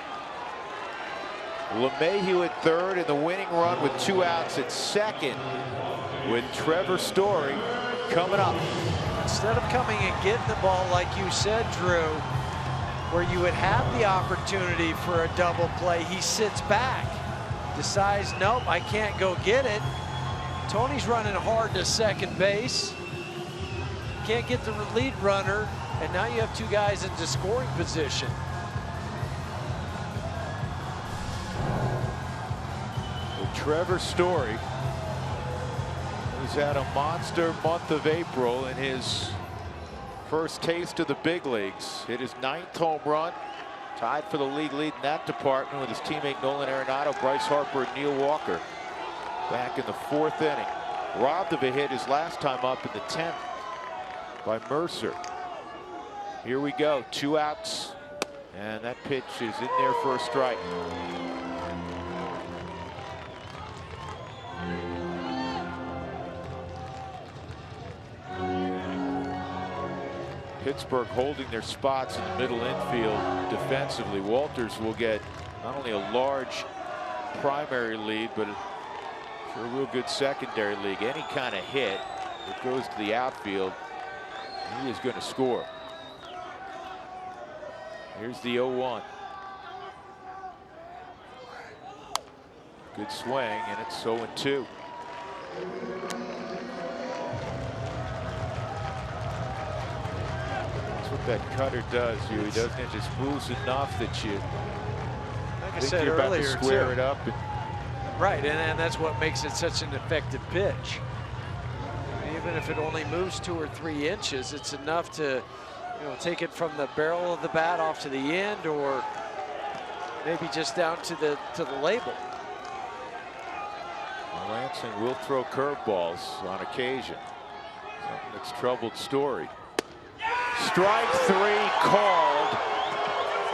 LeMahieu at third, and the winning run with 2 outs at second, with Trevor Story coming up. Instead of coming and getting the ball like you said, Drew, where you would have the opportunity for a double play, he sits back, decides, nope, I can't go get it. Tony's running hard to second base. Can't get the lead runner, and now you have 2 guys into scoring position. Well, Trevor Story, who's had a monster month of April in his first taste of the big leagues, hit his 9th home run, tied for the league lead in that department with his teammate Nolan Arenado, Bryce Harper, and Neil Walker back in the 4th inning. Robbed of a hit his last time up in the 10th by Mercer. Here we go, 2 outs, and that pitch is in there for a strike. Pittsburgh holding their spots in the middle infield defensively. Walters will get not only a large primary lead, but a real good secondary league. Any kind of hit that goes to the outfield, he is going to score. Here's the 0-1. Good swing, and it's 0-2. That's what that cutter does. He doesn't. It just moves enough that you Like I think said you're about earlier, to square too. it up. Right, and that's what makes it such an effective pitch. Even if it only moves 2 or 3 inches, it's enough to, take it from the barrel of the bat off to the end, or maybe just down to the label. Melancon will throw curveballs on occasion. Something that's troubled Story. Strike 3 called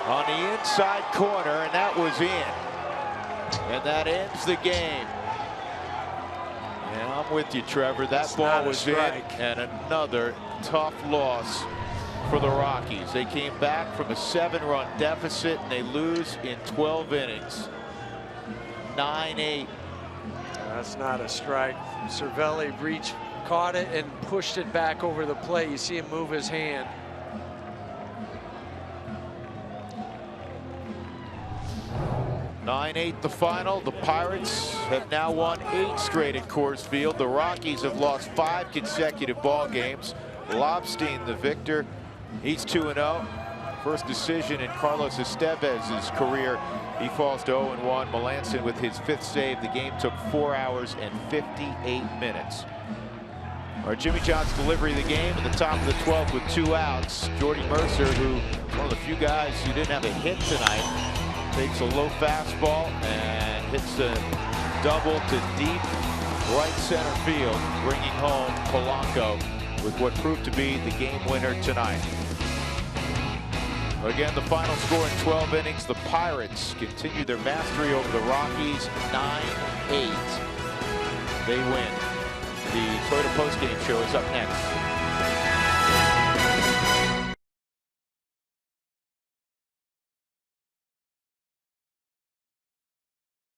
on the inside corner, and that was in. And that ends the game. And I'm with you, Trevor. That ball was in, and another tough loss for the Rockies. They came back from a 7-run deficit, and they lose in 12 innings. 9-8. That's not a strike. Cervelli reached, caught it, and pushed it back over the plate. You see him move his hand. (9-8) the final. The Pirates have now won 8 straight at Coors Field. The Rockies have lost 5 consecutive ball games. Lobstein, the victor. He's 2-0. First decision in Carlos Estevez's career. He falls to 0-1. Melancon with his 5th save. The game took 4 hours and 58 minutes. Our Jimmy John's delivery of the game in the top of the 12th with 2 outs. Jordy Mercer, who one of the few guys who didn't have a hit tonight, takes a low fastball and hits a double to deep right center field, bringing home Polanco with what proved to be the game winner tonight. Again, the final score in 12 innings. The Pirates continue their mastery over the Rockies, 9-8. They win. The Toyota postgame show is up next.